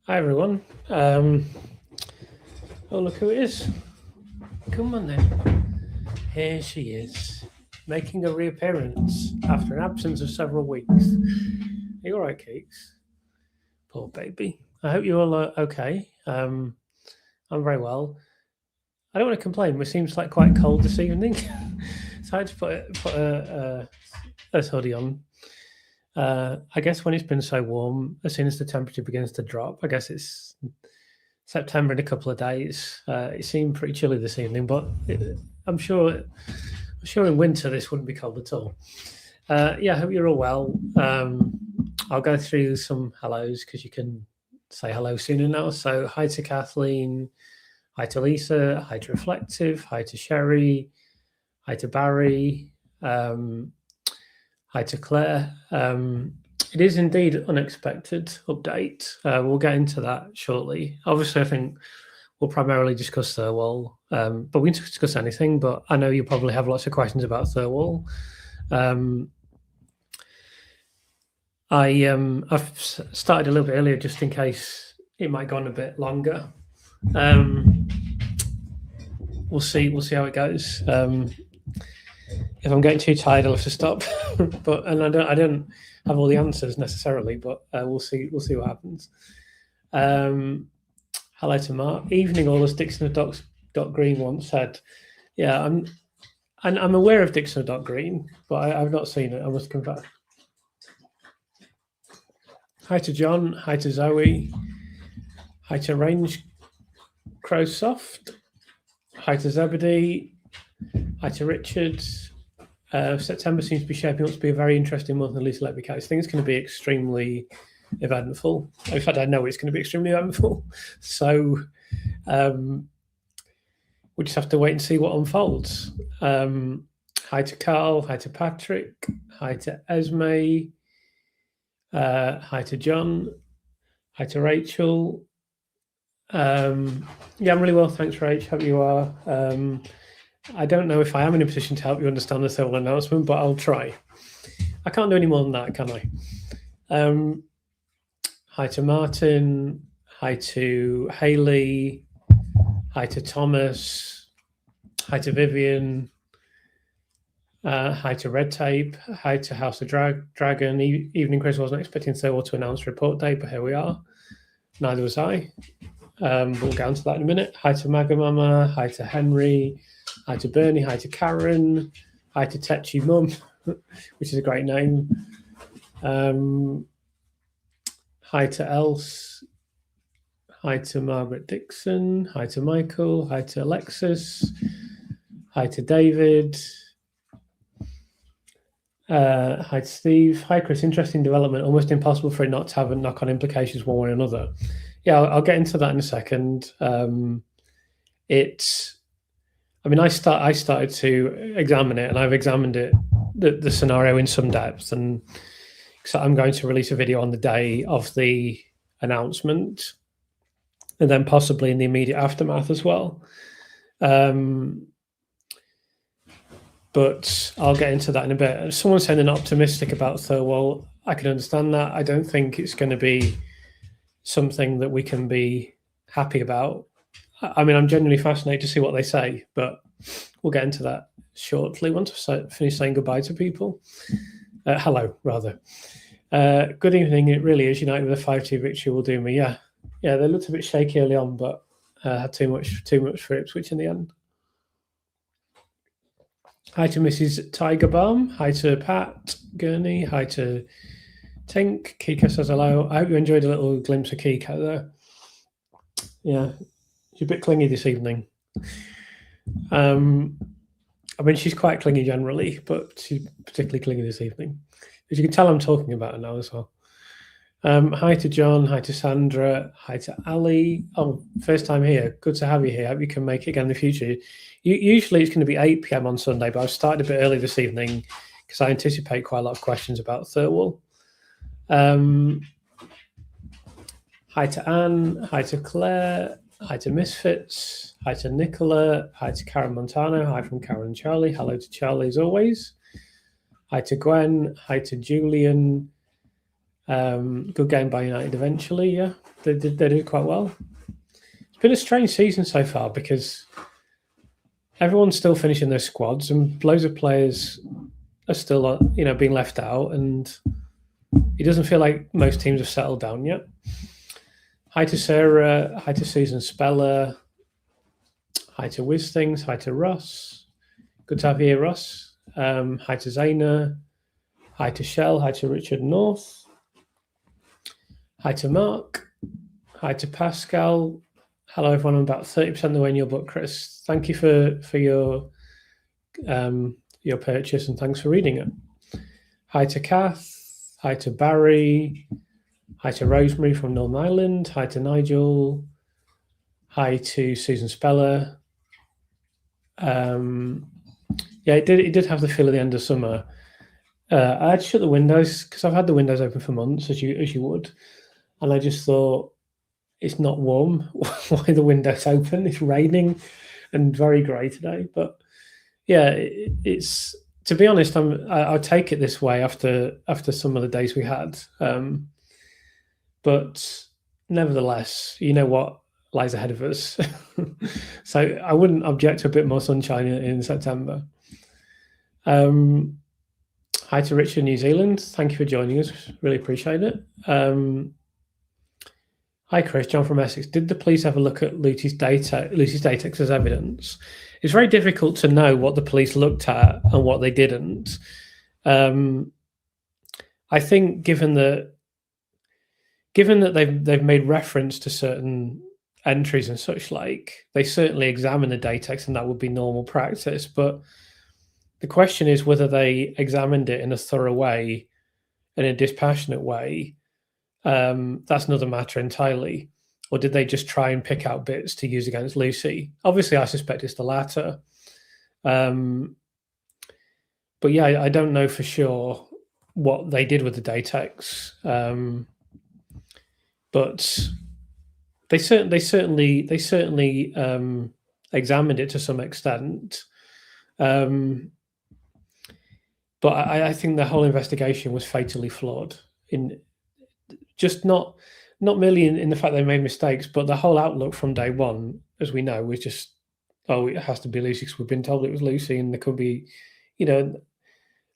Hi everyone. Oh, look who it is. Come on then. Here she is, making a reappearance after an absence of several weeks. Are you alright, Keeks? Poor baby. I hope you're all okay. I'm very well. I don't want to complain, but it seems like quite cold this evening. So I had to put a hoodie on. I guess when it's been so warm, as soon as the temperature begins to drop, I guess it's September in a couple of days. It seemed pretty chilly this evening, but I'm sure in winter this wouldn't be cold at all. Yeah, I hope you're all well. I'll go through some hellos because you can say hello sooner now. So hi to Kathleen, hi to Lisa, hi to Reflective, hi to Sherry, hi to Barry, hi to Claire. It is indeed unexpected update. We'll get into that shortly. Obviously, I think we'll primarily discuss Thirlwall, but we can discuss anything. But I know you probably have lots of questions about Thirlwall. I've started a little bit earlier just in case it might go on a bit longer. We'll see how it goes. If I'm getting too tired, I'll have to stop. But I don't have all the answers necessarily, but we'll see what happens. Hello to Mark. Evening, all as Dixon of Dot Green once said. Yeah, I'm aware of Dixon of Dot Green, but I've not seen it. I must confess. Hi to John. Hi to Zoe. Hi to Range Crowsoft. Hi to Zebedee. Hi to Richard. September seems to be shaping up to be a very interesting month, at least Letby case. I think it's going to be extremely eventful. In fact, I know it's going to be extremely eventful. So we just have to wait and see what unfolds. Hi to Carl. Hi to Patrick. Hi to Esme. Hi to John. Hi to Rachel. Yeah, I'm really well, thanks, Rach. Hope you are. I don't know if I am in a position to help you understand the Thirlwall announcement, but I'll try. I can't do any more than that, can I? Hi to Martin. Hi to Haley. Hi to Thomas. Hi to Vivian. Hi to Red Tape. Hi to House of Dragon. Evening Chris wasn't expecting Thirlwall to announce report date, but here we are. Neither was I. We'll get onto that in a minute. Hi to Magamama. Hi to Henry. Hi to Bernie. Hi to Karen. Hi to Tetchy Mum, which is a great name. Hi to Else. Hi to Margaret Dixon. Hi to Michael. Hi to Alexis. Hi to David. Hi to Steve. Hi Chris. Interesting development. Almost impossible for it not to have a knock-on implications one way or another. Yeah, I'll get into that in a second. I started to examine it, and I've examined it, the scenario in some depth, and so I'm going to release a video on the day of the announcement, and then possibly in the immediate aftermath as well. But I'll get into that in a bit. Someone saying they're not optimistic about Thirlwall. I can understand that. I don't think it's going to be something that we can be happy about. I mean, I'm genuinely fascinated to see what they say, but we'll get into that shortly once I've finished saying goodbye to people. Hello, rather. Good evening. It really is. United with a 5-2 victory will do me. Yeah, they looked a bit shaky early on, but had too much for Ipswich in the end. Hi to Mrs. Tigerbalm. Hi to Pat Gurney. Hi to Tink. Kika says hello. I hope you enjoyed a little glimpse of Kika there. Yeah, she's a bit clingy this evening. I mean, she's quite clingy generally, but she's particularly clingy this evening. As you can tell, I'm talking about her now as well. Hi to John. Hi to Sandra. Hi to Ali. Oh, first time here. Good to have you here. Hope you can make it again in the future. Usually it's going to be 8 p.m. on Sunday, but I've started a bit early this evening because I anticipate quite a lot of questions about Thirlwall. Hi to Anne. Hi to Claire. Hi to Misfits. Hi to Nicola. Hi to Karen Montano. Hi from Karen and Charlie. Hello to Charlie as always. Hi to Gwen. Hi to Julian. Good game by United eventually, yeah. They did quite well. It's been a strange season so far because everyone's still finishing their squads and loads of players are still, being left out, and it doesn't feel like most teams have settled down yet. Hi to Sarah, hi to Susan Speller, hi to Wiz Things, hi to Ross. Good to have you here, Ross. Hi to Zaina, hi to Shell, hi to Richard North. Hi to Mark. Hi to Pascal. Hello, everyone. I'm about 30% of the way in your book, Chris. Thank you for your purchase, and thanks for reading it. Hi to Kath. Hi to Barry. Hi to Rosemary from Northern Ireland. Hi to Nigel. Hi to Susan Speller. It did have the feel of the end of summer. I had to shut the windows because I've had the windows open for months, as you would. And I just thought, it's not warm. Why the window's open? It's raining and very grey today. But yeah, it's, to be honest, I'll take it this way after some of the days we had. But nevertheless, you know what lies ahead of us. So I wouldn't object to a bit more sunshine in September. Hi to Richard in New Zealand. Thank you for joining us. Really appreciate it. Hi, Chris. John from Essex. Did the police ever look at Lucy's data as evidence? It's very difficult to know what the police looked at and what they didn't. I think given that they've made reference to certain entries and such like, they certainly examine the datex, and that would be normal practice. But the question is whether they examined it in a thorough way, in a dispassionate way. That's another matter entirely. Or did they just try and pick out bits to use against Lucy? Obviously, I suspect it's the latter. But yeah, I don't know for sure what they did with the datex. But they certainly examined it to some extent. But I think the whole investigation was fatally flawed, in just not merely in the fact they made mistakes, but the whole outlook from day one, as we know, was just, it has to be Lucy because we've been told it was Lucy, and there could be,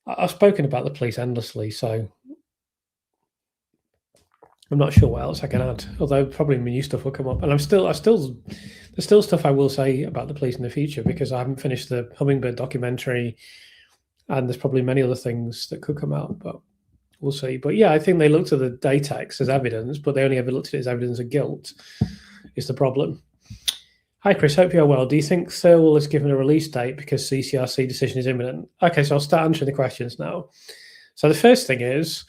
I've spoken about the police endlessly, so I'm not sure what else I can add, although probably new stuff will come up. And there's still stuff I will say about the police in the future, because I haven't finished the Hummingbird documentary, and there's probably many other things that could come out, but we'll see. But yeah, I think they looked at the datex as evidence, but they only ever looked at it as evidence of guilt, is the problem. Hi, Chris. Hope you're well. Do you think Thirlwall is given a release date because CCRC decision is imminent? Okay, so I'll start answering the questions now. So the first thing is,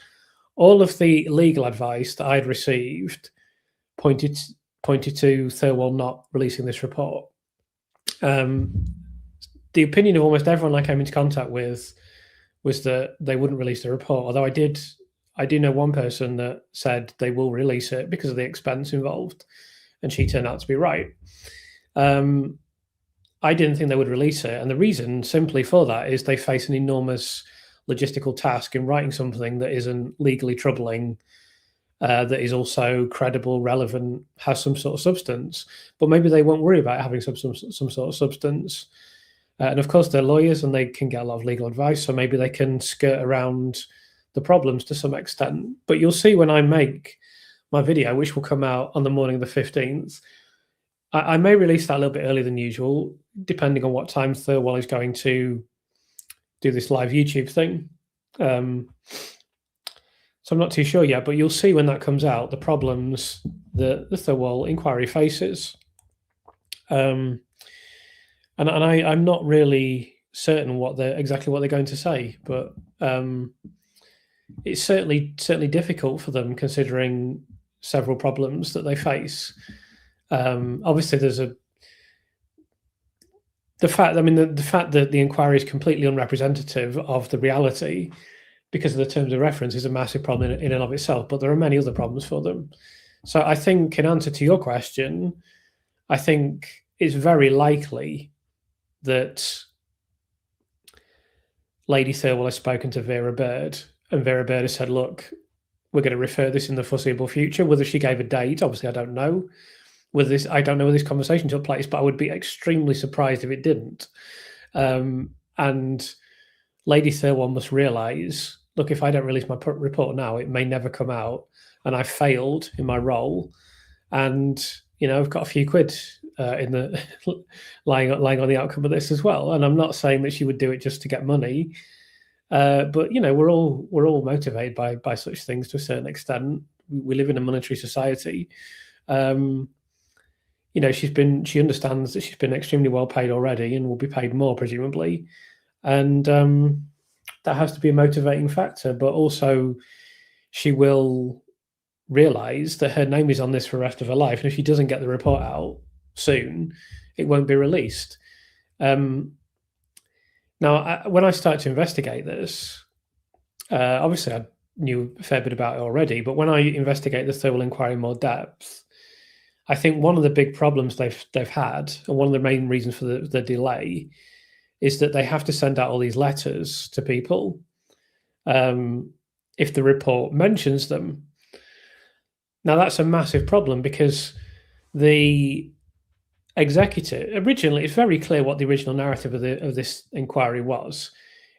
all of the legal advice that I'd received pointed to Thirlwall not releasing this report. The opinion of almost everyone I came into contact with was that they wouldn't release the report. Although I do know one person that said they will release it because of the expense involved, and she turned out to be right. I didn't think they would release it, and the reason simply for that is they face an enormous logistical task in writing something that isn't legally troubling, that is also credible, relevant, has some sort of substance. But maybe they won't worry about having some sort of substance. And of course, they're lawyers and they can get a lot of legal advice, so maybe they can skirt around the problems to some extent. But you'll see when I make my video, which will come out on the morning of the 15th, I may release that a little bit earlier than usual, depending on what time Thirlwall is going to do this live YouTube thing. So I'm not too sure yet, but you'll see when that comes out the problems that the Thirlwall Inquiry faces. And I'm not really certain exactly what they're going to say, but it's certainly difficult for them, considering several problems that they face. Obviously, there's the fact that the inquiry is completely unrepresentative of the reality because of the terms of reference is a massive problem in and of itself, but there are many other problems for them. So I think, in answer to your question, I think it's very likely that Lady Thirlwall has spoken to Vera Bird, and Vera Bird has said, look, we're going to refer this in the foreseeable future. Whether she gave a date, obviously, I don't know. I don't know whether this conversation took place, but I would be extremely surprised if it didn't. And Lady Thirlwall must realise, look, if I don't release my report now, it may never come out, and I failed in my role, and I've got a few quid in the lying on the outcome of this as well. And I'm not saying that she would do it just to get money, but we're all motivated by such things to a certain extent. We live in a monetary society. She understands that she's been extremely well paid already and will be paid more, presumably. And that has to be a motivating factor. But also, she will realise that her name is on this for the rest of her life. And if she doesn't get the report out soon, it won't be released. Now, when I started to investigate this, obviously I knew a fair bit about it already, but when I investigate the Thirlwall Inquiry in more depth, I think one of the big problems they've had, and one of the main reasons for the delay, is that they have to send out all these letters to people if the report mentions them. Now, that's a massive problem because the executive, originally, it's very clear what the original narrative of this inquiry was.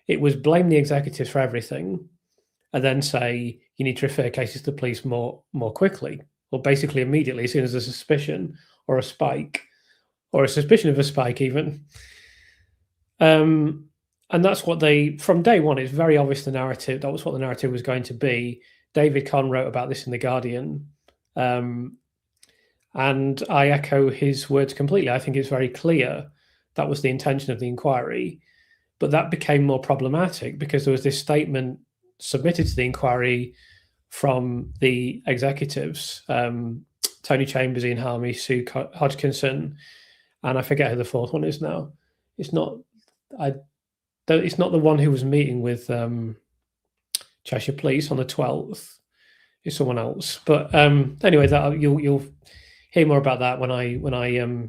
It was blame the executives for everything and then say you need to refer cases to police more quickly, or basically immediately as soon as there's a suspicion or a spike, or a suspicion of a spike even. And that's what from day one, it's very obvious the narrative, that was what the narrative was going to be. David Conn wrote about this in The Guardian. And I echo his words completely. I think it's very clear that was the intention of the inquiry. But that became more problematic because there was this statement submitted to the inquiry from the executives, Tony Chambers, Ian Harmy, Sue Hodgkinson, and I forget who the fourth one is now. It's not the one who was meeting with Cheshire Police on the 12th. It's someone else. But anyway, that you'll hear more about that when I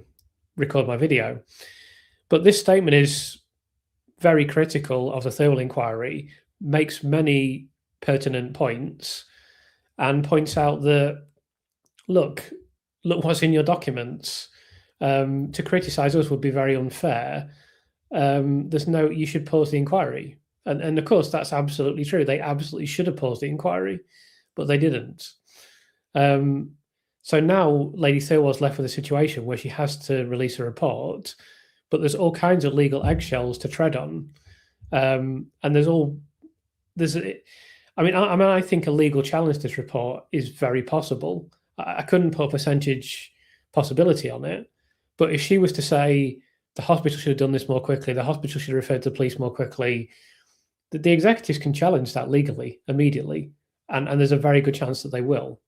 record my video. But this statement is very critical of the Thirlwall Inquiry, makes many pertinent points, and points out that look what's in your documents. To criticise us would be very unfair. You should pause the inquiry. And of course, that's absolutely true. They absolutely should have paused the inquiry, but they didn't. So now Lady Thirlwall's left with a situation where she has to release a report, but there's all kinds of legal eggshells to tread on. And I think a legal challenge to this report is very possible. I couldn't put a percentage possibility on it, but if she was to say the hospital should have done this more quickly, the hospital should have referred to the police more quickly, the executives can challenge that legally immediately, and there's a very good chance that they will.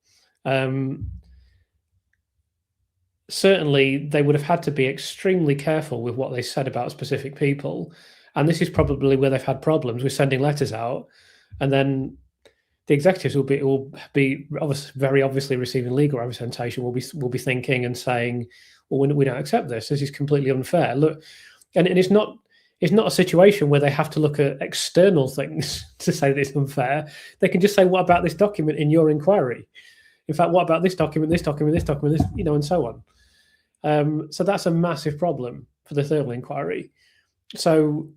Certainly, they would have had to be extremely careful with what they said about specific people, and this is probably where they've had problems with sending letters out, and then the executives will be very obviously receiving legal representation. Will be thinking and saying, "Well, we don't accept this. This is completely unfair." Look, and it's not a situation where they have to look at external things to say that it's unfair. They can just say, "What about this document in your inquiry? In fact, what about this document, this document, this document, this, and so on." So that's a massive problem for the Thirlwall Inquiry. So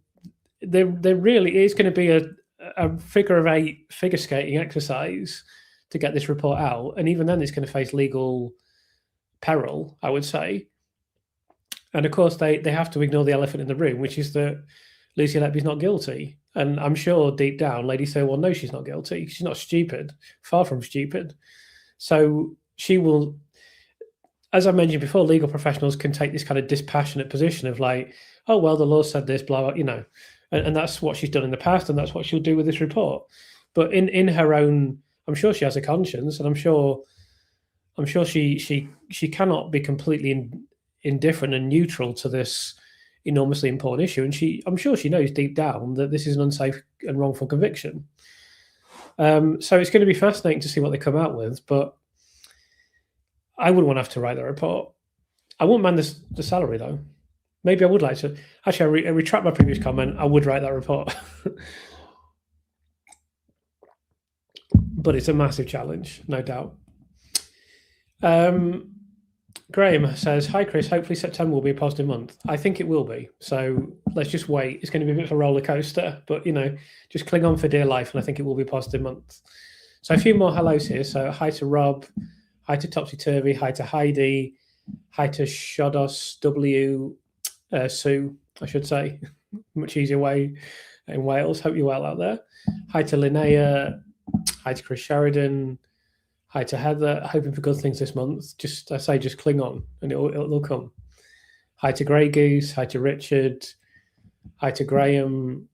there really is going to be a figure of eight figure skating exercise to get this report out, and even then, it's going to face legal peril, I would say. And of course, they have to ignore the elephant in the room, which is that Lucy Letby's not guilty. And I'm sure deep down, Lady Thirlwall knows she's not guilty. She's not stupid, far from stupid. So she will, as I mentioned before, legal professionals can take this kind of dispassionate position of like, oh, well, the law said this, blah, blah, and that's what she's done in the past, and that's what she'll do with this report. But in her own, I'm sure she has a conscience, and I'm sure she cannot be completely indifferent and neutral to this enormously important issue. And I'm sure she knows deep down that this is an unsafe and wrongful conviction. So it's going to be fascinating to see what they come out with, but I wouldn't want to have to write the report. I wouldn't mind the salary though. Maybe I would like to. Actually, I retract my previous comment. I would write that report. but it's a massive challenge, no doubt. Graham says, hi, Chris. Hopefully September will be a positive month. I think it will be. So let's just wait. It's going to be a bit of a roller coaster, but, just cling on for dear life, and I think it will be a positive month. So a few more hellos here. So hi to Rob, hi to Topsy Turvy, hi to Heidi, hi to Shodos W, Sue, I should say. Much easier way in Wales. Hope you're well out there. Hi to Linnea, hi to Chris Sheridan, hi to Heather. Hoping for good things this month. Just cling on, and it'll come. Hi to Grey Goose. Hi to Richard. Hi to Graham.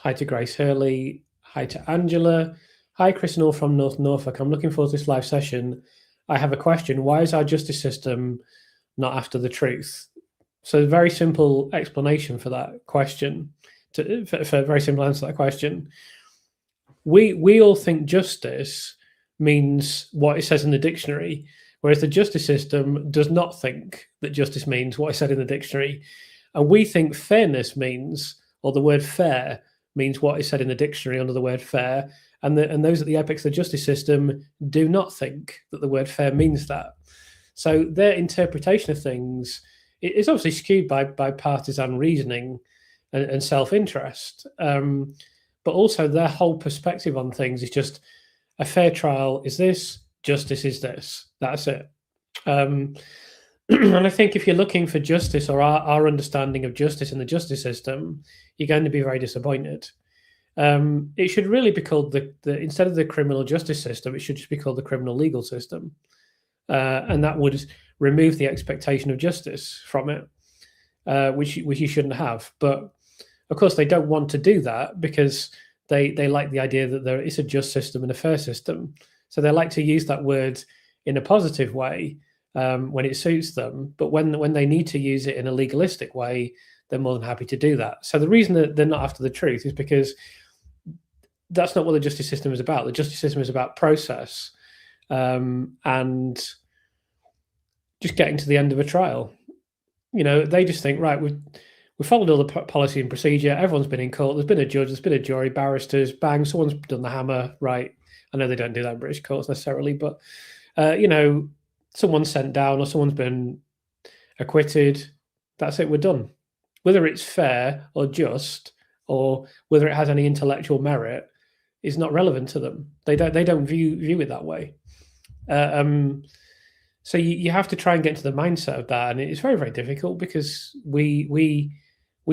Hi to Grace Hurley. Hi to Angela. Hi, Chris and all from North Norfolk. I'm looking forward to this live session. I have a question. Why is our justice system not after the truth? So a very simple explanation for that question, for a very simple answer to that question. We all think justice means what it says in the dictionary, whereas the justice system does not think that justice means what is said in the dictionary. And we think fairness means, or the word fair means what is said in the dictionary under the word fair. And those at the apex of the justice system do not think that the word fair means that. So their interpretation of things is obviously skewed by partisan reasoning and self-interest. But also their whole perspective on things is just a fair trial is this, justice is this. That's it. And I think if you're looking for justice or our understanding of justice in the justice system, you're going to be very disappointed. It should really be called the instead of the criminal justice system, it should just be called the criminal legal system. And that would remove the expectation of justice from it, which you shouldn't have. But of course, they don't want to do that because they like the idea that there is a just system and a fair system. So they like to use that word in a positive way when it suits them. But when they need to use it in a legalistic way, they're more than happy to do that. So the reason that they're not after the truth is because that's not what the justice system is about. The justice system is about process and just getting to the end of a trial. They just think, right, we followed all the policy and procedure. Everyone's been in court. There's been a judge. There's been a jury, barristers. Bang, someone's done the hammer. Right. I know they don't do that in British courts necessarily, but someone's sent down or someone's been acquitted. That's it. We're done. Whether it's fair or just, or whether it has any intellectual merit, is not relevant to them. They don't view it that way. So you have to try and get into the mindset of that, and it's very, very difficult because we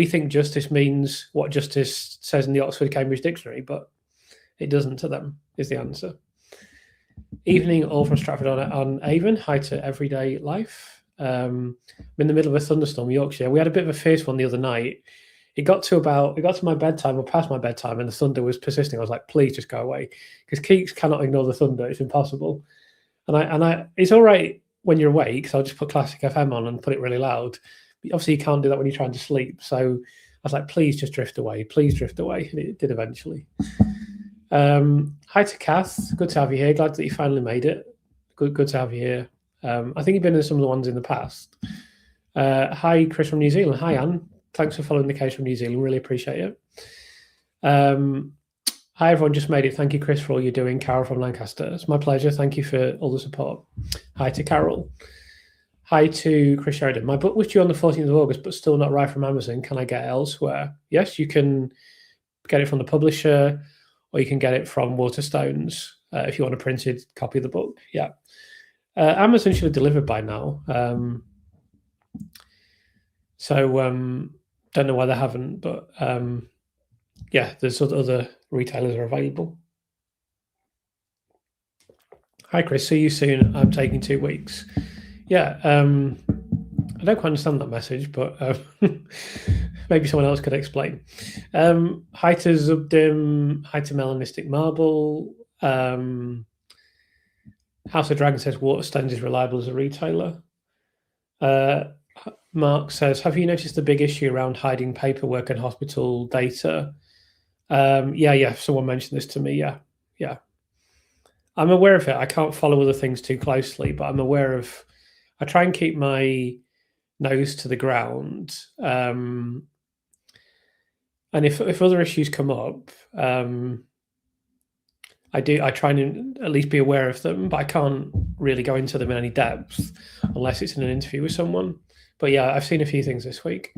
think justice means what justice says in the Oxford Cambridge Dictionary, but it doesn't to them, is the answer. Evening, all from Stratford on Avon. Hi to Everyday Life. I'm in the middle of a thunderstorm, Yorkshire. We had a bit of a fierce one the other night. It got to my bedtime or past my bedtime, and the thunder was persisting. I was like, please just go away, because Keeks cannot ignore the thunder. It's impossible. And I it's all right when you're awake, so I'll just put Classic FM on and put it really loud. But obviously, you can't do that when you're trying to sleep. So I was like, please just drift away. Please drift away. And it did eventually. Hi to Kath. Good to have you here. Glad that you finally made it. Good to have you here. I think you've been in some of the ones in the past. Hi, Chris from New Zealand. Hi, Anne. Thanks for following the case from New Zealand. Really appreciate it. Hi, everyone. Just made it. Thank you, Chris, for all you're doing. Carol from Lancaster. It's my pleasure. Thank you for all the support. Hi to Carol. Hi to Chris Sheridan. My book was due on the 14th of August, but still not arrived from Amazon. Can I get it elsewhere? Yes, you can get it from the publisher, or you can get it from Waterstones if you want a printed copy of the book. Yeah. Amazon should have delivered by now. Don't know why they haven't, but yeah, there's other retailers are available. Hi, Chris. See you soon. I'm taking 2 weeks. Yeah, I don't quite understand that message, but maybe someone else could explain. Hi to Zubdim. Hi to Melanistic Marble. House of Dragon says Waterstones is reliable as a retailer. Mark says, have you noticed the big issue around hiding paperwork and hospital data? Yeah. Someone mentioned this to me. Yeah. I'm aware of it. I can't follow other things too closely, but I'm aware of. I try and keep my nose to the ground. And if other issues come up, I try and at least be aware of them, but I can't really go into them in any depth unless it's in an interview with someone. But yeah, I've seen a few things this week.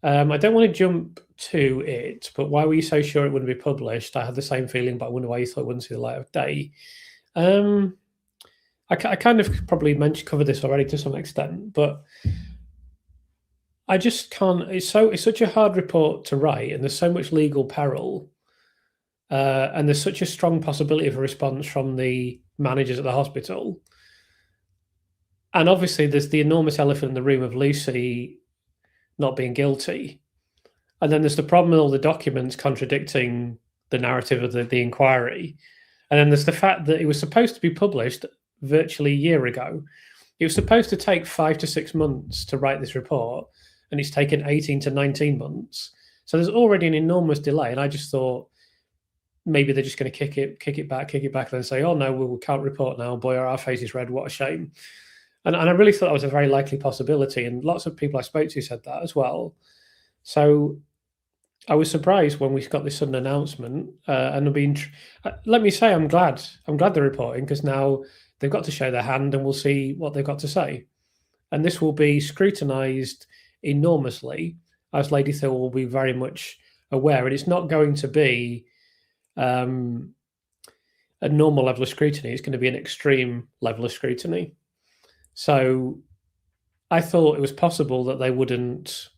I don't want to jump to it, but why were you so sure it wouldn't be published? I had the same feeling, but I wonder why you thought it wouldn't see the light of day. I kind of probably covered this already to some extent, but I just can't. It's such a hard report to write, and there's so much legal peril, and there's such a strong possibility of a response from the managers at the hospital. And obviously, there's the enormous elephant in the room of Lucy not being guilty. And then there's the problem with all the documents contradicting the narrative of the inquiry. And then there's the fact that it was supposed to be published virtually a year ago. It was supposed to take 5 to 6 months to write this report, and it's taken 18 to 19 months. So there's already an enormous delay. And I just thought maybe they're just going to kick it back, and then say, oh, no, we can't report now. Boy, our face is red. What a shame. And I really thought that was a very likely possibility. And lots of people I spoke to said that as well. So I was surprised when we got this sudden announcement. And let me say, I'm glad they're reporting, because now they've got to show their hand and we'll see what they've got to say. And this will be scrutinised enormously, as Lady Thirlwall will be very much aware. And it's not going to be a normal level of scrutiny. It's going to be an extreme level of scrutiny. So I thought it was possible that they wouldn't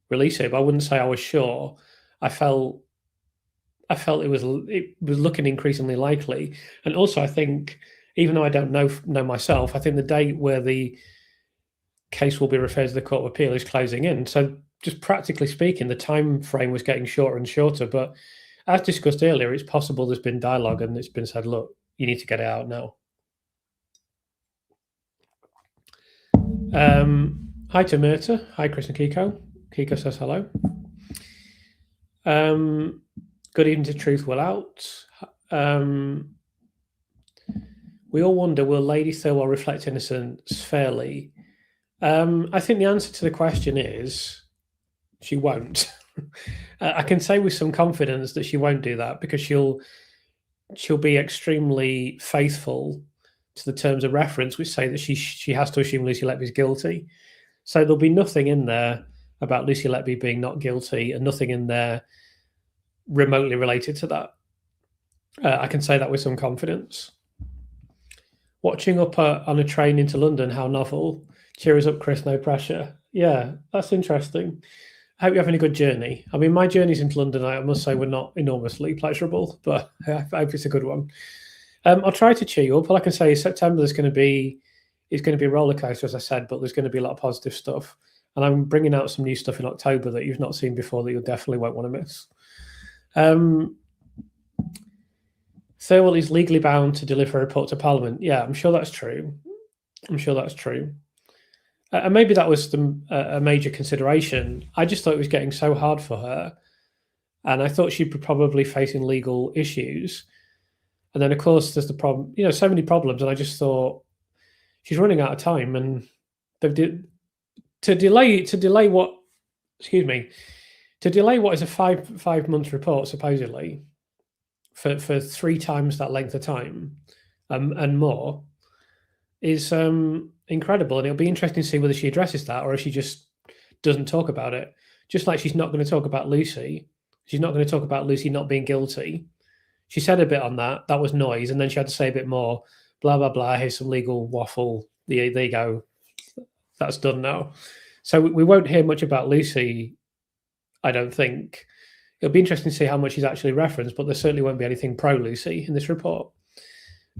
release it, but I wouldn't say I was sure. I felt it was looking increasingly likely. And also, I think, even though I don't know myself, I think the date where the case will be referred to the Court of Appeal is closing in. So just practically speaking, the time frame was getting shorter and shorter. But as discussed earlier, it's possible there's been dialogue and it's been said, look, you need to get it out now. Hi to Myrta. Hi, Chris and Kiko. Kiko says hello. Good evening to Truth Will Out. We all wonder, will Lady Thirlwall reflect innocence fairly? I think the answer to the question is she won't. I can say with some confidence that she won't do that, because she'll be extremely faithful to the terms of reference, which say that she has to assume Lucy Letby's guilty. So there'll be nothing in there about Lucy Letby being not guilty, and nothing in there remotely related to that. I can say that with some confidence. Watching up on a train into London, how novel. Cheer us up, Chris, no pressure. Yeah, that's interesting. I hope you're having a good journey. I mean, my journeys into London, I must say, were not enormously pleasurable, but I hope it's a good one. I'll try to cheer you up. All I can say is September it's going to be a roller coaster, as I said, but there's going to be a lot of positive stuff. And I'm bringing out some new stuff in October that you've not seen before that you definitely won't want to miss. Thirlwall is legally bound to deliver a report to Parliament. Yeah, I'm sure that's true. And maybe that was a major consideration. I just thought it was getting so hard for her. And I thought she'd be probably facing legal issues. And then, of course, there's the problem, so many problems. And I just thought she's running out of time. And to delay what is a 5 month report, supposedly, for 3 times that length of time and more, is incredible. And it'll be interesting to see whether she addresses that, or if she just doesn't talk about it. Just like she's not going to talk about Lucy. She's not going to talk about Lucy not being guilty. She said a bit on that. That was noise. And then she had to say a bit more. Blah, blah, blah. Here's some legal waffle. There you go. That's done now. So we won't hear much about Lucy, I don't think. It'll be interesting to see how much she's actually referenced, but there certainly won't be anything pro-Lucy in this report.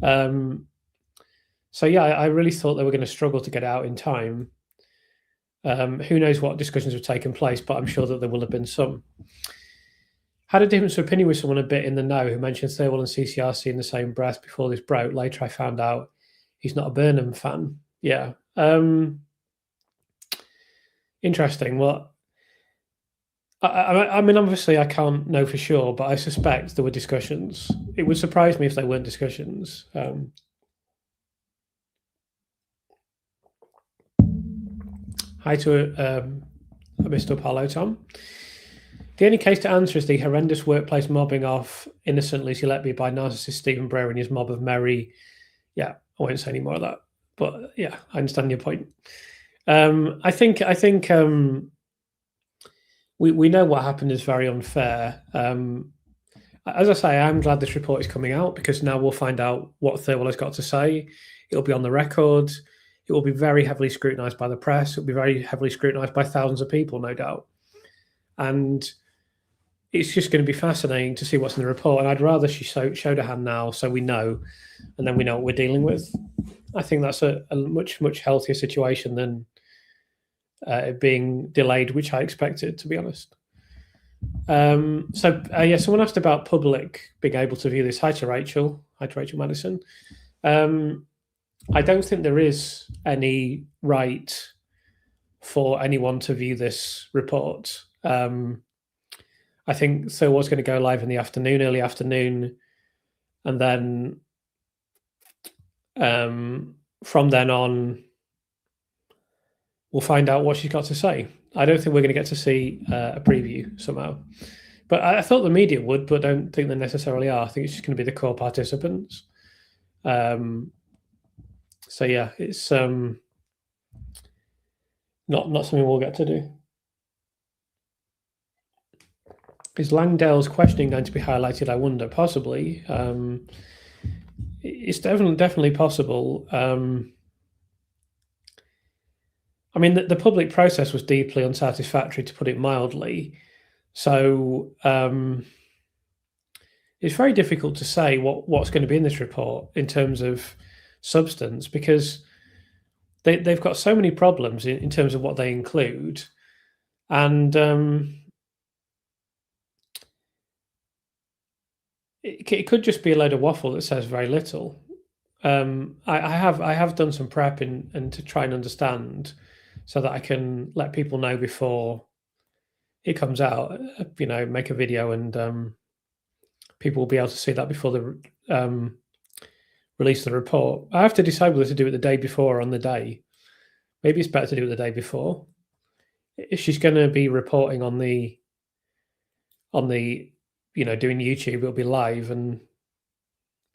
So, yeah, I really thought they were going to struggle to get out in time. Who knows what discussions have taken place, but I'm sure that there will have been some. Had a difference of opinion with someone a bit in the know who mentioned Thirlwall and CCRC in the same breath before this broke. Later, I found out he's not a Burnham fan. Yeah. Interesting. Well, I mean, obviously, I can't know for sure, but I suspect there were discussions. It would surprise me if there weren't discussions. Hi to Mr. Apollo, Tom. The only case to answer is the horrendous workplace mobbing of innocent Lucy Letby by narcissist Stephen Brewer and his mob of merry. Yeah, I won't say any more of that. But yeah, I understand your point. I think we know what happened is very unfair. As I say, I'm glad this report is coming out, because now we'll find out what Thirlwall has got to say. It'll be on the record. It will be very heavily scrutinised by the press. It'll be very heavily scrutinised by thousands of people, no doubt. And it's just going to be fascinating to see what's in the report. And I'd rather she showed a hand now, so we know, and then we know what we're dealing with. I think that's a much, much healthier situation than it being delayed, which I expected, to be honest. Yeah, someone asked about public being able to view this. Hi to Rachel. Hi to Rachel Madison. I don't think there is any right for anyone to view this report. I think Thirlwall's going to go live in the afternoon, early afternoon, and then from then on, we'll find out what she's got to say. I don't think we're going to get to see a preview somehow. But I thought the media would, but I don't think they necessarily are. I think it's just going to be the core participants. So yeah, it's not something we'll get to do. Is Langdale's questioning going to be highlighted? I wonder. Possibly. It's definitely possible. I mean, the public process was deeply unsatisfactory, to put it mildly. So it's very difficult to say what's going to be in this report in terms of substance, because they've got so many problems in terms of what they include. And it could just be a load of waffle that says very little. I have done some prep and to try and understand, so that I can let people know before it comes out. Make a video, and people will be able to see that before they release the report. I have to decide whether to do it the day before or on the day. Maybe it's better to do it the day before. If she's going to be reporting on the doing YouTube, it'll be live, and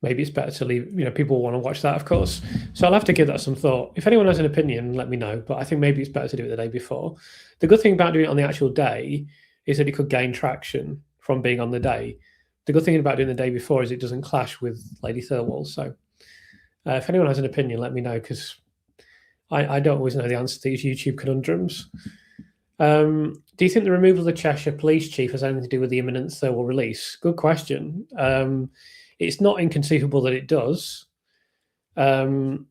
maybe it's better to leave. People want to watch that, of course. So I'll have to give that some thought. If anyone has an opinion, let me know. But I think maybe it's better to do it the day before. The good thing about doing it on the actual day is that it could gain traction from being on the day. The good thing about doing the day before is it doesn't clash with Lady Thirlwall. So if anyone has an opinion, let me know, because I don't always know the answer to these YouTube conundrums. Do you think the removal of the Cheshire Police Chief has anything to do with the imminent Thirlwall release? Good question. It's not inconceivable that it does. But on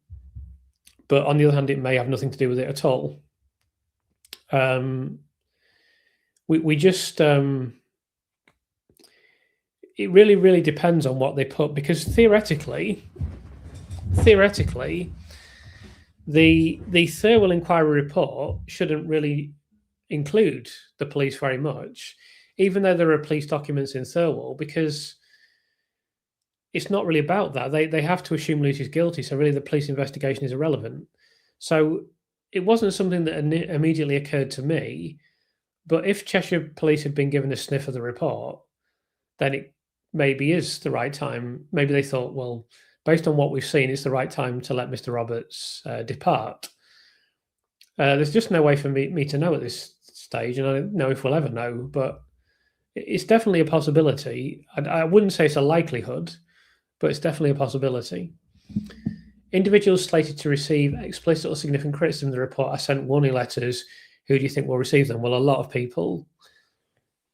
the other hand, it may have nothing to do with it at all. We just... it really, really depends on what they put, because theoretically, the Thirlwall Inquiry report shouldn't really include the police very much, even though there are police documents in Thirlwall, because it's not really about that. They have to assume Lucy's guilty, so really the police investigation is irrelevant. So it wasn't something that immediately occurred to me, but if Cheshire Police had been given a sniff of the report, then it maybe is the right time. Maybe they thought, well, based on what we've seen, it's the right time to let Mr. Roberts depart. There's just no way for me to know at this stage, and I don't know if we'll ever know, but it's definitely a possibility. I wouldn't say it's a likelihood, but it's definitely a possibility. Individuals slated to receive explicit or significant criticism of the report are sent warning letters. Who do you think will receive them? Well, a lot of people.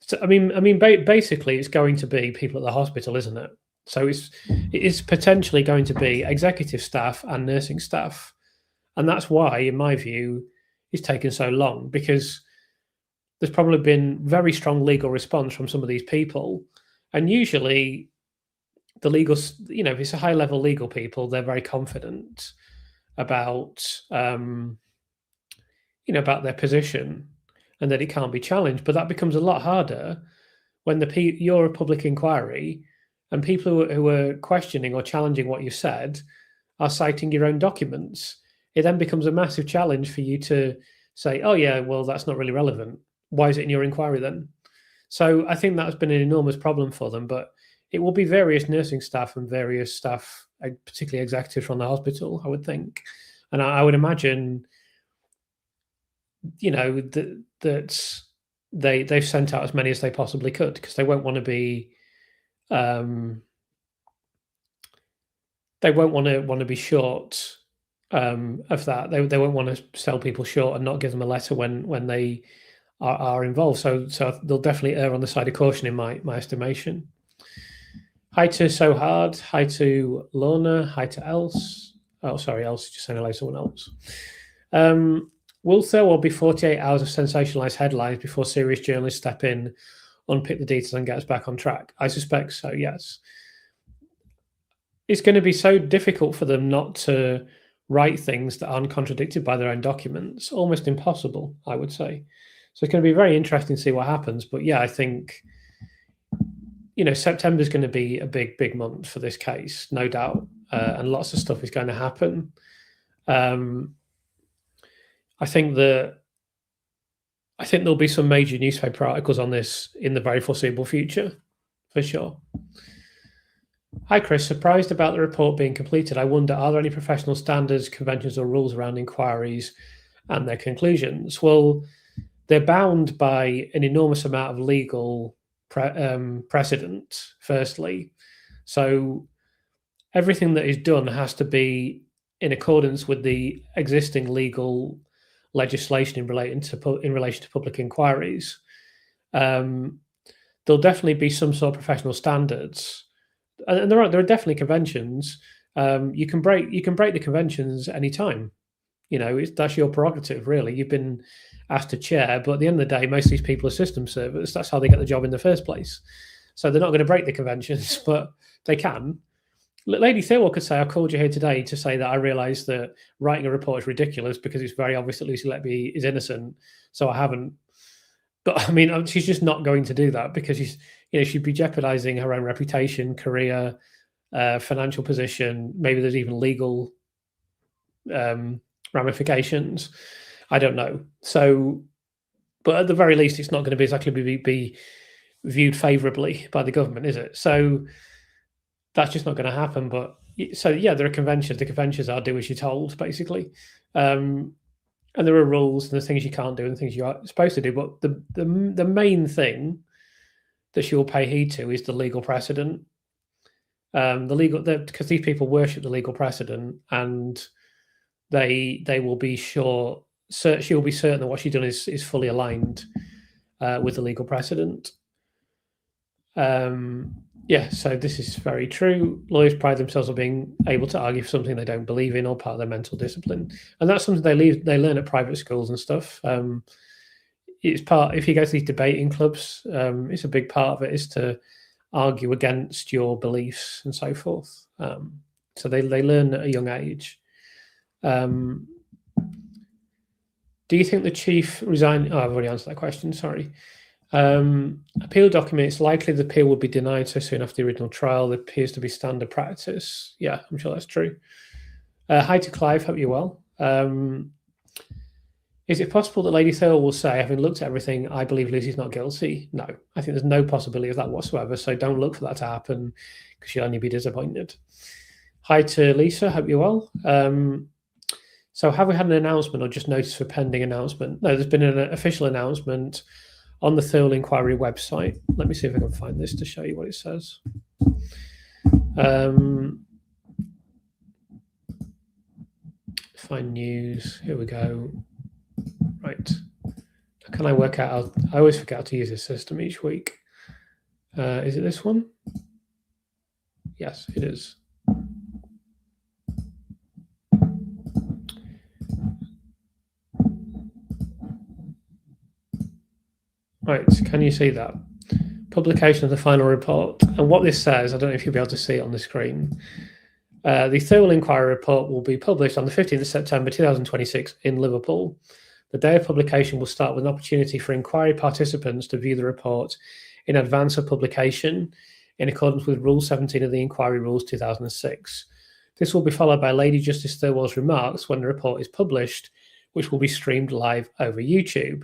So, I mean, basically, it's going to be people at the hospital, isn't it? So it is potentially going to be executive staff and nursing staff. And that's why, in my view, it's taken so long, because there's probably been very strong legal response from some of these people. And usually the legal, if it's a high-level legal people, they're very confident about, about their position and that it can't be challenged. But that becomes a lot harder when you're a public inquiry and people who are questioning or challenging what you said are citing your own documents. It then becomes a massive challenge for you to say, oh, yeah, well, that's not really relevant. Why is it in your inquiry then? So I think that's been an enormous problem for them. But it will be various nursing staff and various staff, particularly executives from the hospital, I would think. And I would imagine, that they've sent out as many as they possibly could, because they won't want to be short of that. They won't want to sell people short and not give them a letter when they are involved. So they'll definitely err on the side of caution in my estimation. Hi to So Hard. Hi to Lorna. Hi to Else. Oh, sorry, Else just saying hello to someone else. Will Thirlwall be 48 hours of sensationalized headlines before serious journalists step in, unpick the details, and get us back on track? I suspect so, yes. It's going to be so difficult for them not to write things that aren't contradicted by their own documents. Almost impossible, I would say. So it's going to be very interesting to see what happens. But yeah, I think, September is going to be a big, big month for this case, no doubt. And lots of stuff is going to happen. I think there'll be some major newspaper articles on this in the very foreseeable future, for sure. Hi, Chris. Surprised about the report being completed. I wonder, are there any professional standards, conventions, or rules around inquiries and their conclusions? Well, they're bound by an enormous amount of legal precedent, firstly. So everything that is done has to be in accordance with the existing legal legislation in relation to public inquiries. There'll definitely be some sort of professional standards, and there are definitely conventions. You can break the conventions anytime. That's your prerogative, really. You've been asked to chair, but at the end of the day, most of these people are system servers. That's how they get the job in the first place. So they're not going to break the conventions, but they can. Lady Thirlwall could say, I called you here today to say that I realised that writing a report is ridiculous because it's very obvious that Lucy Letby is innocent, so I haven't. But I mean, she's just not going to do that, because she'd be jeopardising her own reputation, career, financial position. Maybe there's even legal ramifications. I don't know. So, but at the very least, it's not going to be exactly be viewed favourably by the government, is it? So that's just not going to happen. But so yeah, there are conventions. The conventions are do as you're told, basically, and there are rules and there's things you can't do and things you are supposed to do. But the main thing that she will pay heed to is the legal precedent. Because these people worship the legal precedent, and they will be sure. She will be certain that what she's done is fully aligned with the legal precedent. Yeah, so this is very true. Lawyers pride themselves on being able to argue for something they don't believe in or part of their mental discipline, and that's something they learn at private schools and stuff. It's part. If you go to these debating clubs, it's a big part of it is to argue against your beliefs and so forth. So they learn at a young age. Do you think the chief resigned? Oh, I've already answered that question. Sorry. Appeal document, it's likely the appeal will be denied so soon after the original trial. That appears to be standard practice. Yeah, I'm sure that's true. Hi to Clive, hope you're well. Is it possible that Lady Thirlwall will say, having looked at everything, I believe Lucy's not guilty? No, I think there's no possibility of that whatsoever, so don't look for that to happen, because you'll only be disappointed. Hi to Lisa, hope you're well. So have we had an announcement or just notice for pending announcement? No, there's been an official announcement on the Thirlwall Inquiry website. Let me see if I can find this to show you what it says. Find news. Here we go. Right. Can I work out? I always forget how to use this system each week. Is it this one? Yes, it is. Right, can you see that? Publication of the final report. And what this says, I don't know if you'll be able to see it on the screen. The Thirlwall Inquiry report will be published on the 15th of September 2026 in Liverpool. The day of publication will start with an opportunity for inquiry participants to view the report in advance of publication in accordance with Rule 17 of the Inquiry Rules 2006. This will be followed by Lady Justice Thirlwall's remarks when the report is published, which will be streamed live over YouTube.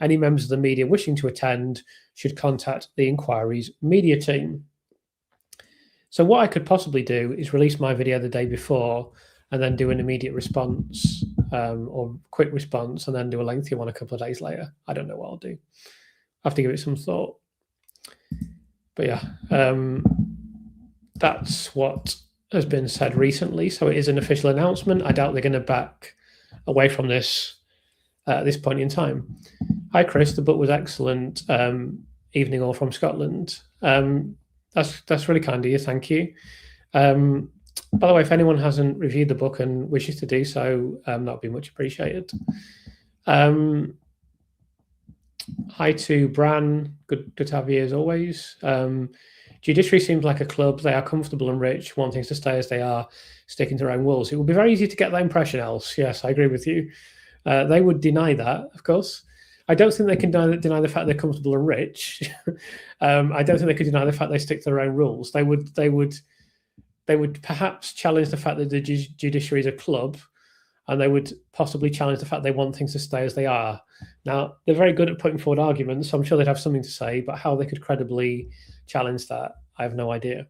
Any members of the media wishing to attend should contact the inquiry's media team. So what I could possibly do is release my video the day before and then do an immediate response or quick response and then do a lengthy one a couple of days later. I don't know what I'll do. I have to give it some thought. But yeah, that's what has been said recently. So it is an official announcement. I doubt they're going to back away from this at this point in time. Hi, Chris. The book was excellent. Evening all from Scotland. That's really kind of you. Thank you. By the way, if anyone hasn't reviewed the book and wishes to do so, that would be much appreciated. Hi to Bran. Good to have you as always. Judiciary seems like a club. They are comfortable and rich, want things to stay as they are, sticking to their own walls. It would be very easy to get that impression, else. Yes, I agree with you. They would deny that, of course. I don't think they can deny the fact they're comfortable and rich. I don't think they could deny the fact they stick to their own rules. They would perhaps challenge the fact that the judiciary is a club, and they would possibly challenge the fact they want things to stay as they are. Now, they're very good at putting forward arguments, so I'm sure they'd have something to say, but how they could credibly challenge that, I have no idea.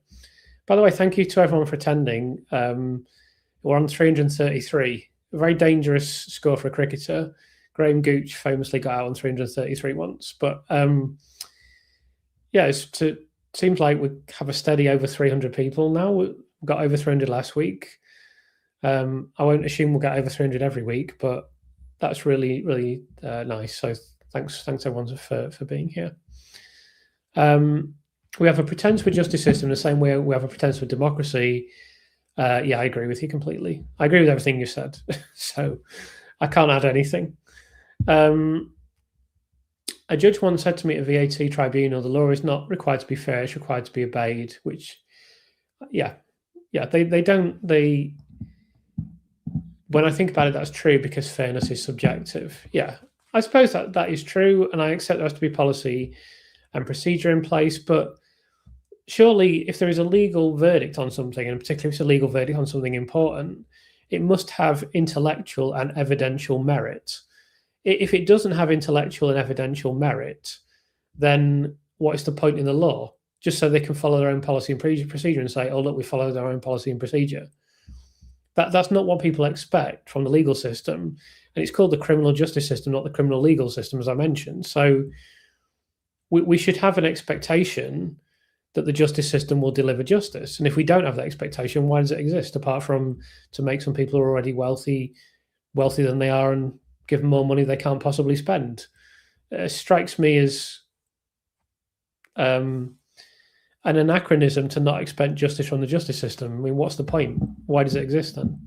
By the way, thank you to everyone for attending. We're on 333, a very dangerous score for a cricketer. Graham Gooch famously got out on 333 once, but yeah, it seems like we have a steady over 300 people now. We got over 300 last week. I won't assume we'll get over 300 every week, but that's really, really nice. So thanks everyone for being here. We have a pretense for justice system the same way we have a pretense for democracy. Yeah, I agree with you completely. I agree with everything you said. So I can't add anything. A judge once said to me at a VAT tribunal, the law is not required to be fair, it's required to be obeyed, which, when I think about it, that's true because fairness is subjective. Yeah, I suppose that is true, and I accept there has to be policy and procedure in place, but surely if there is a legal verdict on something, and particularly if it's a legal verdict on something important, it must have intellectual and evidential merit. If it doesn't have intellectual and evidential merit, then what is the point in the law? Just so they can follow their own policy and procedure and say, oh, look, we followed our own policy and procedure. That's not what people expect from the legal system. And it's called the criminal justice system, not the criminal legal system, as I mentioned. So we should have an expectation that the justice system will deliver justice. And if we don't have that expectation, why does it exist, apart from to make some people who are already wealthier than they are and give them more money they can't possibly spend? It strikes me as an anachronism to not expect justice from the justice system. I mean, what's the point? Why does it exist then?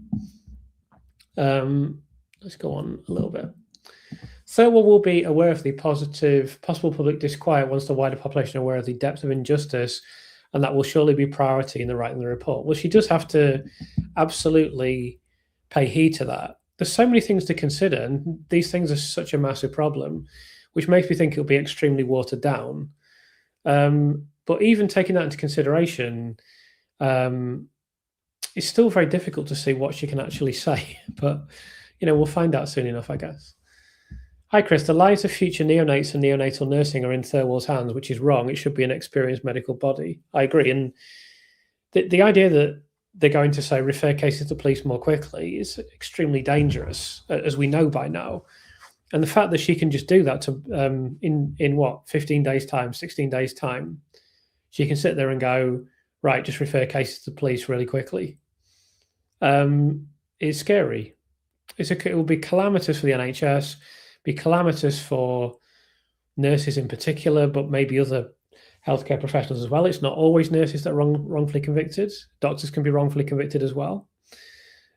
Let's go on a little bit. Thirlwall will be aware of the possible public disquiet once the wider population are aware of the depth of injustice, and that will surely be priority in the writing of the report. Well, she does have to absolutely pay heed to that. There's so many things to consider, and these things are such a massive problem, which makes me think it'll be extremely watered down. But even taking that into consideration, it's still very difficult to see what she can actually say. But, we'll find out soon enough, I guess. Hi, Chris. The lives of future neonates and neonatal nursing are in Thirlwall's hands, which is wrong. It should be an experienced medical body. I agree. And the idea that they're going to say refer cases to police more quickly is extremely dangerous, as we know by now. And the fact that she can just do that to in what, 15 days time, 16 days time, she can sit there and go, right, just refer cases to police really quickly. It's scary. It will be calamitous for the NHS, be calamitous for nurses in particular, but maybe other healthcare professionals as well. It's not always nurses that are wrongfully convicted. Doctors can be wrongfully convicted as well.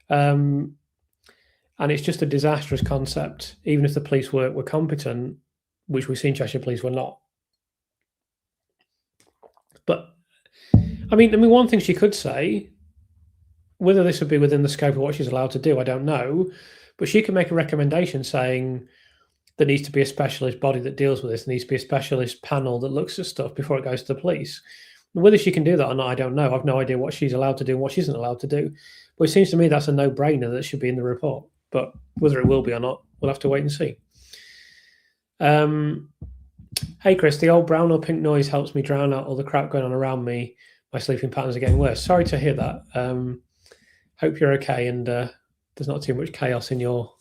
And it's just a disastrous concept, even if the police were competent, which we've seen Cheshire Police were not. But, I mean, one thing she could say, whether this would be within the scope of what she's allowed to do, I don't know, but she could make a recommendation saying there needs to be a specialist body that deals with this. There needs to be a specialist panel that looks at stuff before it goes to the police. Whether she can do that or not, I don't know. I've no idea what she's allowed to do and what she isn't allowed to do. But it seems to me that's a no-brainer that should be in the report. But whether it will be or not, we'll have to wait and see. Hey Chris, the old brown or pink noise helps me drown out all the crap going on around me. My sleeping patterns are getting worse. Sorry to hear that. Hope you're okay and there's not too much chaos in your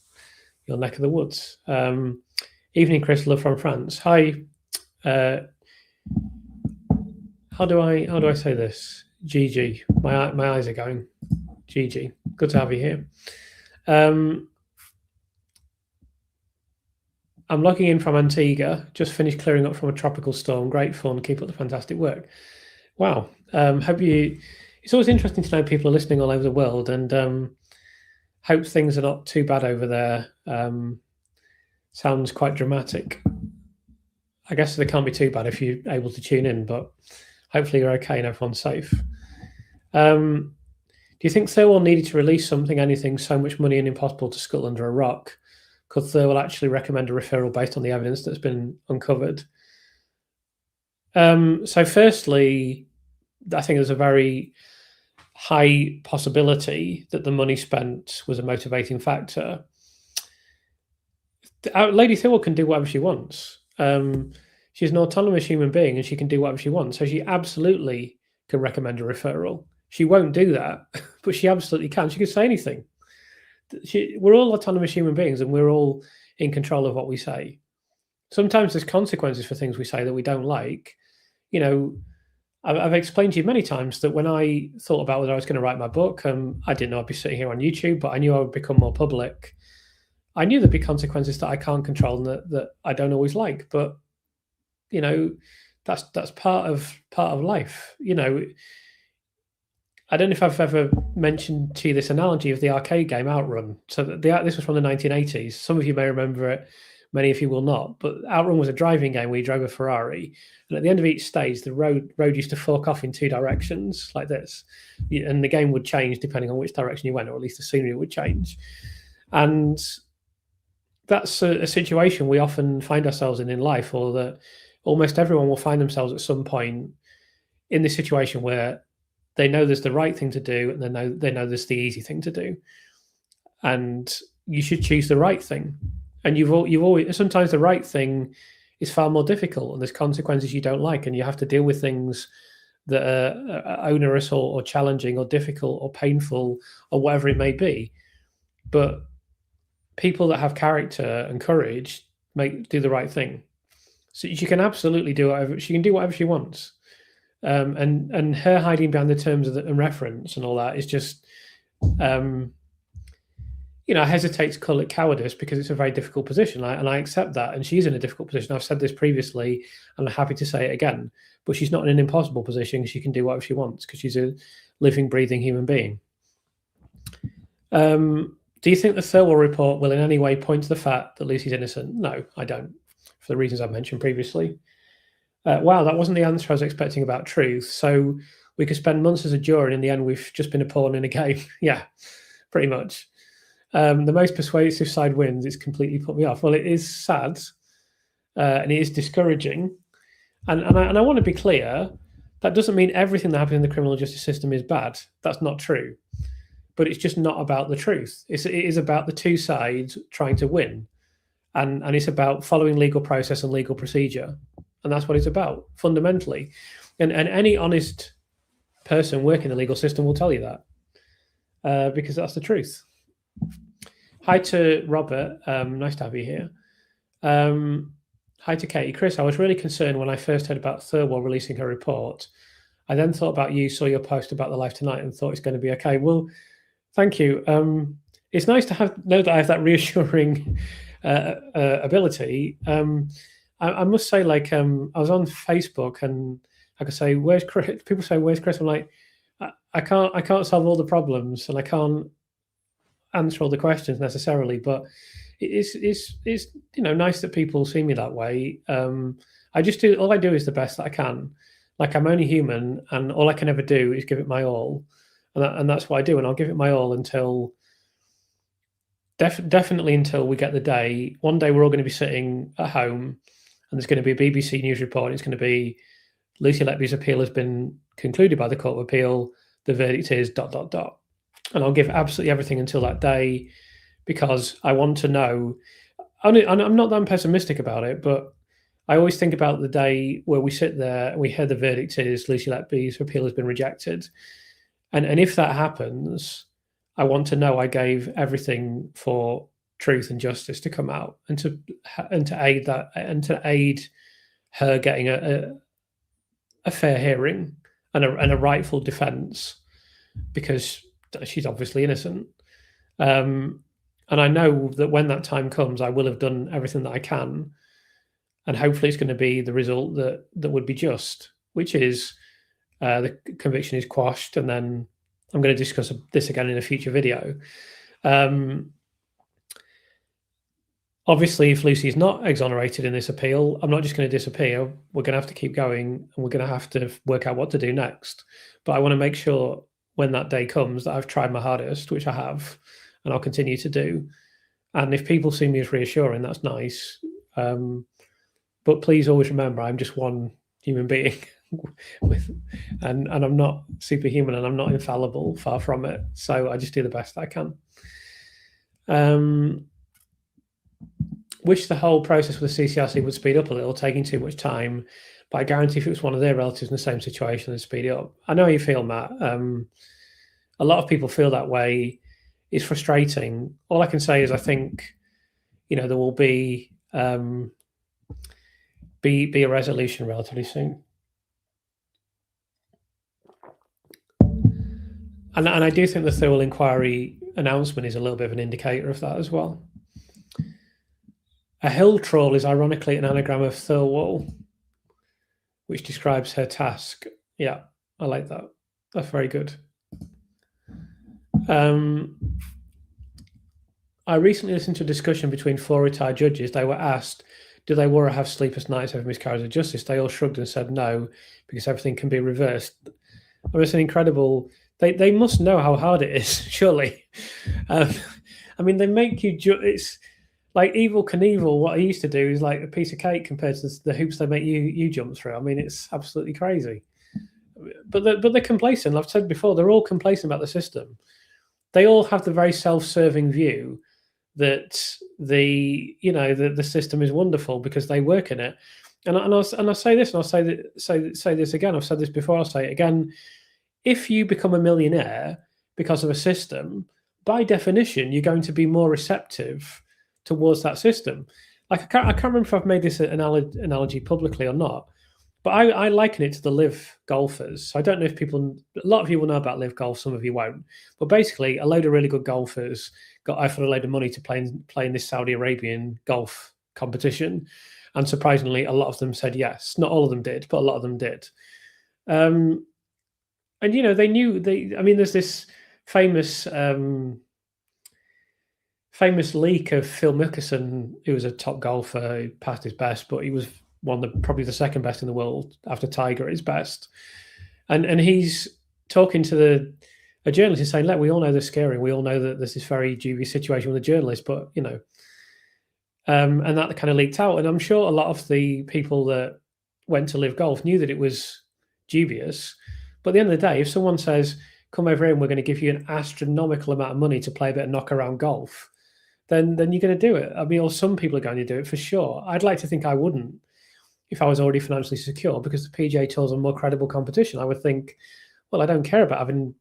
neck of the woods. Evening, Chris, love from France. Hi. How do I say this? Gigi. My eyes are going. Gigi. Good to have you here. I'm logging in from Antigua. Just finished clearing up from a tropical storm. Great fun. Keep up the fantastic work. Wow. Hope you. It's always interesting to know people are listening all over the world, and hope things are not too bad over there. Sounds quite dramatic. I guess they can't be too bad if you're able to tune in, but hopefully you're okay and everyone's safe. Do you think Thirlwall needed to release something, anything, so much money and impossible to scuttle under a rock? Could Thirlwall actually recommend a referral based on the evidence that's been uncovered? So firstly, I think there's a very high possibility that the money spent was a motivating factor. Lady Thirlwall can do whatever she wants. She's an autonomous human being and she can do whatever she wants. So she absolutely can recommend a referral. She won't do that, but she absolutely can. She can say anything. We're all autonomous human beings and we're all in control of what we say. Sometimes there's consequences for things we say that we don't like. You know, I've explained to you many times that when I thought about whether I was going to write my book, I didn't know I'd be sitting here on YouTube, but I knew I would become more public. I knew there'd be consequences that I can't control and that I don't always like, but you know, that's part of life. You know, I don't know if I've ever mentioned to you this analogy of the arcade game Outrun. So this was from the 1980s. Some of you may remember it, many of you will not. But Outrun was a driving game where you drove a Ferrari, and at the end of each stage, the road used to fork off in two directions like this, and the game would change depending on which direction you went, or at least the scenery would change. And that's a situation we often find ourselves in life, or that almost everyone will find themselves at some point in this situation where they know there's the right thing to do, and they know there's the easy thing to do, and you should choose the right thing. And you've always, sometimes the right thing is far more difficult, and there's consequences you don't like, and you have to deal with things that are onerous or challenging or difficult or painful or whatever it may be. But people that have character and courage do the right thing. So she can absolutely do whatever she wants. And her hiding behind the terms and reference and all that is just, I hesitate to call it cowardice because it's a very difficult position, and I accept that. And she's in a difficult position. I've said this previously, and I'm happy to say it again. But she's not in an impossible position. She can do whatever she wants because she's a living, breathing human being. Do you think the Thirlwall report will in any way point to the fact that Lucy's innocent? No, I don't, for the reasons I've mentioned previously. Wow, that wasn't the answer I was expecting about truth. So we could spend months as a juror, and in the end, we've just been a pawn in a game. Yeah, pretty much. The most persuasive side wins. It's completely put me off. Well, it is sad, and it is discouraging. And I want to be clear, that doesn't mean everything that happens in the criminal justice system is bad. That's not true. But it's just not about the truth. It is about the two sides trying to win. And it's about following legal process and legal procedure. And that's what it's about, fundamentally. And any honest person working the legal system will tell you that, because that's the truth. Hi to Robert. Nice to have you here. Hi to Katie. Chris, I was really concerned when I first heard about Thirlwall releasing her report. I then thought about you, saw your post about the life tonight, and thought it's going to be okay. Well, thank you. It's nice to know that I have that reassuring ability. I must say, I was on Facebook and I could say, "Where's Chris?" People say, "Where's Chris?" I'm like, I can't solve all the problems and I can't answer all the questions necessarily, but it's nice that people see me that way. All I do is the best that I can. Like, I'm only human, and all I can ever do is give it my all, and that's what I do. And I'll give it my all until definitely until we get the day. One day we're all going to be sitting at home, and there's going to be a BBC News report. It's going to be Lucy Letby's appeal has been concluded by the Court of Appeal. The verdict is ... And I'll give absolutely everything until that day, because I want to know. I'm not that pessimistic about it, but I always think about the day where we sit there and we hear the verdict is Lucy Letby's appeal has been rejected. And if that happens, I want to know I gave everything for truth and justice to come out and to aid that and to aid her getting a fair hearing and a rightful defence, because she's obviously innocent. And I know that when that time comes, I will have done everything that I can, and hopefully it's going to be the result that would be just, which is the conviction is quashed, and then I'm going to discuss this again in a future video. Obviously, if Lucy is not exonerated in this appeal, I'm not just going to disappear. We're going to have to keep going, and we're going to have to work out what to do next. But I want to make sure when that day comes that I've tried my hardest, which I have, and I'll continue to do. And if people see me as reassuring, that's nice. But please always remember, I'm just one human being, and I'm not superhuman, and I'm not infallible, far from it. So I just do the best I can. Wish the whole process with the CCRC would speed up a little, taking too much time. But I guarantee if it was one of their relatives in the same situation, they'd speed it up. I know how you feel, Matt. A lot of people feel that way. It's frustrating. All I can say is I think, there will be a resolution relatively soon. And I do think the Thirlwall Inquiry announcement is a little bit of an indicator of that as well. A hill troll is ironically an anagram of Thirlwall, which describes her task. Yeah, I like that. That's very good. I recently listened to a discussion between 4 retired judges. They were asked, do they worry or have sleepless nights over miscarriage of justice? They all shrugged and said no, because everything can be reversed. I mean, it's an incredible... They must know how hard it is, surely. I mean, they make you... It's like Evel Knievel. What he used to do is like a piece of cake compared to the hoops they make you jump through. I mean, it's absolutely crazy. But they're complacent. I've said before, they're all complacent about the system. They all have the very self-serving view that the system is wonderful because they work in it. And I'll say this, and I'll say this again. I've said this before. I'll say it again. If you become a millionaire because of a system, by definition, you're going to be more receptive towards that system. Like I can't remember if I've made this analogy publicly or not, but I liken it to the live golfers. So I don't know if a lot of you will know about live golf, some of you won't. But basically, a load of really good golfers got offered a load of money to play in this Saudi Arabian golf competition. And surprisingly, a lot of them said yes. Not all of them did, but a lot of them did. And, they knew, there's this famous leak of Phil Mickelson, who was a top golfer, who passed his best, but he was probably the second best in the world after Tiger at his best. And he's talking to a journalist and saying, look, we all know they're scary. We all know that there's this very dubious situation with a journalist, but, and that kind of leaked out. And I'm sure a lot of the people that went to live golf knew that it was dubious. But at the end of the day, if someone says, come over here and we're going to give you an astronomical amount of money to play a bit of knock-around golf, then you're going to do it. I mean, or some people are going to do it for sure. I'd like to think I wouldn't if I was already financially secure, because the PGA Tour's a more credible competition. I would think, well, I don't care about having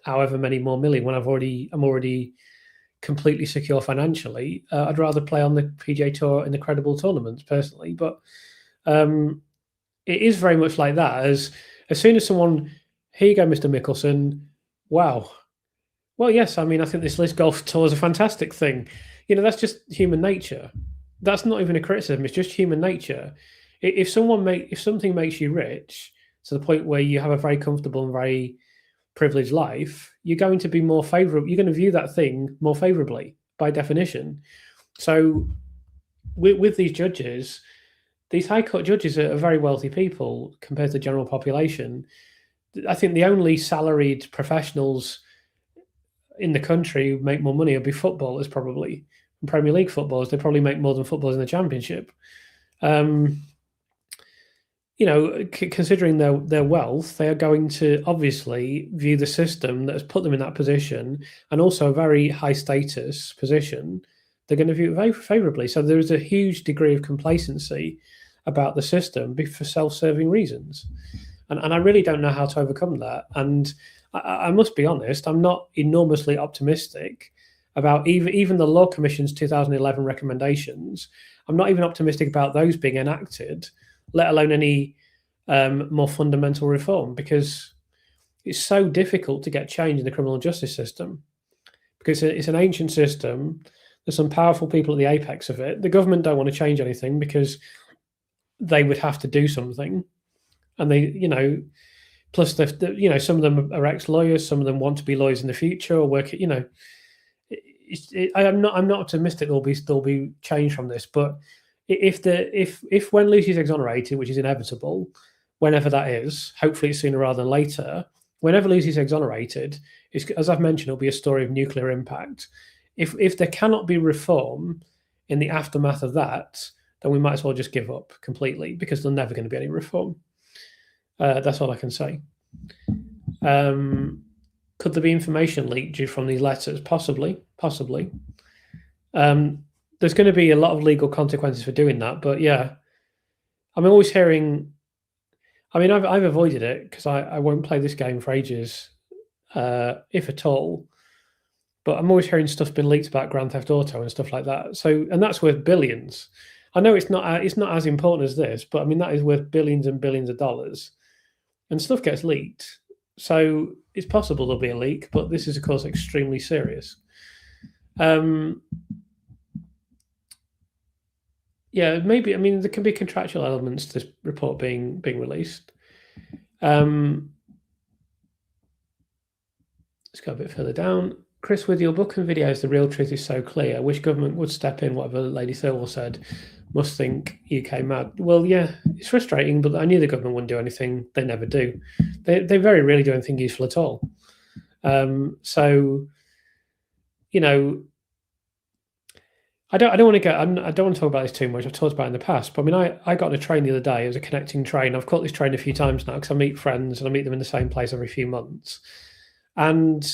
however many more million when I'm already completely secure financially. I'd rather play on the PGA Tour in the credible tournaments personally. But it is very much like that. As soon as someone, here you go, Mr. Mickelson, wow. Well, yes, I mean, I think this Live Golf Tour is a fantastic thing. That's just human nature. That's not even a criticism. It's just human nature. If something makes you rich to the point where you have a very comfortable and very privileged life, you're going to be more favorable. You're going to view that thing more favorably by definition. So with these judges, these high court judges are very wealthy people compared to the general population. I think the only salaried professionals in the contrey who make more money would be footballers, probably. And Premier League footballers, they probably make more than footballers in the Championship. Considering their wealth, they are going to obviously view the system that has put them in that position, and also a very high status position, they're going to view it very favourably. So there is a huge degree of complacency about the system for self-serving reasons. And I really don't know how to overcome that. And I must be honest, I'm not enormously optimistic about even the Law Commission's 2011 recommendations. I'm not even optimistic about those being enacted, let alone any more fundamental reform, because it's so difficult to get change in the criminal justice system, because it's an ancient system. There's some powerful people at the apex of it. The government don't want to change anything because they would have to do something. And they, plus some of them are ex-lawyers, some of them want to be lawyers in the future or work. I'm not optimistic there'll be change from this. But if when Lucy's exonerated, which is inevitable, whenever that is, hopefully it's sooner rather than later. Whenever Lucy's exonerated, as I've mentioned, it'll be a story of nuclear impact. If there cannot be reform in the aftermath of that, then we might as well just give up completely, because there's never going to be any reform. That's all I can say. Could there be information leaked from these letters? Possibly. There's going to be a lot of legal consequences for doing that, but yeah, I'm always hearing. I mean, I've avoided it because I won't play this game for ages, if at all. But I'm always hearing stuff's been leaked about Grand Theft Auto and stuff like that. So, and that's worth billions. I know it's not as important as this, but I mean that is worth billions and billions of dollars, and stuff gets leaked. So it's possible there'll be a leak, but this is of course extremely serious. Yeah, maybe. I mean, there can be contractual elements to this report being released. Let's go a bit further down. Chris, with your book and videos, the real truth is so clear. I wish government would step in, whatever Lady Thirlwall said. Must think UK mad. Well, yeah, it's frustrating, but I knew the government wouldn't do anything. They never do. They very rarely do anything useful at all. So, I don't want to talk about this too much. I've talked about it in the past, but I mean, I got on a train the other day. It was a connecting train. I've caught this train a few times now because I meet friends and I meet them in the same place every few months. And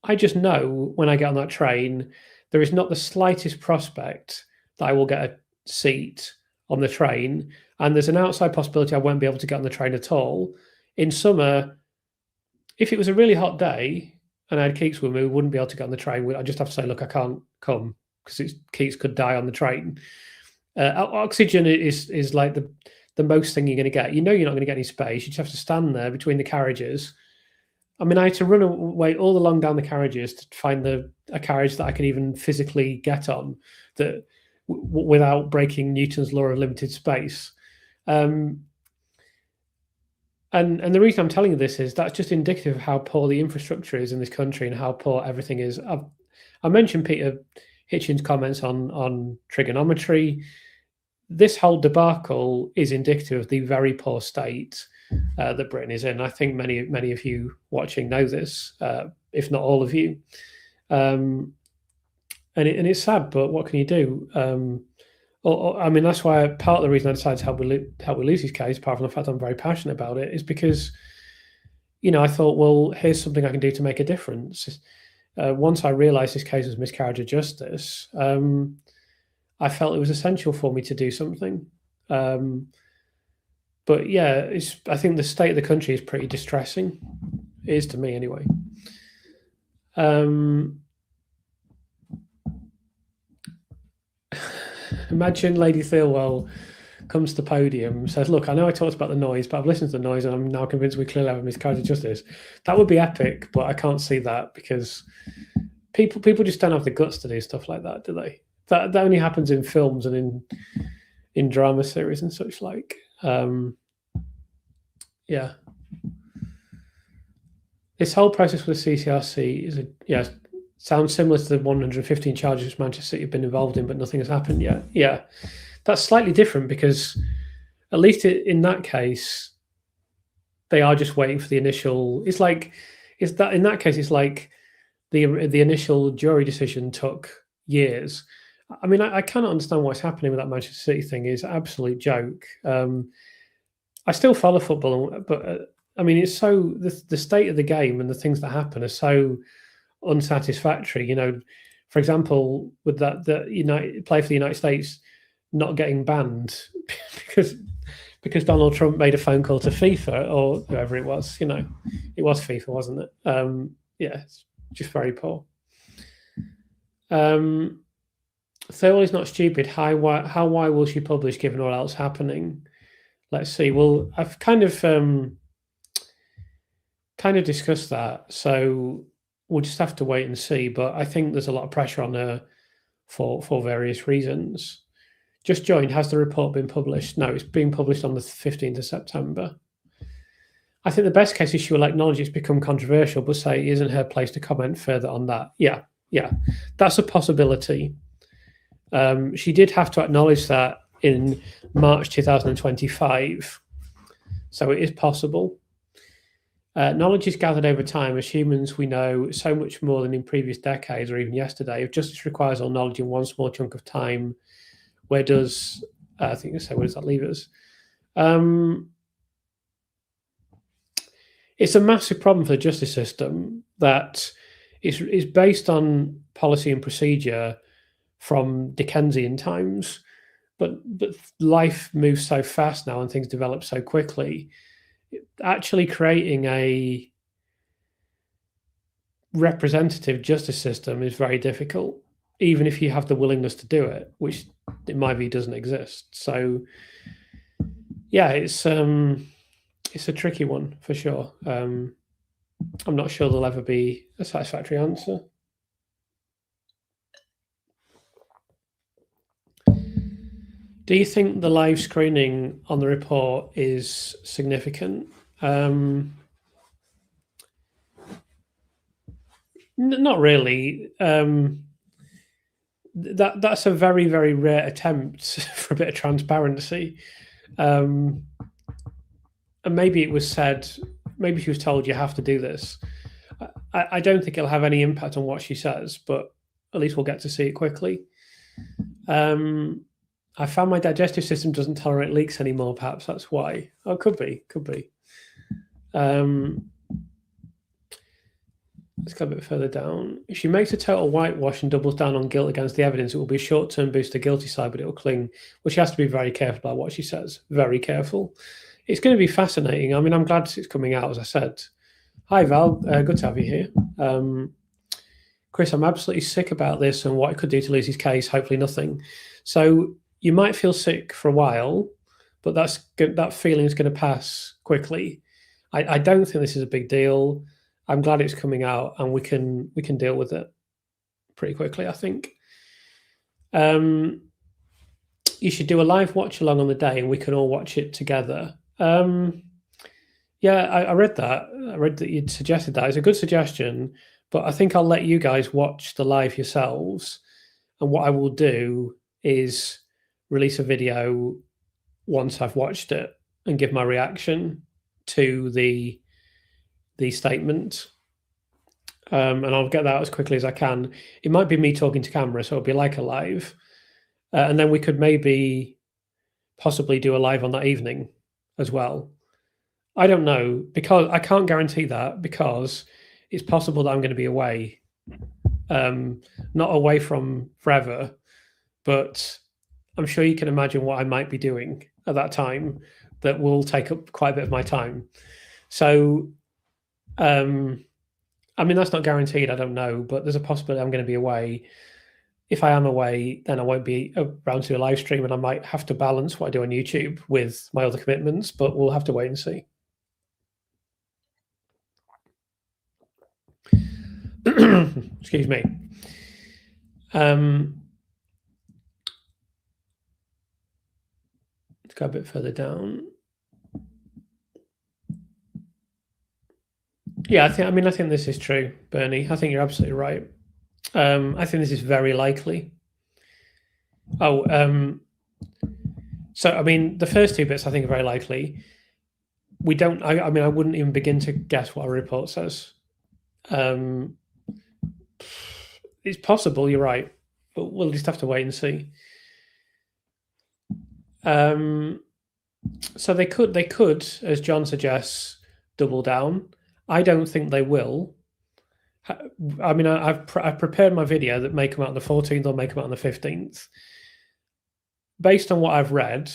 I just know when I get on that train, there is not the slightest prospect that I will get a seat on the train. And there's an outside possibility I won't be able to get on the train at all. In summer, if it was a really hot day and I had Keats with me, we wouldn't be able to get on the train. I'd just have to say, look, I can't come, because Keats could die on the train. Oxygen is like the most thing you're going to get. You're not going to get any space. You just have to stand there between the carriages. I mean, I had to run away all along down the carriages to find a carriage that I could even physically get on that without breaking Newton's law of limited space. And the reason I'm telling you this is that's just indicative of how poor the infrastructure is in this country and how poor everything is. I mentioned Peter Hitchens' comments on trigonometry. This whole debacle is indicative of the very poor state that Britain is in. I think many of you watching know this, if not all of you. And it's sad, but what can you do? I mean, that's why part of the reason I decided to help with Lucy's case, apart from the fact I'm very passionate about it, is because, I thought, well, here's something I can do to make a difference. Once I realised this case was miscarriage of justice, I felt it was essential for me to do something. But yeah, I think the state of the country is pretty distressing. It is to me, anyway. Imagine Lady Thirlwall comes to the podium, says, look, I know I talked about the noise, but I've listened to the noise and I'm now convinced we clearly have a miscarriage of justice. That would be epic, but I can't see that because people just don't have the guts to do stuff like that, do they? That only happens in films and in drama series and such like. Yeah. This whole process with the CCRC sounds similar to the 115 charges which Manchester City have been involved in, but nothing has happened yet. Yeah, that's slightly different because at least in that case, they are just waiting for the initial. In that case, it's like the initial jury decision took years. I mean, I cannot understand what's happening with that Manchester City thing. It's an absolute joke. I still follow football, but I mean, it's the state of the game and the things that happen are so unsatisfactory. For example, with that, the play for the United States not getting banned because Donald Trump made a phone call to FIFA or whoever it was. It was FIFA, wasn't it? Yeah, it's just very poor. Thirlwall is not stupid. How why will she publish given all else happening? Let's see. Well, I've kind of discussed that, so we'll just have to wait and see. But I think there's a lot of pressure on her for various reasons. Just joined. Has the report been published? No, it's being published on the 15th of September. I think the best case is she will acknowledge it's become controversial, but say it isn't her place to comment further on that. Yeah, that's a possibility. She did have to acknowledge that in March 2025, so it is possible. Knowledge is gathered over time. As humans, we know so much more than in previous decades or even yesterday. If justice requires all knowledge in one small chunk of time, where does where does that leave us? It's a massive problem for the justice system that is based on policy and procedure from Dickensian times, but life moves so fast now and things develop so quickly. Actually creating a representative justice system is very difficult, even if you have the willingness to do it, which in my view doesn't exist. So yeah, it's a tricky one for sure. I'm not sure there'll ever be a satisfactory answer. Do you think the live screening on the report is significant? Not really. That's a very, very rare attempt for a bit of transparency. And maybe it was said, maybe she was told you have to do this. I don't think it'll have any impact on what she says, but at least we'll get to see it quickly. I found my digestive system doesn't tolerate leaks anymore. Perhaps that's why. Oh, could be. Let's go a bit further down. If she makes a total whitewash and doubles down on guilt against the evidence, it will be a short-term boost to the guilty side, but it will cling. Well, she has to be very careful about what she says. Very careful. It's going to be fascinating. I mean, I'm glad it's coming out, as I said. Hi, Val. Good to have you here. Chris, I'm absolutely sick about this and what it could do to Lucy's case. Hopefully nothing. So you might feel sick for a while, but that feeling is going to pass quickly. I don't think this is a big deal. I'm glad it's coming out and we can deal with it pretty quickly, I think. You should do a live watch along on the day and we can all watch it together. Yeah, I read that. I read that you'd suggested that. It's a good suggestion, but I think I'll let you guys watch the live yourselves. And what I will do is release a video once I've watched it and give my reaction to the statement. And I'll get that out as quickly as I can. It might be me talking to camera, so it'll be like a live. And then we could maybe possibly do a live on that evening as well. I don't know, because I can't guarantee that, because it's possible that I'm going to be away. Not away from forever, but I'm sure you can imagine what I might be doing at that time that will take up quite a bit of my time. So, I mean, that's not guaranteed. I don't know, but there's a possibility I'm going to be away. If I am away, then I won't be around to do a live stream, and I might have to balance what I do on YouTube with my other commitments, but we'll have to wait and see. Excuse me. Let's go a bit further down. Yeah, I think this is true, Bernie. I think you're absolutely right. I think this is very likely. So I mean, the first two bits I think are very likely. We don't. I mean, I wouldn't even begin to guess what a report says. It's possible. You're right, but we'll just have to wait and see. So they could, as John suggests, double down. I don't think they will. I mean, I've prepared my video that may come out on the 14th or may come out on the 15th. Based on what I've read,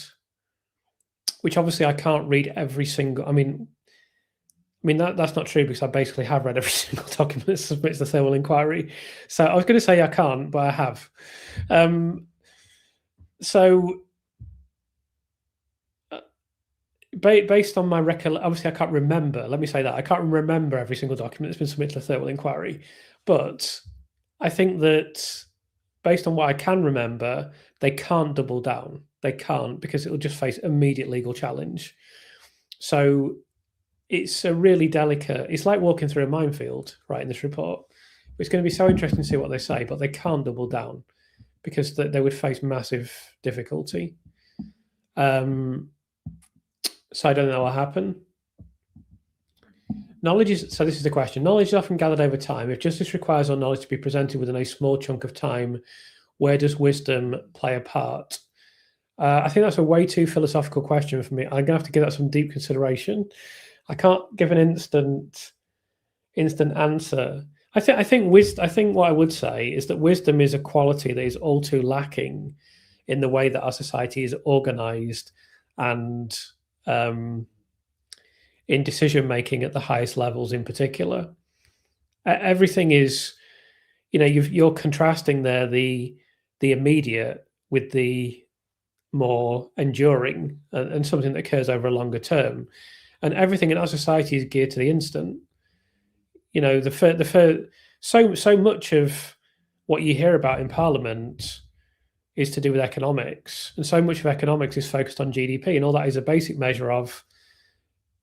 which obviously I can't read every single. I mean that's not true because I basically have read every single document that submits the Thirlwall Inquiry. So I was going to say I can't, but I have. So based on my recollection, obviously I can't remember. Let me say that I can't remember every single document that's been submitted to the Thirlwall Inquiry, but I think that based on what I can remember, they can't double down. They can't, because it will just face immediate legal challenge. So it's a really delicate. It's like walking through a minefield, right? In this report, it's going to be so interesting to see what they say, but they can't double down because they would face massive difficulty. So I don't know what will happen. Knowledge is, so this is the question. Knowledge is often gathered over time. If justice requires our knowledge to be presented within a small chunk of time, where does wisdom play a part? I think that's a way too philosophical question for me. I'm going to have to give that some deep consideration. I can't give an instant answer. I think what I would say is that wisdom is a quality that is all too lacking in the way that our society is organized and in decision making at the highest levels in particular. Everything is, you're contrasting there the immediate with the more enduring and something that occurs over a longer term. And everything in our society is geared to the instant. So much of what you hear about in Parliament is to do with economics, and so much of economics is focused on GDP, and all that is a basic measure of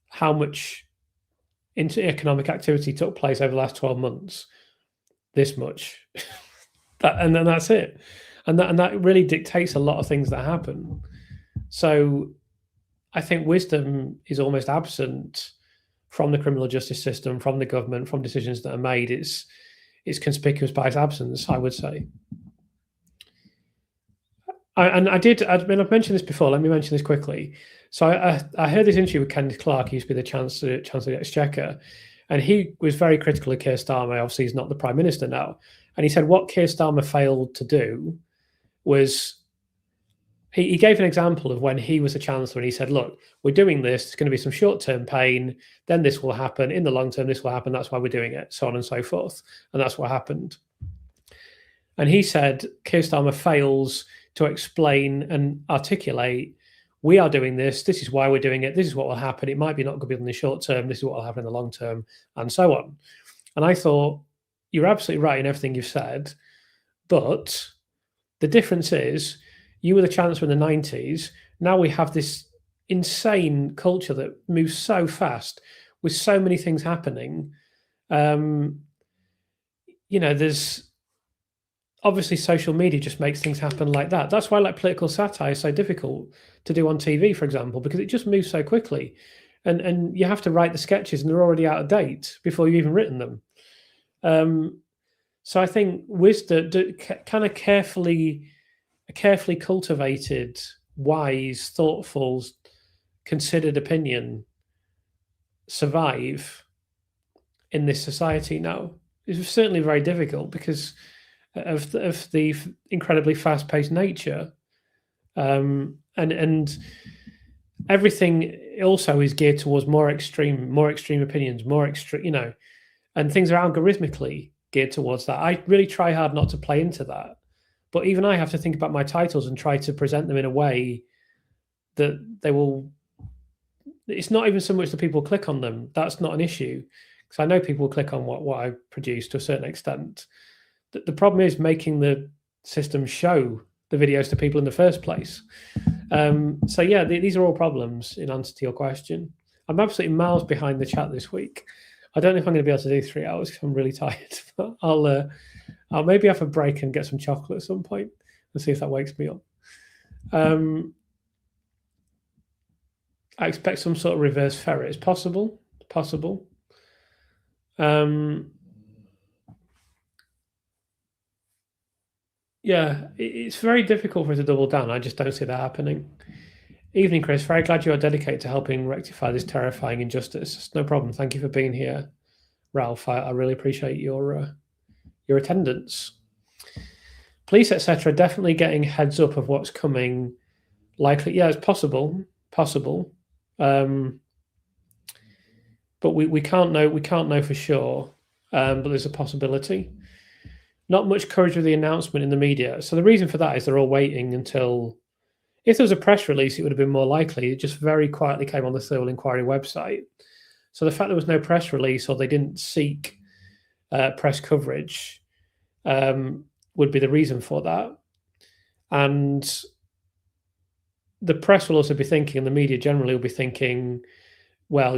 how much economic activity took place over the last 12 months. This much, and then that's it, and that really dictates a lot of things that happen. So I think wisdom is almost absent from the criminal justice system, from the government, from decisions that are made. It's conspicuous by its absence, I would say. I've mentioned this before. Let me mention this quickly. So I heard this interview with Kenneth Clarke. He used to be the Chancellor of the Exchequer, and he was very critical of Keir Starmer. Obviously, he's not the Prime Minister now. And he said what Keir Starmer failed to do was he gave an example of when he was a Chancellor, and he said, look, we're doing this. It's going to be some short-term pain. Then this will happen. In the long term, this will happen. That's why we're doing it, so on and so forth. And that's what happened. And he said Keir Starmer fails to explain and articulate, we are doing this. This is why we're doing it. This is what will happen. It might be not going to be in the short term. This is what will happen in the long term, and so on. And I thought, you're absolutely right in everything you've said. But the difference is, you were the Chancellor in the 90s. Now we have this insane culture that moves so fast with so many things happening. There's obviously social media just makes things happen like that. That's why political satire is so difficult to do on TV, for example, because it just moves so quickly. And you have to write the sketches and they're already out of date before you've even written them. So I think wisdom, kind of carefully cultivated, wise, thoughtful, considered opinion survive in this society now. It's certainly very difficult because of the incredibly fast-paced nature, and everything also is geared towards more extreme opinions, and things are algorithmically geared towards that. I really try hard not to play into that, but even I have to think about my titles and try to present them in a way that they will. It's not even so much that people click on them. That's not an issue, because I know people will click on what I produce to a certain extent. The problem is making the system show the videos to people in the first place. So yeah, these are all problems in answer to your question. I'm absolutely miles behind the chat this week. I don't know if I'm going to be able to do 3 hours because I'm really tired. But I'll maybe have a break and get some chocolate at some point and see if that wakes me up. I expect some sort of reverse ferret. It's possible. Yeah, it's very difficult for it to double down. I just don't see that happening. Evening, Chris. Very glad you are dedicated to helping rectify this terrifying injustice. No problem. Thank you for being here. Ralph. I really appreciate your attendance. Police, etc., definitely getting heads up of what's coming. Likely, yeah, it's possible. But we can't know. We can't know for sure. But there's a possibility. Not much courage with the announcement in the media. So the reason for that is they're all waiting until. If there was a press release, it would have been more likely. It just very quietly came on the Thirlwall Inquiry website. So the fact there was no press release, or they didn't seek press coverage, would be the reason for that. And the press will also be thinking, and the media generally will be thinking, well,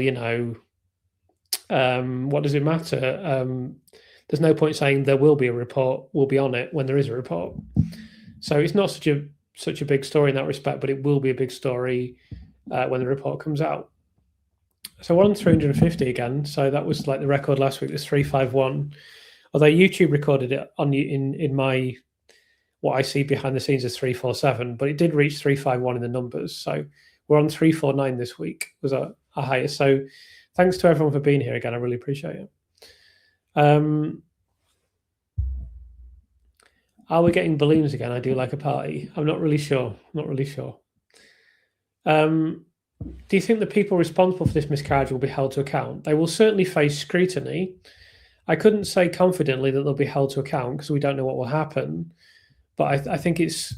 what does it matter? There's no point saying there will be a report, we'll be on it when there is a report. So it's not such a big story in that respect, but it will be a big story when the report comes out. So we're on 350 again. So that was like the record last week. It was 351. Although YouTube recorded it on in my what I see behind the scenes is 347, but it did reach 351 in the numbers. So we're on 349 this week. Was our highest. So thanks to everyone for being here again. I really appreciate it. Are we getting balloons again? I do like a party. I'm not really sure. Do you think the people responsible for this miscarriage will be held to account? They will certainly face scrutiny. I couldn't say confidently that they'll be held to account because we don't know what will happen. But I think it's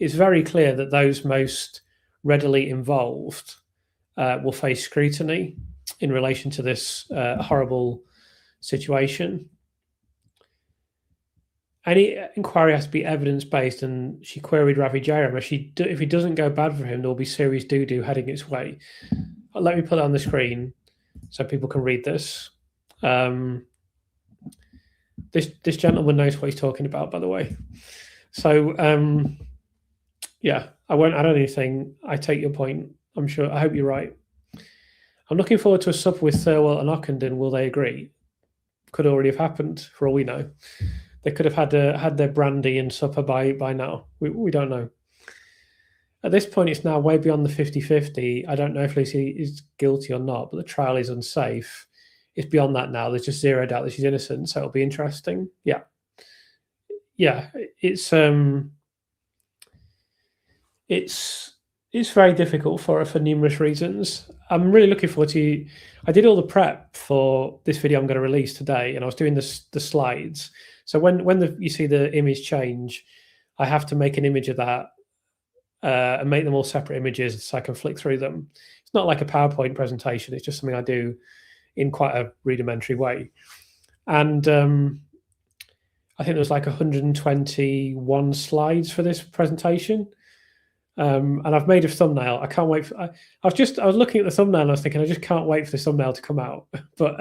very clear that those most readily involved will face scrutiny in relation to this horrible situation. Any inquiry has to be evidence-based, and she queried Ravi Jairam. If it doesn't go bad for him, there will be serious doo-doo heading its way. Let me put it on the screen so people can read this. This gentleman knows what he's talking about, by the way. So, yeah, I won't add anything. I take your point. I hope you're right. I'm looking forward to a supper with Thirlwall and Ockenden. Will they agree? Could already have happened, for all we know. They could have had their brandy and supper by now. We don't know. At this point, it's now way beyond the 50-50. I don't know if Lucy is guilty or not, but the trial is unsafe. It's beyond that now. There's just zero doubt that she's innocent, so it'll be interesting. Yeah. It's very difficult for her for numerous reasons. I'm really looking forward to. I did all the prep for this video I'm going to release today, and I was doing the slides. So when you see the image change, I have to make an image of that and make them all separate images so I can flick through them. It's not like a PowerPoint presentation. It's just something I do in quite a rudimentary way. And I think there was like 121 slides for this presentation. And I've made a thumbnail. I can't wait. I was looking at the thumbnail and I was thinking, I just can't wait for the thumbnail to come out. But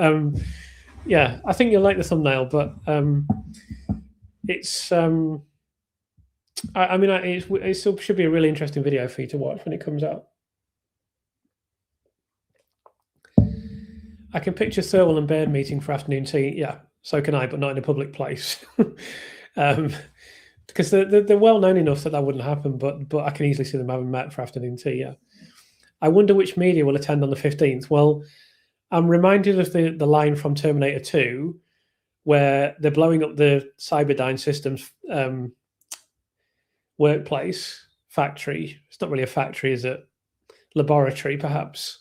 yeah, I think you'll like the thumbnail. But it still should be a really interesting video for you to watch when it comes out. I can picture Thirlwall and Baird meeting for afternoon tea. Yeah, so can I, but not in a public place. Because they're well known enough that wouldn't happen, but I can easily see them having met for afternoon tea. Yeah, I wonder which media will attend on the 15th. Well, I'm reminded of the line from Terminator 2, where they're blowing up the Cyberdyne Systems workplace factory. It's not really a factory, is it? Laboratory, perhaps.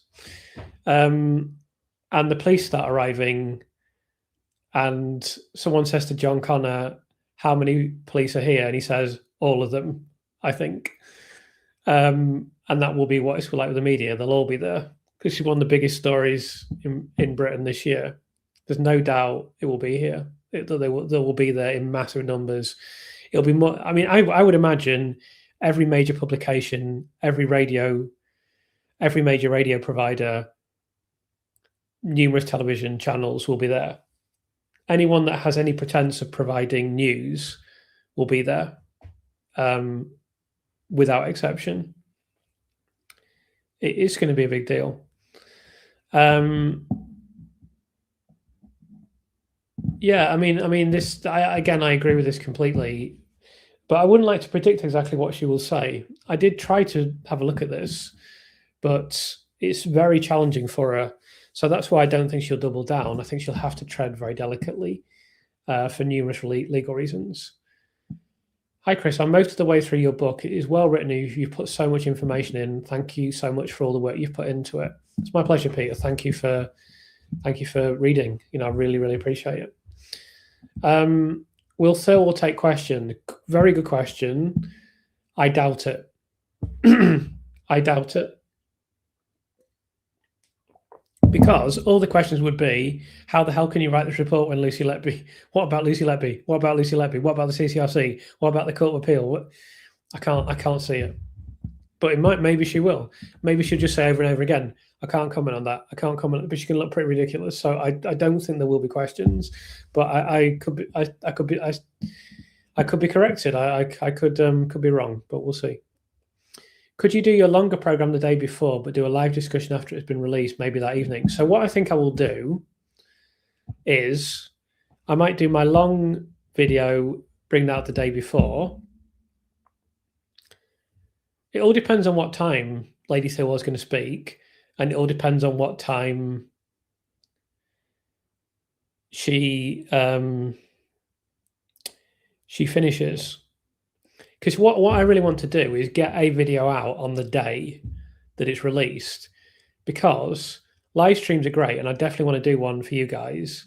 And the police start arriving, and someone says to John Connor, how many police are here? And he says, all of them, I think. And that will be what it's like with the media. They'll all be there because it's one of the biggest stories in Britain this year. There's no doubt it will be here. They will be there in massive numbers. It'll be more. I mean, I would imagine every major publication, every major radio provider, numerous television channels will be there. Anyone that has any pretense of providing news will be there, without exception. It is going to be a big deal. Yeah, I mean, this. I agree with this completely, but I wouldn't like to predict exactly what she will say. I did try to have a look at this, but it's very challenging for her So that's why I don't think she'll double down. I think she'll have to tread very delicately for numerous legal reasons. Hi, Chris. I'm most of the way through your book. It is well written. You've put so much information in. Thank you so much for all the work you've put into it. It's my pleasure, Peter. Thank you for reading. I really, really appreciate it. Will Thirlwall take question? Very good question. I doubt it. I doubt it. Because all the questions would be, how the hell can you write this report when Lucy Letby? What about Lucy Letby? What about Lucy Letby? What about the CCRC? What about the Court of Appeal? I can't see it. But it might. Maybe she will. Maybe she'll just say over and over again, I can't comment on that. I can't comment, but she can look pretty ridiculous. So I don't think there will be questions. But I could be corrected. I could be wrong, but we'll see. Could you do your longer program the day before, but do a live discussion after it's been released, maybe that evening? So what I think I will do is I might do my long video, bring that out the day before. It all depends on what time Lady Thirlwall is going to speak, and it all depends on what time she finishes. Because what I really want to do is get a video out on the day that it's released, because live streams are great, and I definitely want to do one for you guys,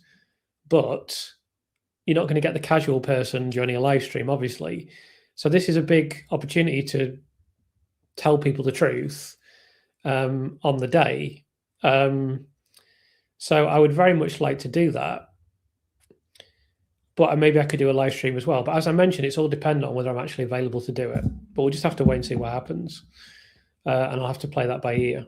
but you're not going to get the casual person joining a live stream, obviously. So this is a big opportunity to tell people the truth on the day. So I would very much like to do that. But maybe I could do a live stream as well. But as I mentioned, it's all dependent on whether I'm actually available to do it. But we'll just have to wait and see what happens. And I'll have to play that by ear.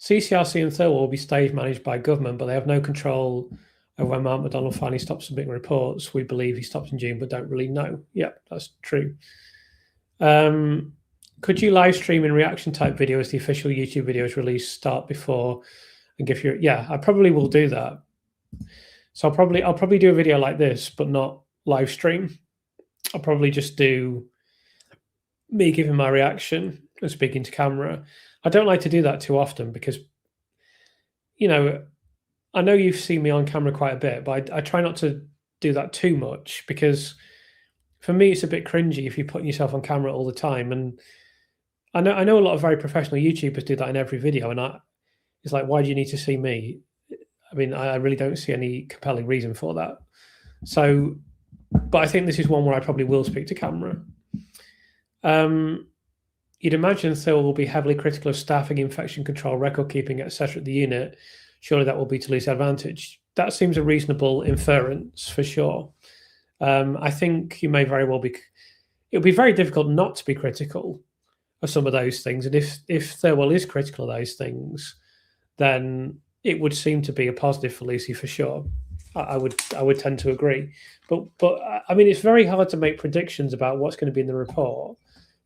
CCRC and Thirlwall will be stage managed by government, but they have no control over when Mark McDonald finally stops submitting reports. We believe he stops in June, but don't really know. Yeah, that's true. Could you live stream in reaction type video as the official YouTube video is released, start before and give your... Yeah, I probably will do that. So I'll probably do a video like this, but not live stream. I'll probably just do me giving my reaction and speaking to camera. I don't like to do that too often because, I know you've seen me on camera quite a bit, but I try not to do that too much, because for me, it's a bit cringy if you're putting yourself on camera all the time. And I know a lot of very professional YouTubers do that in every video. And it's like, why do you need to see me? I mean, I really don't see any compelling reason for that. So, but I think this is one where I probably will speak to camera. You'd imagine Thirlwall will be heavily critical of staffing, infection control, record keeping, etc. at the unit. Surely that will be to Lucy's advantage. That seems a reasonable inference for sure. I think you may very well be... It would be very difficult not to be critical of some of those things. And if Thirlwall is critical of those things, then it would seem to be a positive for Lucy for sure. I would tend to agree, but I mean, it's very hard to make predictions about what's going to be in the report.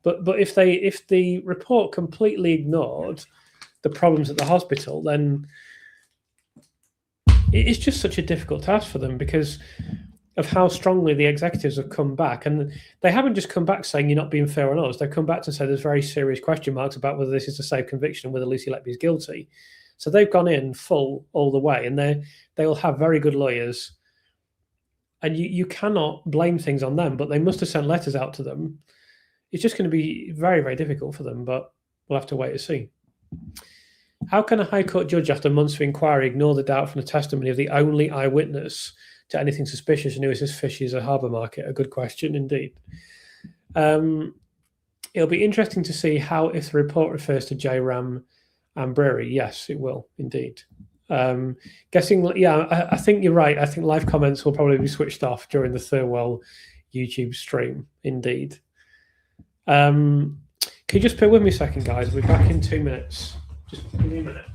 But if the report completely ignored the problems at the hospital, then it's just such a difficult task for them because of how strongly the executives have come back. And they haven't just come back saying you're not being fair on us. They've come back to say there's very serious question marks about whether this is a safe conviction and whether Lucy Letby is guilty. So they've gone in full all the way, and they will have very good lawyers. And you cannot blame things on them, but they must have sent letters out to them. It's just going to be very, very difficult for them, but we'll have to wait and see. How can a High Court judge, after months of inquiry, ignore the doubt from the testimony of the only eyewitness to anything suspicious and who is this fishes a harbour market? A good question indeed. It'll be interesting to see how, if the report refers to J-Ram and Brewery. Yes, it will indeed. Guessing, yeah, I think you're right. I think live comments will probably be switched off during the Thirlwall YouTube stream, indeed. Can you just bear with me a second, guys? We'll be back in 2 minutes. Just give me a minute.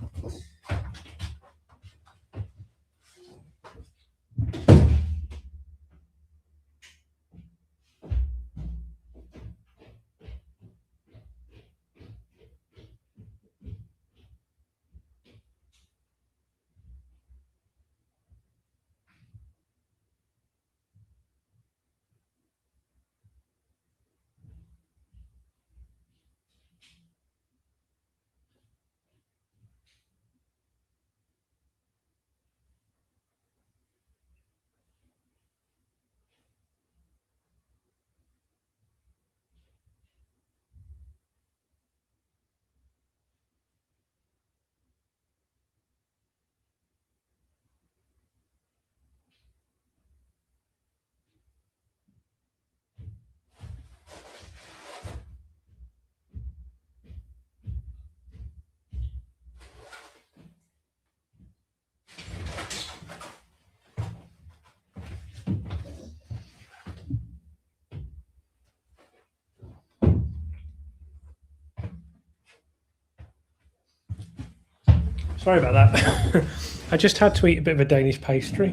Sorry about that. I just had to eat a bit of a Danish pastry.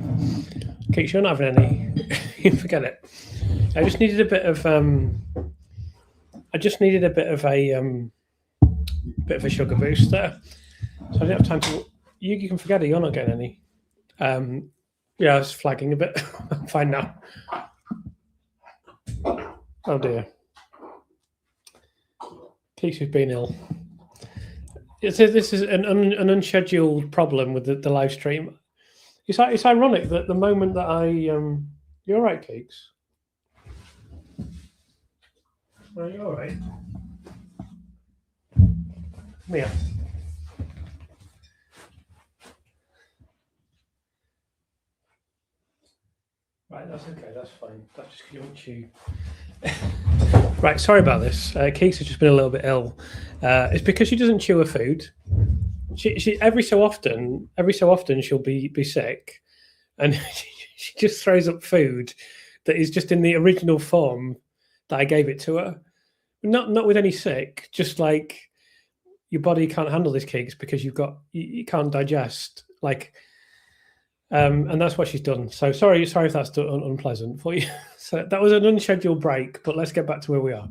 Keeks, you're not having any. You forget it. I just needed a bit of. I just needed a bit of a sugar boost there. So I didn't have time to. You can forget it. You're not getting any. Yeah, I was flagging a bit. I'm fine now. Oh dear. Keeks has been ill. This is an unscheduled problem with the live stream. It's ironic that the moment that I you're right, Keeks. Are you all right? Yeah. Right, that's okay. That's fine. That's just because you want you. Right, sorry about this. Keeks has just been a little bit ill. It's because she doesn't chew her food. She every so often she'll be sick, and she just throws up food that is just in the original form that I gave it to her. Not with any sick, just like your body can't handle this, Keeks, because you can't digest like. And that's what she's done. So sorry if that's unpleasant for you. So that was an unscheduled break, but let's get back to where we are.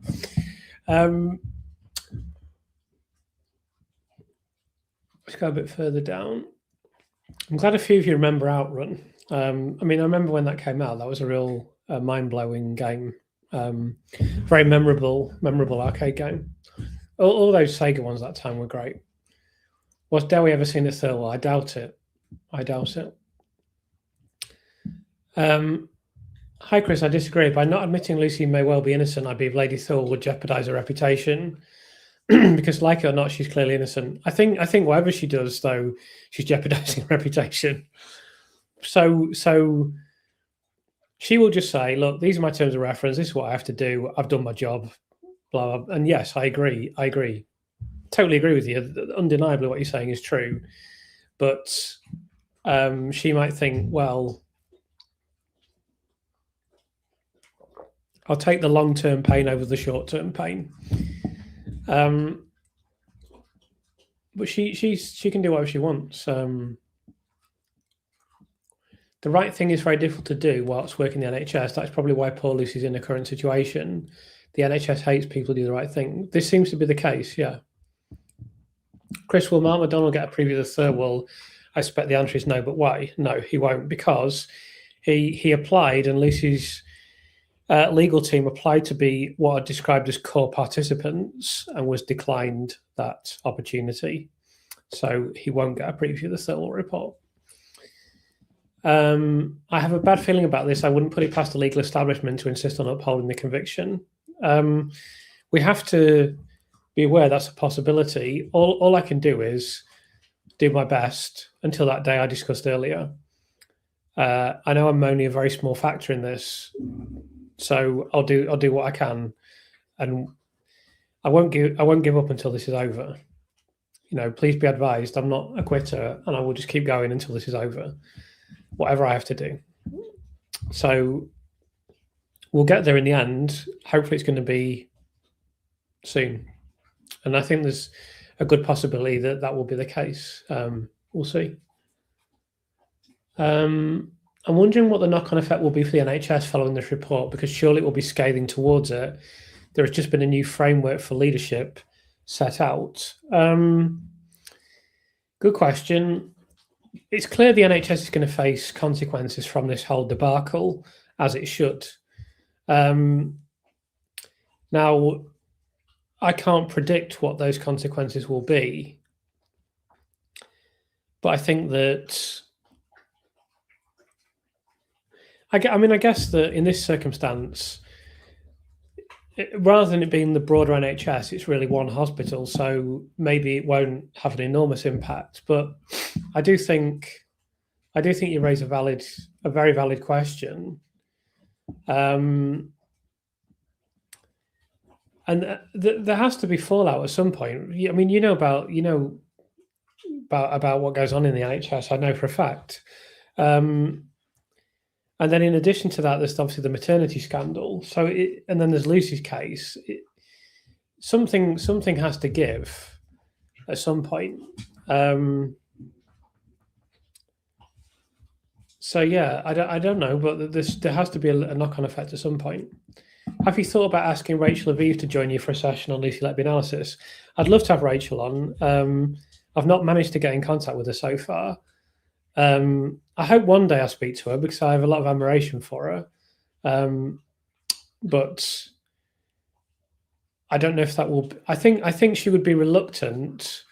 Let's go a bit further down. I'm glad a few of you remember Outrun. I mean, I remember when that came out. That was a real mind-blowing game. Very memorable arcade game. All those Sega ones that time were great. Was Dewi ever seen a Thirlwall? I doubt it. Hi, Chris. I disagree. By not admitting Lucy may well be innocent, I believe Lady Thor would jeopardize her reputation. Because, like it or not, she's clearly innocent. I think whatever she does, though, she's jeopardizing her reputation. So she will just say, "Look, these are my terms of reference. This is what I have to do. I've done my job." Blah, blah. And yes, I agree. Totally agree with you. Undeniably, what you're saying is true. But she might think, well, I'll take the long-term pain over the short-term pain. But she can do whatever she wants. The right thing is very difficult to do whilst working in the NHS. That's probably why poor Lucy's in the current situation. The NHS hates people who do the right thing. This seems to be the case, yeah. Chris, will Mark McDonald get a preview of the Thirlwall? I suspect the answer is no, but why? No, he won't, because he applied and Lucy's legal team applied to be what are described as core participants and was declined that opportunity. So he won't get a preview of the Thirlwall report. I have a bad feeling about this. I wouldn't put it past the legal establishment to insist on upholding the conviction. We have to be aware that's a possibility. All I can do is do my best until that day I discussed earlier. I know I'm only a very small factor in this, so I'll do what I can, and I won't give up until this is over. You know, please be advised, I'm not a quitter, and I will just keep going until this is over, whatever I have to do. So we'll get there in the end. Hopefully it's going to be soon. And I think there's a good possibility that will be the case. We'll see. I'm wondering what the knock-on effect will be for the NHS following this report, because surely it will be scathing towards it. There has just been a new framework for leadership set out. Good question. It's clear the NHS is going to face consequences from this whole debacle, as it should. Now, I can't predict what those consequences will be, but I think that I guess that in this circumstance, rather than it being the broader NHS, it's really one hospital, so maybe it won't have an enormous impact. But I do think you raise a very valid question, and there has to be fallout at some point. I mean, you know about what goes on in the NHS. I know for a fact. And then in addition to that, there's obviously the maternity scandal. And then there's Lucy's case. Something has to give at some point. So yeah, I don't know, but there has to be a knock-on effect at some point. Have you thought about asking Rachel Aviv to join you for a session on Lucy Letby analysis? I'd love to have Rachel on. I've not managed to get in contact with her so far. I hope one day I speak to her because I have a lot of admiration for her. But I don't know if that will. I think she would be reluctant.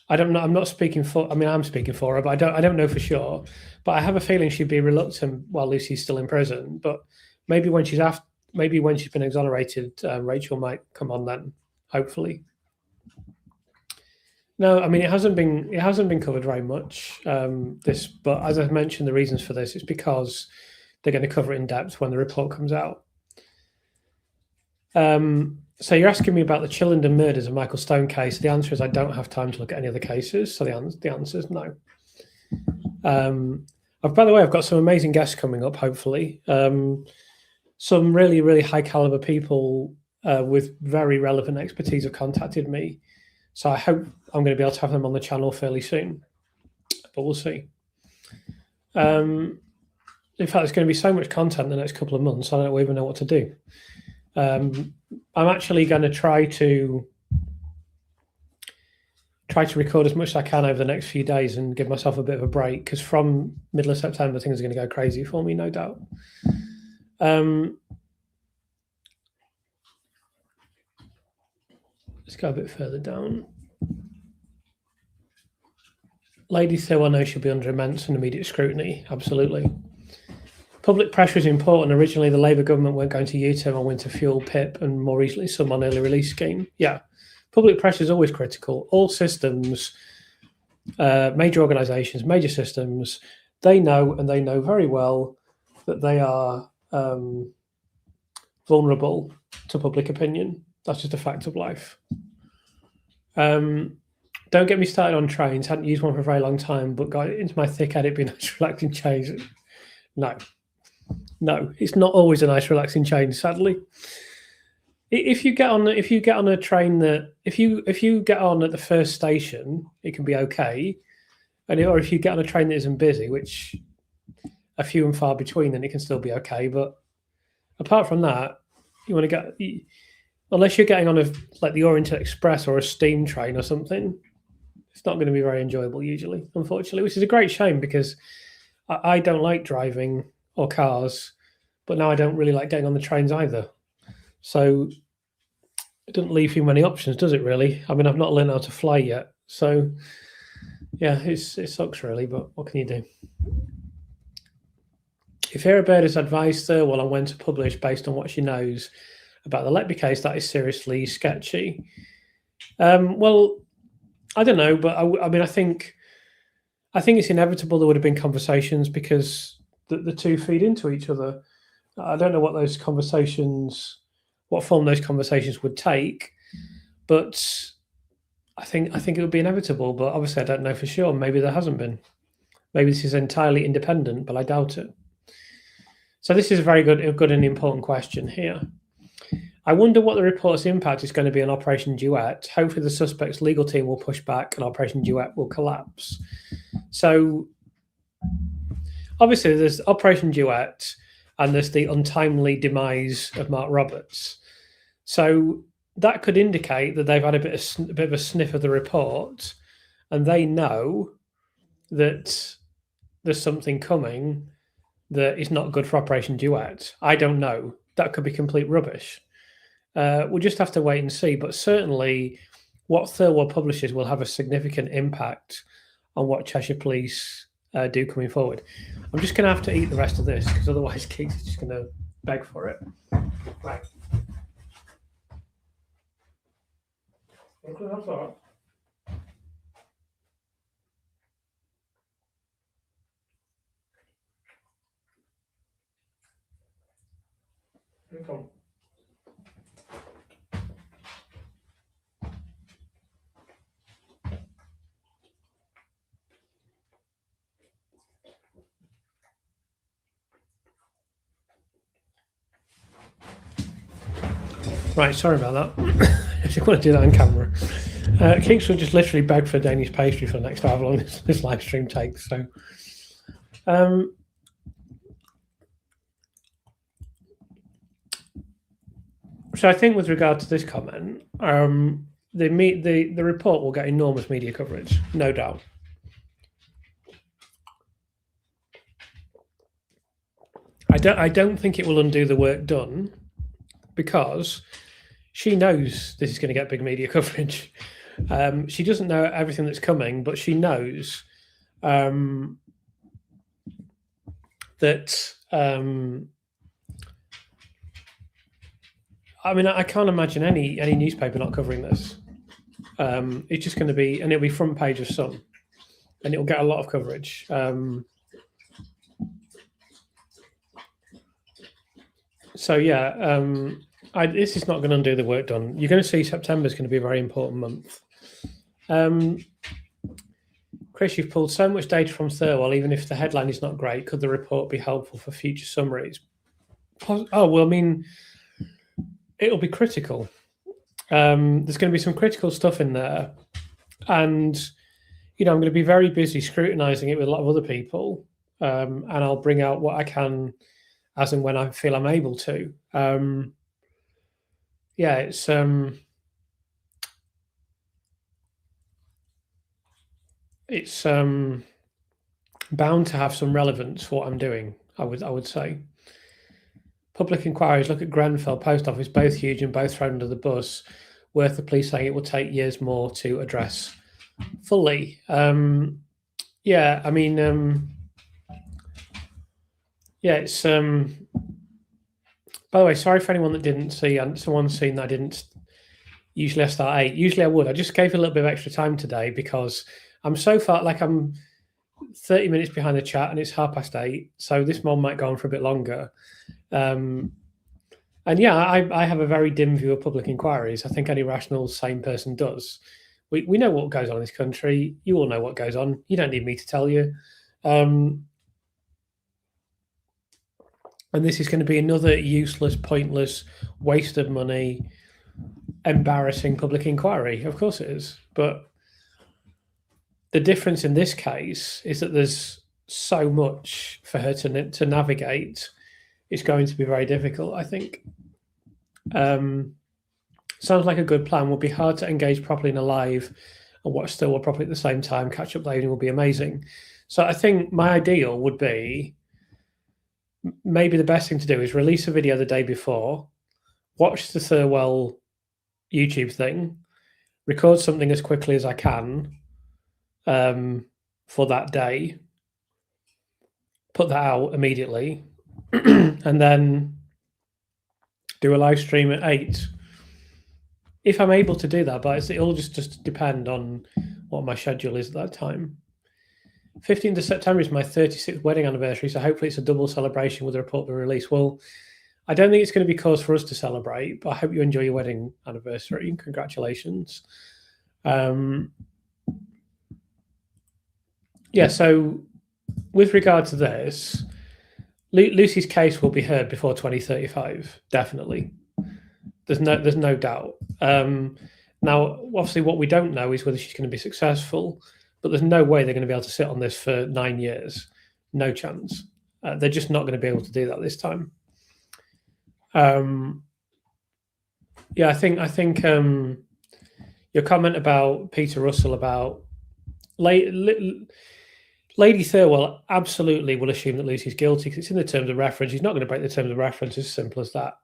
I don't know. I'm not speaking for. I mean, I'm speaking for her, but I don't know for sure. But I have a feeling she'd be reluctant while Lucy's still in prison. But maybe when she's been exonerated, Rachel might come on then. Hopefully. No, I mean it hasn't been covered very much. But as I've mentioned, the reasons for this is because they're going to cover it in depth when the report comes out. So you're asking me about the Chillenden murders and Michael Stone case. The answer is I don't have time to look at any other cases. So the answer is no. By the way, I've got some amazing guests coming up, hopefully. Some really, really high caliber people with very relevant expertise have contacted me. So I hope I'm going to be able to have them on the channel fairly soon, but we'll see. In fact, there's going to be so much content in the next couple of months, I don't even know what to do. I'm actually going to try to record as much as I can over the next few days and give myself a bit of a break, because from middle of September, things are going to go crazy for me, no doubt. Let's go a bit further down. Lady Thirlwall knows she'll be under immense and immediate scrutiny. Absolutely. Public pressure is important. Originally, the Labour government weren't going to U-turn on winter fuel, PIP, and more recently, some on early release scheme. Yeah, public pressure is always critical. All systems, major organisations, major systems, they know, and they know very well, that they are vulnerable to public opinion. That's just a fact of life. Don't get me started on trains. Hadn't used one for a very long time, but got into my thick head. It'd be a nice relaxing change. No, it's not always a nice relaxing change. Sadly, if you get on a train that if you get on at the first station, it can be okay, or if you get on a train that isn't busy, which are few and far between, then it can still be okay. But apart from that, you want to get, unless you're getting on like the Orient Express or a steam train or something, it's not going to be very enjoyable usually, unfortunately, which is a great shame because I don't like driving or cars, but now I don't really like getting on the trains either. So it doesn't leave you many options, does it really? I mean, I've not learned how to fly yet. So yeah, it sucks really, but what can you do? If Hera Baird has advised Thirlwall on when to publish based on what she knows about the Letby case, that is seriously sketchy. Well, I don't know, but I mean, I think it's inevitable there would have been conversations because the two feed into each other. I don't know what form those conversations would take, but I think it would be inevitable. But obviously, I don't know for sure. Maybe there hasn't been. Maybe this is entirely independent, but I doubt it. So this is a very good and important question here. I wonder what the report's impact is going to be on Operation Duet. Hopefully the suspect's legal team will push back and Operation Duet will collapse. So obviously there's Operation Duet and there's the untimely demise of Mark Roberts. So that could indicate that they've had a bit of a sniff of the report and they know that there's something coming that is not good for Operation Duet. I don't know. That could be complete rubbish. We'll just have to wait and see. But certainly what Thirlwall publishes will have a significant impact on what Cheshire Police do coming forward. I'm just going to have to eat the rest of this because otherwise Keith's just going to beg for it. Right. That's all right. Right, sorry about that. I just want to do that on camera. Keeks will just literally beg for Danish pastry for the next however long this live stream takes. So, So I think with regard to this comment, the report will get enormous media coverage, no doubt. I don't think it will undo the work done, because she knows this is going to get big media coverage. She doesn't know everything that's coming, but she knows that. I mean, I can't imagine any newspaper not covering this. It's just going to be, and it'll be front page of Sun, and it'll get a lot of coverage. So yeah, this is not going to undo the work done. You're going to see September is going to be a very important month. Chris, you've pulled so much data from Thirlwall. Even if the headline is not great, could the report be helpful for future summaries? Oh well, I mean, it'll be critical. There's going to be some critical stuff in there, and I'm going to be very busy scrutinizing it with a lot of other people, and I'll bring out what I can as and when I feel I'm able to. Yeah, it's bound to have some relevance for what I'm doing. I would say. Public inquiries look at Grenfell Post Office, both huge and both thrown under the bus. Worth the police saying it will take years more to address fully. Yeah, I mean, yeah, it's. By the way, sorry for anyone that didn't see. Someone's seen that I didn't. Usually I start 8. Usually I would. I just gave a little bit of extra time today because I'm so far, like I'm 30 minutes behind the chat and it's 8:30. So this one might go on for a bit longer. And yeah, I have a very dim view of public inquiries. I think any rational, sane person does. We know what goes on in this country. You all know what goes on. You don't need me to tell you. And this is going to be another useless, pointless, waste of money, embarrassing public inquiry. Of course it is. But the difference in this case is that there's so much for her to navigate. It's going to be very difficult, I think. Sounds like a good plan. Will be hard to engage properly in a live and watch Thirlwall properly at the same time. Catch up later will be amazing. So I think my ideal would be, maybe the best thing to do is release a video the day before, watch the Thirlwall YouTube thing, record something as quickly as I can for that day, put that out immediately, and then do a live stream at 8. If I'm able to do that, but it'll just depend on what my schedule is at that time. 15th of September is my 36th wedding anniversary, so hopefully it's a double celebration with the report being released. Well, I don't think it's going to be cause for us to celebrate, but I hope you enjoy your wedding anniversary. Congratulations. Yeah, so with regard to this, Lucy's case will be heard before 2035, definitely. There's no doubt. Now, obviously, what we don't know is whether she's going to be successful, but there's no way they're going to be able to sit on this for 9 years. No chance. They're just not going to be able to do that this time. Yeah, I think your comment about Peter Russell about Lady Thirlwall absolutely will assume that Lucy's guilty because it's in the terms of reference. He's not going to break the terms of reference. It's as simple as that.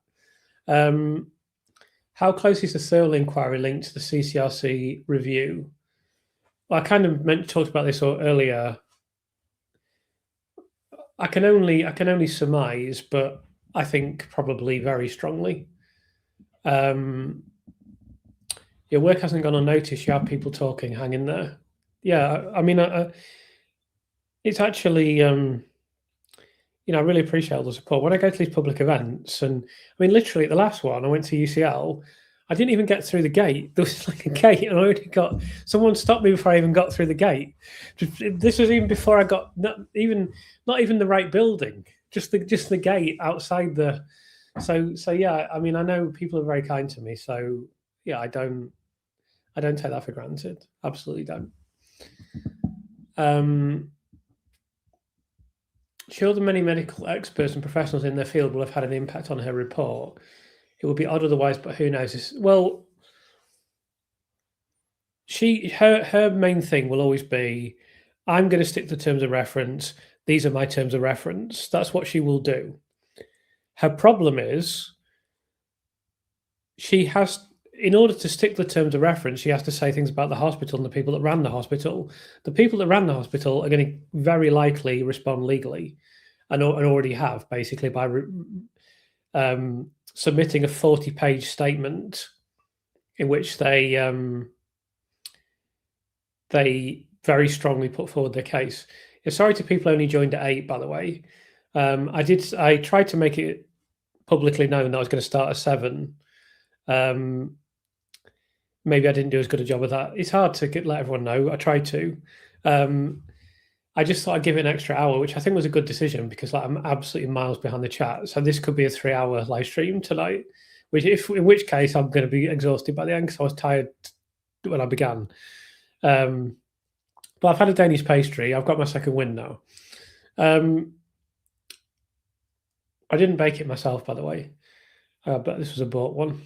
How close is the Thirlwall inquiry linked to the CCRC review? Well, I kind of talked about this earlier. I can only surmise, but I think probably very strongly. Your work hasn't gone unnoticed. You have people talking. Hang in there. Yeah, I mean, it's actually, I really appreciate all the support. When I go to these public events, and I mean, literally the last one, I went to UCL, I didn't even get through the gate. There was like a gate, and I already someone stopped me before I even got through the gate. This was even before I got not even the right building, just the gate outside the. So yeah, I mean, I know people are very kind to me. So yeah, I don't take that for granted. Absolutely don't. Sure, the many medical experts and professionals in their field will have had an impact on her report. It would be odd otherwise, but who knows? Well, her main thing will always be, I'm going to stick to terms of reference. These are my terms of reference. That's what she will do. Her problem is she has, in order to stick to the terms of reference, she has to say things about the hospital and the people that ran the hospital. The people that ran the hospital are going to very likely respond legally, and already have, basically, by submitting a 40-page statement in which they very strongly put forward their case. Sorry to people who only joined at 8, by the way. I tried to make it publicly known that I was going to start at 7. Maybe I didn't do as good a job of that. It's hard to let everyone know. I tried to. I just thought I'd give it an extra hour, which I think was a good decision, because I'm absolutely miles behind the chat. So this could be a 3-hour live stream tonight, in which case I'm going to be exhausted by the end, because I was tired when I began. But I've had a Danish pastry. I've got my second win now. I didn't bake it myself, by the way, but this was a bought one.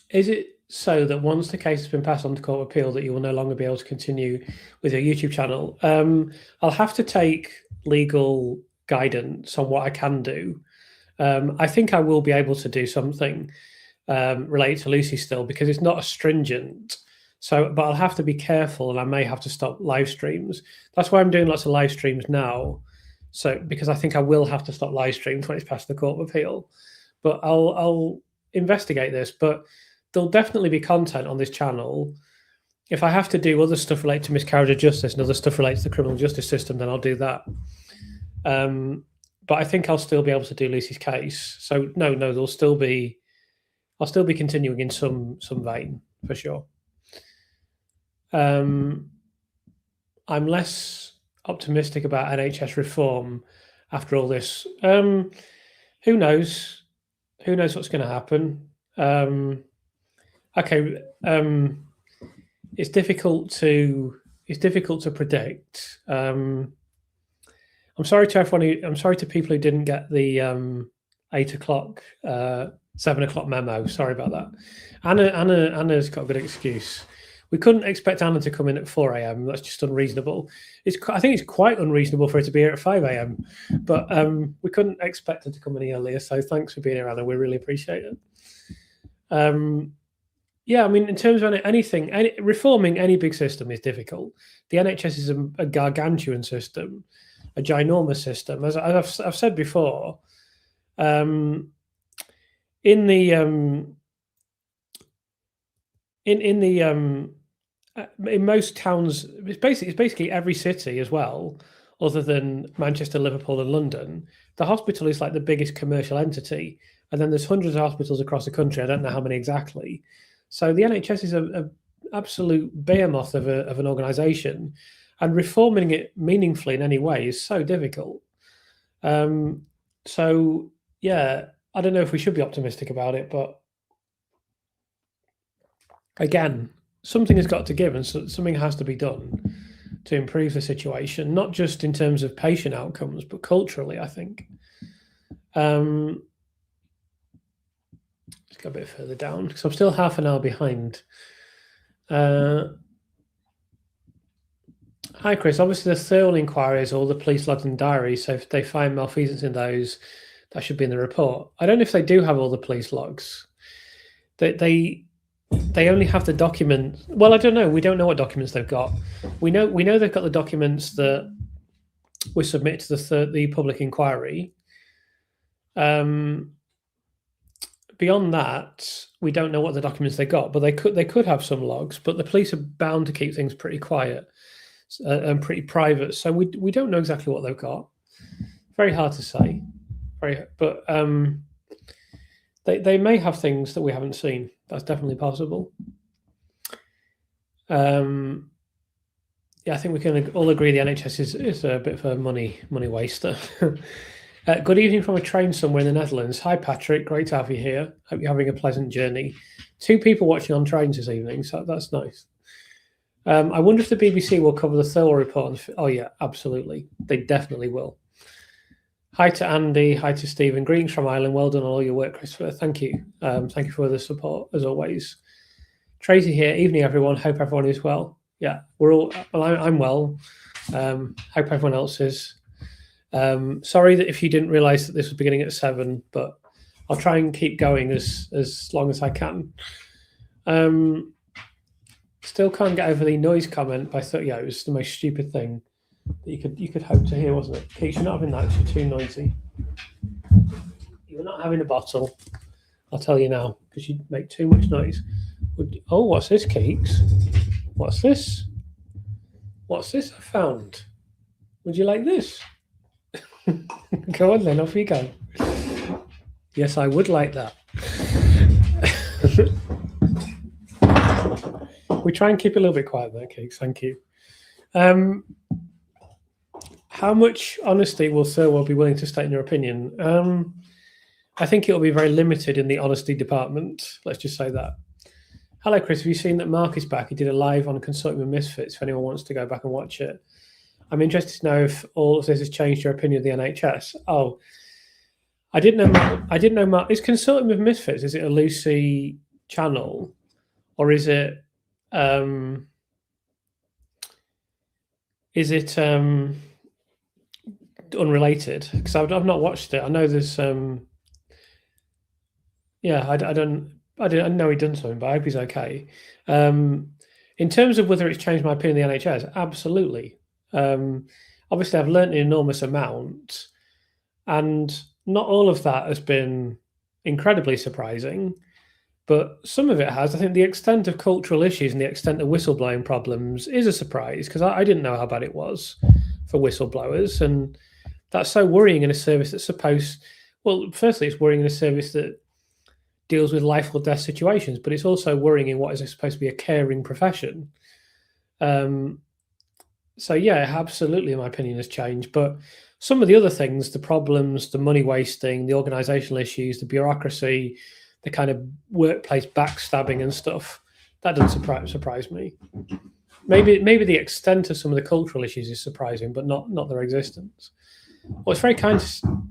Is it so that once the case has been passed on to Court of Appeal that you will no longer be able to continue with your YouTube channel? I'll have to take legal guidance on what I can do. I think I will be able to do something related to Lucy still, because it's not as stringent. But I'll have to be careful, and I may have to stop live streams. That's why I'm doing lots of live streams now. So, because I think I will have to stop live streams when it's past the Court of Appeal. But I'll investigate this. But there'll definitely be content on this channel. If I have to do other stuff related to miscarriage of justice and other stuff related to the criminal justice system, then I'll do that. But I think I'll still be able to do Lucy's case. So no, I'll still be continuing in some vein, for sure. I'm less optimistic about NHS reform after all this. Who knows? Who knows what's going to happen? Okay, it's difficult to predict. I'm sorry to everyone. I'm sorry to people who didn't get the 8 o'clock, 7 o'clock memo. Sorry about that. Anna's got a good excuse. We couldn't expect Anna to come in at 4 a.m. That's just unreasonable. I think it's quite unreasonable for her to be here at 5 a.m. But we couldn't expect her to come in earlier. So thanks for being here, Anna. We really appreciate it. Yeah, I mean, in terms of anything, reforming any big system is difficult. The NHS is a gargantuan system, a ginormous system. As I've said before, in most towns, it's basically every city as well, other than Manchester, Liverpool, and London. The hospital is like the biggest commercial entity, and then there's hundreds of hospitals across the country. I don't know how many exactly. So the NHS is an absolute behemoth of an organisation, and reforming it meaningfully in any way is so difficult. So yeah, I don't know if we should be optimistic about it, but again, something has got to give, and something has to be done to improve the situation, not just in terms of patient outcomes, but culturally, I think. Let's go a bit further down, because I'm still half an hour behind. Hi, Chris. Obviously, the Thirlwall Inquiry is all the police logs and diaries, so if they find malfeasance in those, that should be in the report. I don't know if they do have all the police logs. They only have the documents. Well, I don't know. We don't know what documents they've got. We know they've got the documents that were submitted to the public inquiry. Beyond that, we don't know what the documents they got, but they could have some logs. But the police are bound to keep things pretty quiet and pretty private, so we don't know exactly what they've got. Very hard to say. But they may have things that we haven't seen. That's definitely possible. Yeah, I think we can all agree the NHS is a bit of a money waster. Good evening from a train somewhere in the Netherlands. Hi, Patrick. Great to have you here. Hope you're having a pleasant journey. 2 people watching on trains this evening, so that's nice. I wonder if the BBC will cover the Thirlwall report. Oh, yeah, absolutely. They definitely will. Hi to Andy. Hi to Stephen. Greetings from Ireland. Well done on all your work, Christopher. Thank you. Thank you for the support, as always. Tracy here. Evening, everyone. Hope everyone is well. Yeah, we're all well. I'm well. Hope everyone else is. Sorry that if you didn't realise that this was beginning at 7, but I'll try and keep going as long as I can. Still can't get over the noise comment by 30. Yeah, it was the most stupid thing that you could hope to hear, wasn't it? Keith, you're not having that. You're too noisy. You're not having a bottle. I'll tell you now, because you make too much noise. Oh, what's this, Keeks? What's this? What's this I found? Would you like this? Go on then, off you go. Yes, I would like that. We try and keep it a little bit quiet there, Keeks. Thank you. How much honesty will Thirlwall be willing to state in your opinion? I think it will be very limited in the honesty department. Let's just say that. Hello, Chris. Have you seen that Mark is back? He did a live on Consulting with Misfits. If anyone wants to go back and watch it, I'm interested to know if all of this has changed your opinion of the NHS. Oh, I didn't know. Mark is Consulting with Misfits. Is it a Lucy channel, or is it? Unrelated? Because I've not watched it. I know there's. Yeah, I didn't know he'd done something, but I hope he's okay. In terms of whether it's changed my opinion of the NHS, absolutely. Obviously, I've learned an enormous amount, and not all of that has been incredibly surprising, but some of it has. I think the extent of cultural issues and the extent of whistleblowing problems is a surprise, because I didn't know how bad it was for whistleblowers, and that's so worrying in a service that's supposed. Well, firstly, it's worrying in a service that deals with life or death situations, but it's also worrying in what is supposed to be a caring profession. So yeah, absolutely, my opinion has changed. But some of the other things, the problems, the money wasting, the organizational issues, the bureaucracy, the kind of workplace backstabbing and stuff, that doesn't surprise me. Maybe the extent of some of the cultural issues is surprising, but not their existence. Well, it's very kind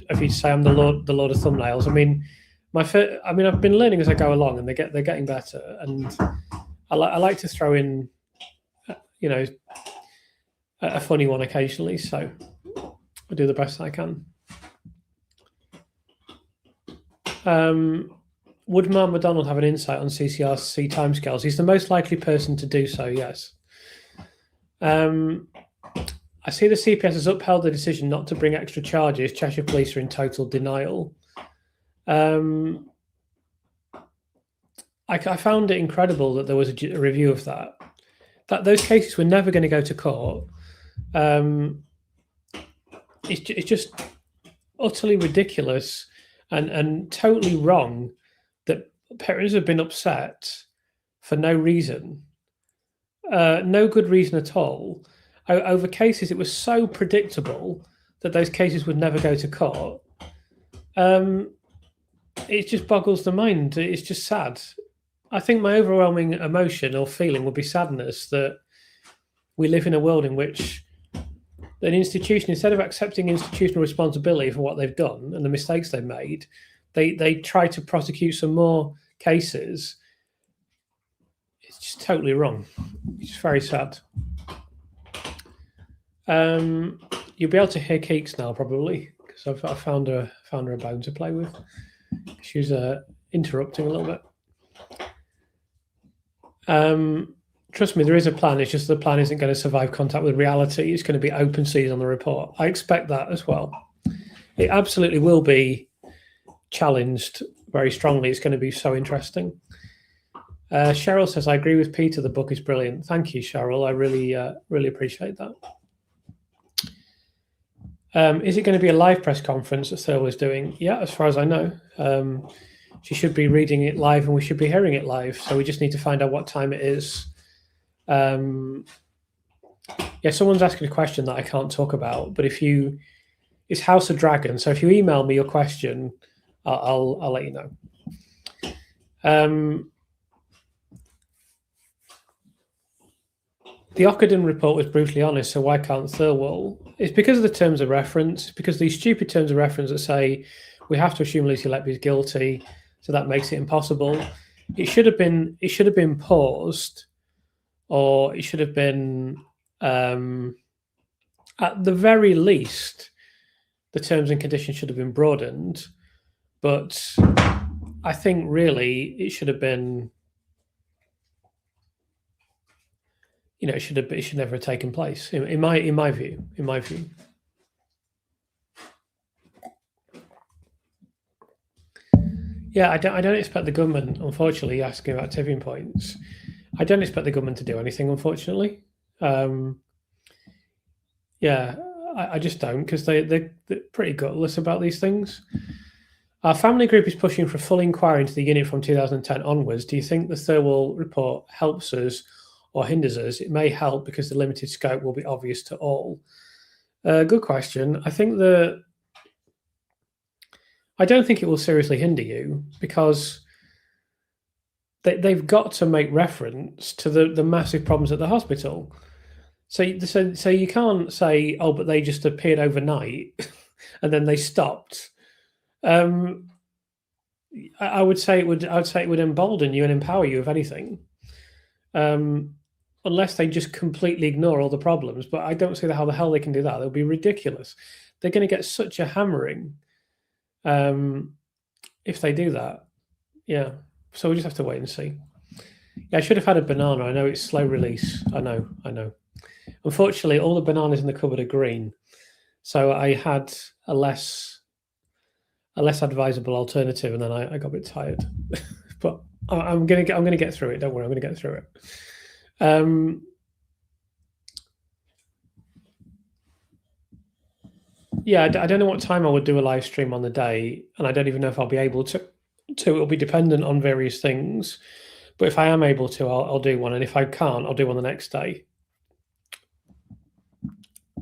of you to say I'm the Lord of thumbnails. I mean, I've been learning as I go along, and they're getting better. And I like to throw in, a funny one occasionally. So I do the best I can. Would Mark McDonald have an insight on CCRC timescales? He's the most likely person to do so. Yes. I see the CPS has upheld the decision not to bring extra charges. Cheshire Police are in total denial. I found it incredible that there was a review of that those cases were never going to go to court. It's just utterly ridiculous and totally wrong that parents have been upset for no reason, no good reason at all, over cases. It was so predictable that those cases would never go to court. It just boggles the mind. It's just sad. I think my overwhelming emotion or feeling would be sadness that we live in a world in which an institution, instead of accepting institutional responsibility for what they've done and the mistakes they've made, they try to prosecute some more cases. It's just totally wrong. It's very sad. You'll be able to hear Keeks now, probably, because I found her a bone to play with. She's interrupting a little bit. Trust me, there is a plan. It's just the plan isn't going to survive contact with reality. It's going to be open season on the report. I expect that as well. It absolutely will be challenged very strongly. It's going to be so interesting. Cheryl says, I agree with Peter. The book is brilliant. Thank you, Cheryl. I really appreciate that. Is it going to be a live press conference that Thirlwall is doing? Yeah, as far as I know. She should be reading it live and we should be hearing it live. So we just need to find out what time it is. Someone's asking a question that I can't talk about, but it's House of Dragon. So if you email me your question, I'll let you know. The Ockenden report was brutally honest, so why can't Thirlwall? It's because of the terms of reference, because these stupid terms of reference that say we have to assume Lucy Letby is guilty, so that makes it impossible. It should have been paused, or it should have been at the very least, the terms and conditions should have been broadened. But I think really it should have been, it should never have taken place. In my view. Yeah, I don't expect the government, unfortunately, asking about tipping points. I don't expect the government to do anything, unfortunately. Yeah, I just don't, because they're pretty gutless about these things. Our family group is pushing for a full inquiry into the unit from 2010 onwards. Do you think the Thirlwall report helps us or hinders us? It may help because the limited scope will be obvious to all. Good question. I don't think it will seriously hinder you, because they've got to make reference to the massive problems at the hospital. So you can't say, oh, but they just appeared overnight and then they stopped. I would say it would embolden you and empower you, if anything. Unless they just completely ignore all the problems, but I don't see how the hell they can do that. That would be ridiculous. They're going to get such a hammering if they do that. Yeah. So we just have to wait and see. Yeah, I should have had a banana. I know it's slow release. I know. Unfortunately, all the bananas in the cupboard are green, so I had a less advisable alternative, and then I got a bit tired. But I'm gonna get through it. Don't worry, I'm gonna get through it. Yeah, I don't know what time I would do a live stream on the day, and I don't even know if I'll be able to. It'll be dependent on various things, but if I am able to, I'll do one, and if I can't, I'll do one the next day.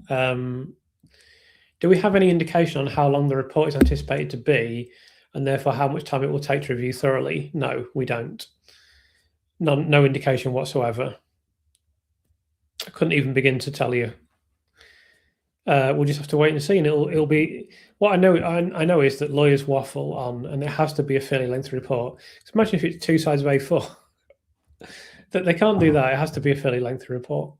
Do we have any indication on how long the report is anticipated to be, and therefore how much time it will take to review thoroughly? No, we don't. No indication whatsoever. I couldn't even begin to tell you. We'll just have to wait and see, and it'll be what I know is that lawyers waffle on, and it has to be a fairly lengthy report. So imagine if it's 2 sides of A4. That they can't do that. It has to be a fairly lengthy report.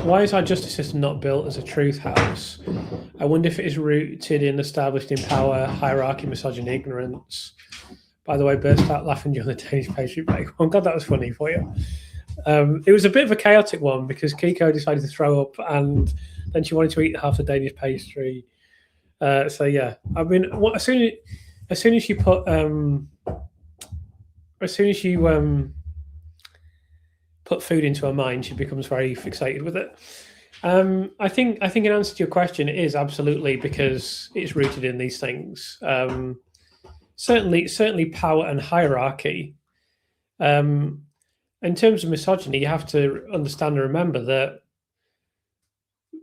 Why is our justice system not built as a truth house? I wonder if it is rooted in established in power, hierarchy, misogyny, ignorance. By the way, burst out laughing during the Danish pastry break. Oh God, that was funny for you. It was a bit of a chaotic one because Kiko decided to throw up, and then she wanted to eat half the Danish pastry. So yeah, I mean, as soon as you put put food into her mind, she becomes very fixated with it. I think in answer to your question, it is absolutely because it's rooted in these things. Certainly power and hierarchy. In terms of misogyny, you have to understand and remember that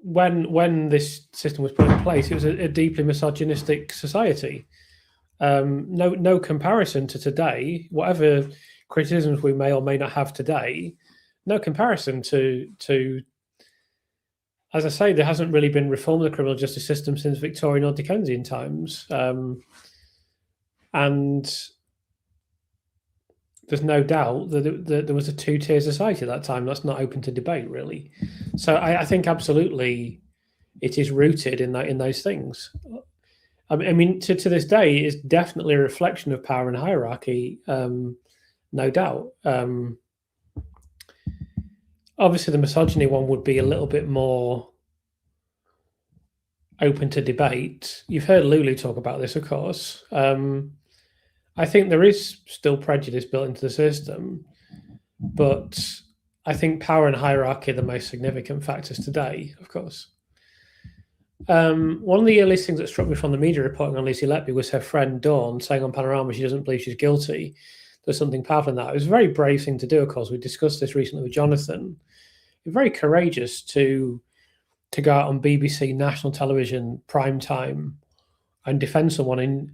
when this system was put in place, it was a deeply misogynistic society. No comparison to today. Whatever criticisms we may or may not have today, no comparison to. As I say, there hasn't really been reform of the criminal justice system since Victorian or Dickensian times, and there's no doubt that there was a two-tier society at that time. That's not open to debate, really. So I think absolutely it is rooted in those things. I mean, to this day, it's definitely a reflection of power and hierarchy, no doubt. Obviously, the misogyny one would be a little bit more open to debate. You've heard Lulu talk about this, of course. I think there is still prejudice built into the system, but I think power and hierarchy are the most significant factors today, of course. One of the earliest things that struck me from the media reporting on Lucy Letby was her friend Dawn saying on Panorama she doesn't believe she's guilty. There's something powerful in that. It was a very brave thing to do, of course. We discussed this recently with Jonathan. It's very courageous to go out on BBC national television prime time and defend someone. And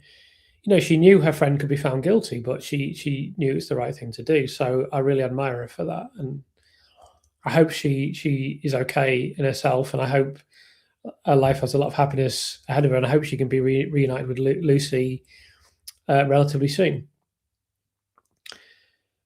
she knew her friend could be found guilty, but she knew it's the right thing to do. So I really admire her for that, and I hope she is okay in herself, and I hope her life has a lot of happiness ahead of her, and I hope she can be reunited with Lucy relatively soon.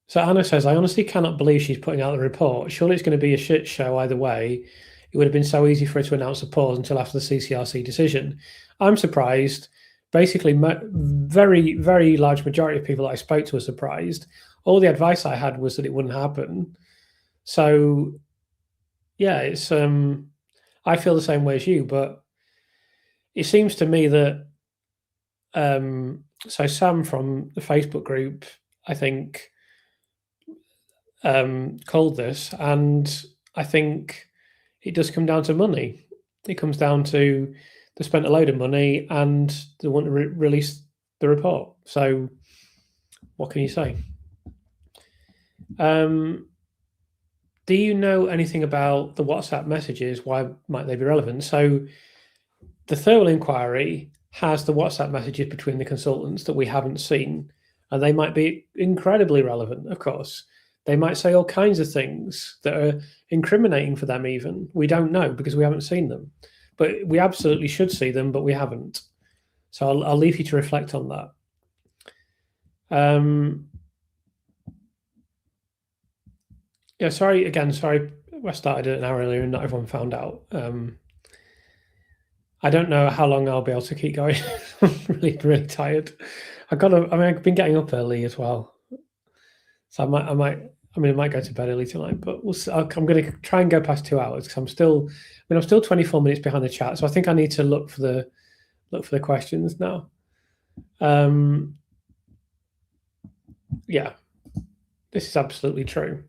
So Anna says, I honestly cannot believe she's putting out the report. Surely it's going to be a shit show either way. It would have been so easy for her to announce a pause until after the CCRC decision. I'm surprised. Basically, very, very large majority of people that I spoke to were surprised. All the advice I had was that it wouldn't happen. So, yeah, it's I feel the same way as you, but it seems to me that so Sam from the Facebook group, I think, called this, and I think it does come down to money. It comes down to they spent a load of money and they want to release the report. So what can you say? Do you know anything about the WhatsApp messages? Why might they be relevant? So the Thirlwall Inquiry has the WhatsApp messages between the consultants that we haven't seen, and they might be incredibly relevant, of course. They might say all kinds of things that are incriminating for them even. We don't know because we haven't seen them. But we absolutely should see them, but we haven't. So I'll leave you to reflect on that. Yeah, sorry, I started an hour earlier and not everyone found out. I don't know how long I'll be able to keep going. I'm really, really tired. I've been getting up early as well. So I might go to bed early tonight, but we'll see. I'm going to try and go past 2 hours because I'm still 24 minutes behind the chat. So I think I need to look for the questions now. Yeah, this is absolutely true.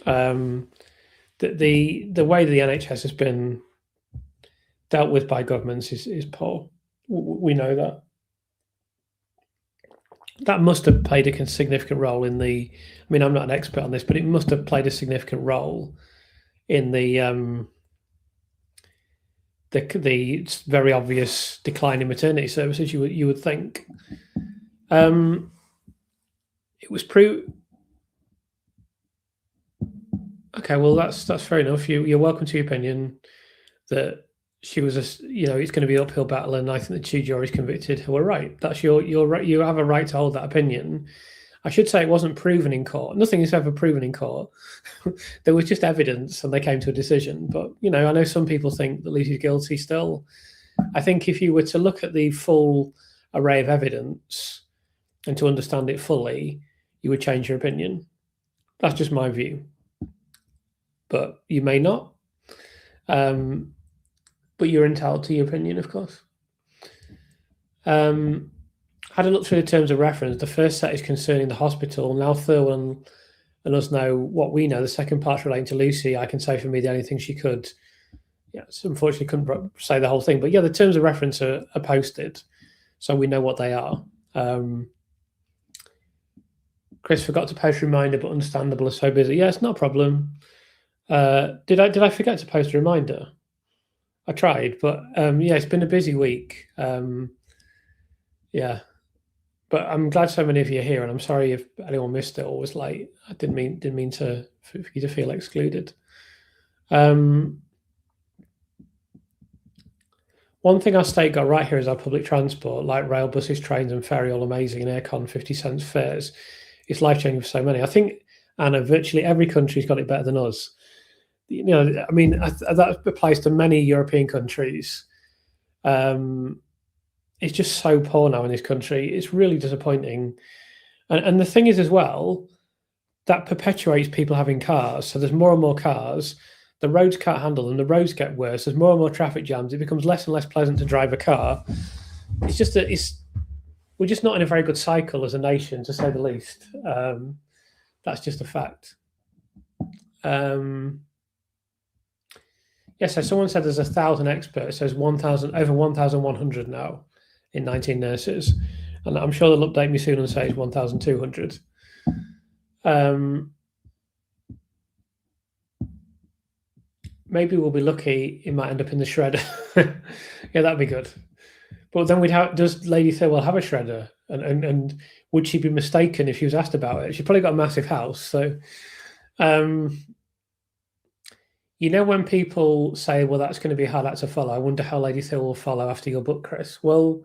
The way the NHS has been dealt with by governments is poor. We know that. That must have played a significant role in the. I mean, I'm not an expert on this, but it must have played a significant role in the very obvious decline in maternity services. You would think. It was Okay, well that's fair enough. You're welcome to your opinion that she was it's going to be an uphill battle, and I think the two juries convicted were right. That's your right. You have a right to hold that opinion. I should say it wasn't proven in court. Nothing is ever proven in court. There was just evidence, and they came to a decision. But I know some people think that Lucy's guilty still. I think if you were to look at the full array of evidence and to understand it fully, you would change your opinion. That's just my view. But you may not. But you're entitled to your opinion, of course. Had a look through the terms of reference. The first set is concerning the hospital. Now Thirlwall and us know what we know. The second part's relating to Lucy. I can say for me the only thing she could. Yes, unfortunately couldn't say the whole thing. But yeah, the terms of reference are posted, so we know what they are. Chris forgot to post a reminder, but understandable, is so busy. Yeah, it's not a problem. Did I forget to post a reminder? I tried, but yeah, it's been a busy week. Yeah, but I'm glad so many of you are here, and I'm sorry if anyone missed it or was late. I didn't mean for you to feel excluded. One thing our state got right here is our public transport, like rail, buses, trains, and ferry, all amazing, and aircon 50 cents fares. It's life-changing for so many. I think, Anna, virtually every country's got it better than us. I mean, that applies to many European countries. It's just so poor now in this country. It's really disappointing. And the thing is as well, that perpetuates people having cars. So there's more and more cars. The roads can't handle them. The roads get worse. There's more and more traffic jams. It becomes less and less pleasant to drive a car. It's just that we're just not in a very good cycle as a nation, to say the least. That's just a fact. Yes, so someone said there's 1,000 experts. There's over 1,100 now in 19 nurses. And I'm sure they'll update me soon and say it's 1,200. Maybe we'll be lucky. It might end up in the shredder. Yeah, that'd be good. But then does Lady Thirlwall have a shredder? And would she be mistaken if she was asked about it? She's probably got a massive house. So, when people say, well, that's going to be a hard act to follow, I wonder how Lady Thirlwall will follow after your book, Chris. Well,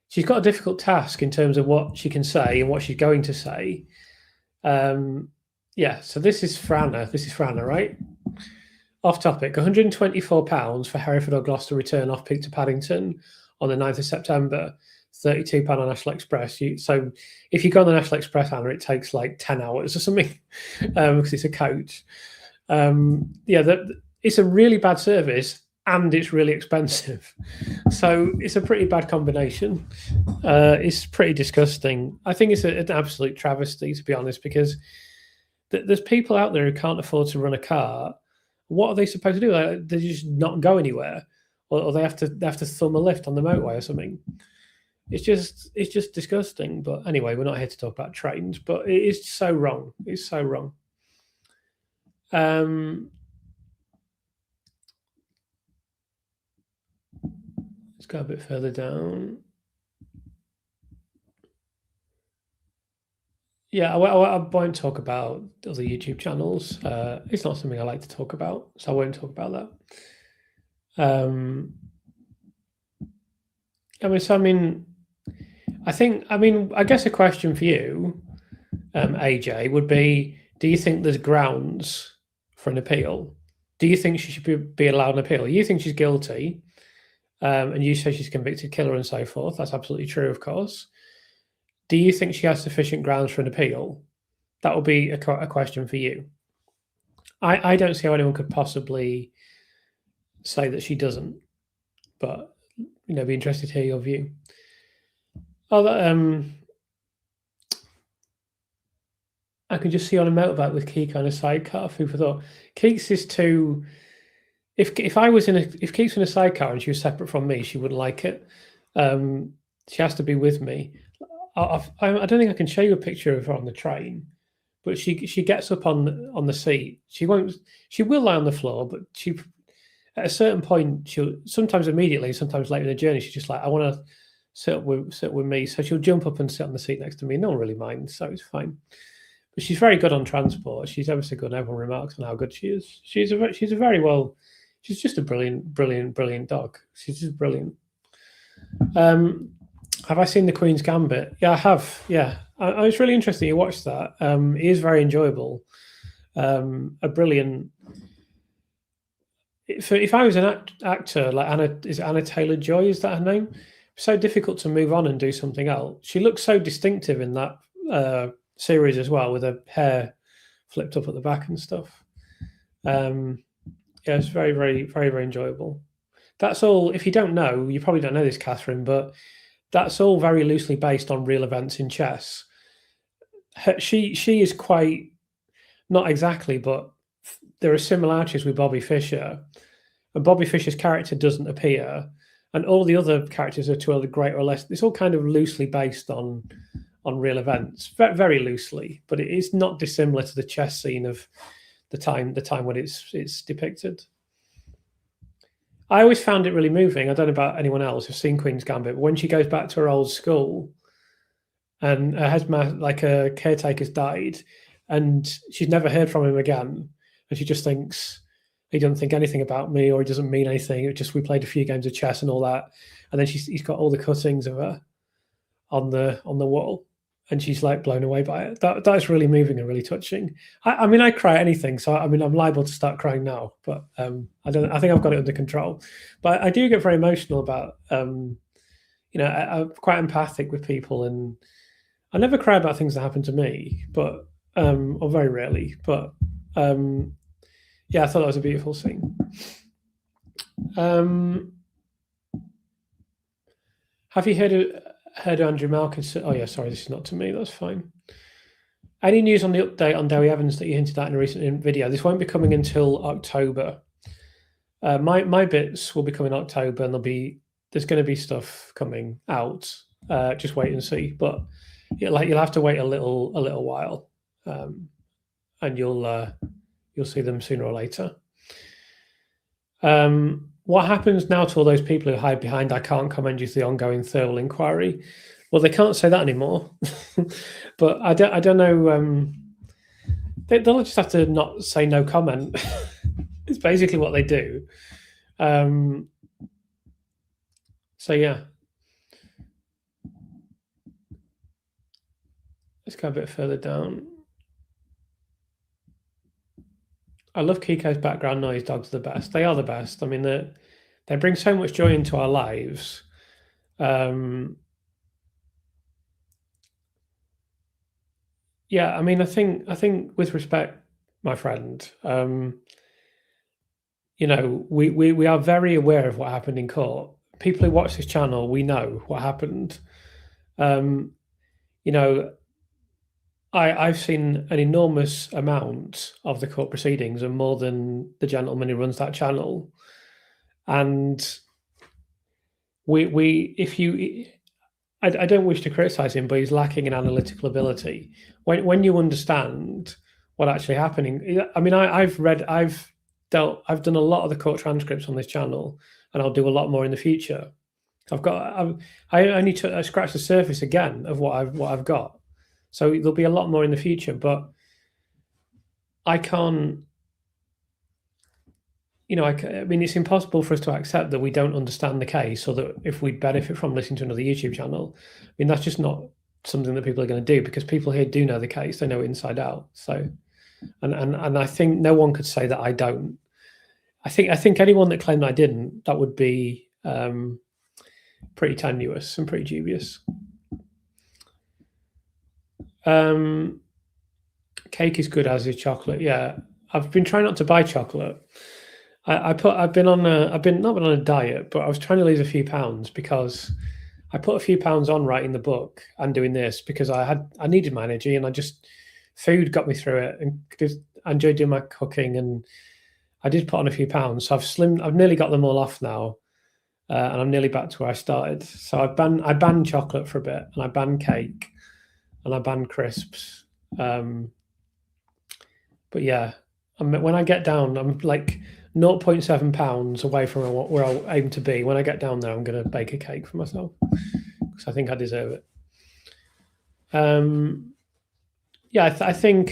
she's got a difficult task in terms of what she can say and what she's going to say. So this is for Anna. This is for Anna, right? Off topic, £124 for Hereford or Gloucester return off peak to Paddington on the 9th of September, £32 on National Express. So if you go on the National Express, Anna, it takes like 10 hours or something because it's a coach. It's a really bad service and it's really expensive. So it's a pretty bad combination. It's pretty disgusting. I think it's an absolute travesty, to be honest, because there's people out there who can't afford to run a car. What are they supposed to do? They just not go anywhere, or they have to thumb a lift on the motorway or something. It's just disgusting. But anyway, we're not here to talk about trains, but it is so wrong. It's so wrong. Let's go a bit further down. Yeah, I won't talk about other YouTube channels. It's not something I like to talk about, so I won't talk about that. I guess a question for you, AJ, would be: do you think there's grounds for an appeal? Do you think she should be allowed an appeal? You think she's guilty, and you say she's a convicted killer and so forth. That's absolutely true, of course. Do you think she has sufficient grounds for an appeal? That will be a question for you. I don't see how anyone could possibly say that she doesn't, but be interested to hear your view. I can just see on a motorbike with Keek on a sidecar. Food for thought. Keeks is too. If Keeks in a sidecar and she was separate from me, she wouldn't like it. She has to be with me. I don't think I can show you a picture of her on the train, but she gets up on the seat. She will lie on the floor, but she at a certain point she'll sometimes immediately, sometimes later in the journey, she's just like, I want to sit with me. So she'll jump up and sit on the seat next to me. No one really minds, so it's fine. But she's very good on transport. She's ever so good, and everyone remarks on how good she is. She's just a brilliant dog. She's just brilliant. Have I seen The Queen's Gambit? Yeah, I have. Yeah, it's really interesting. You watched that. It is very enjoyable. A brilliant. If I was an actor like Anna Taylor-Joy, is that her name? It's so difficult to move on and do something else. She looks so distinctive in that series as well, with her hair flipped up at the back and stuff. It's very, very, very, very enjoyable. That's all. If you don't know, you probably don't know this, Catherine, but that's all very loosely based on real events in chess. She is quite, not exactly, but there are similarities with Bobby Fischer. And Bobby Fischer's character doesn't appear, and all the other characters are to a greater or less. It's all kind of loosely based on real events, very, very loosely, but it is not dissimilar to the chess scene of the time when it's depicted. I always found it really moving. I don't know about anyone else who's seen Queen's Gambit, but when she goes back to her old school and her caretaker's died and she's never heard from him again, and she just thinks he doesn't think anything about me, or he doesn't mean anything. It just, we played a few games of chess and all that. And then he's got all the cuttings of her on the wall, and she's like blown away by it. That is really moving and really touching. I cry at anything, so I'm liable to start crying now, but I think I've got it under control. But I do get very emotional about I'm quite empathic with people, and I never cry about things that happen to me, but or very rarely. But I thought that was a beautiful scene. Have you heard Andrew Malkin say, oh yeah, sorry, this is not to me, that's fine. Any news on the update on Dewi Evans that you hinted at in a recent video? This won't be coming until October. My bits will be coming in October, and there's going to be stuff coming out. Just wait and see. But you'll have to wait a little while, and you'll see them sooner or later. What happens now to all those people who hide behind "I can't comment due to the ongoing Thirlwall Inquiry"? Well, they can't say that anymore. But I don't know. They'll just have to not say no comment. It's basically what they do. So yeah, let's go a bit further down. I love Kiko's background noise. Dogs are the best. They are the best. I mean, they bring so much joy into our lives. Yeah, I mean, I think with respect, my friend, we are very aware of what happened in court. People who watch this channel, we know what happened. Um, you know, I've seen an enormous amount of the court proceedings, and more than the gentleman who runs that channel. And I don't wish to criticize him, but he's lacking in analytical ability. When you understand what actually happening, I mean, I've done a lot of the court transcripts on this channel, and I'll do a lot more in the future. I only scratched the surface again of what I've got, so there'll be a lot more in the future. But I can't, I mean, it's impossible for us to accept that we don't understand the case, or that if we benefit from listening to another YouTube channel. I mean, that's just not something that people are going to do, because people here do know the case; they know it inside out. So, and I think no one could say that I don't. I think anyone that claimed I didn't, that would be pretty tenuous and pretty dubious. Cake is good, as is chocolate. Yeah, I've been trying not to buy chocolate. I've not been on a diet, but I was trying to lose a few pounds, because I put a few pounds on writing the book and doing this, because I needed my energy, and food got me through it, and I enjoyed doing my cooking, and I did put on a few pounds. So I've nearly got them all off now, and I'm nearly back to where I started. So I banned chocolate for a bit, and I banned cake, and I banned crisps. But yeah, when I get down, I'm like 0.7 pounds away from where I aim to be. When I get down there, I'm going to bake a cake for myself, because I think I deserve it. Yeah, I think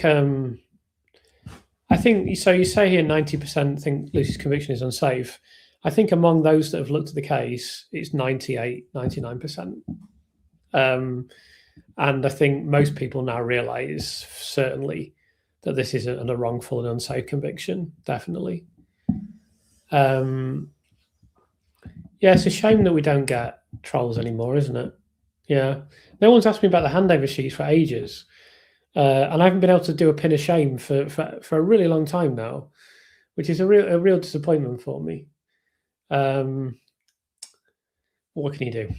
so. You say here 90% think Lucy's conviction is unsafe. I think among those that have looked at the case, it's 98, 99%. And I think most people now realise, certainly, that this is a wrongful and unsafe conviction, definitely. Yeah, it's a shame that we don't get trolls anymore, isn't it? Yeah. No one's asked me about the handover sheets for ages. And I haven't been able to do a pin of shame for a really long time now, which is a real disappointment for me. What can you do?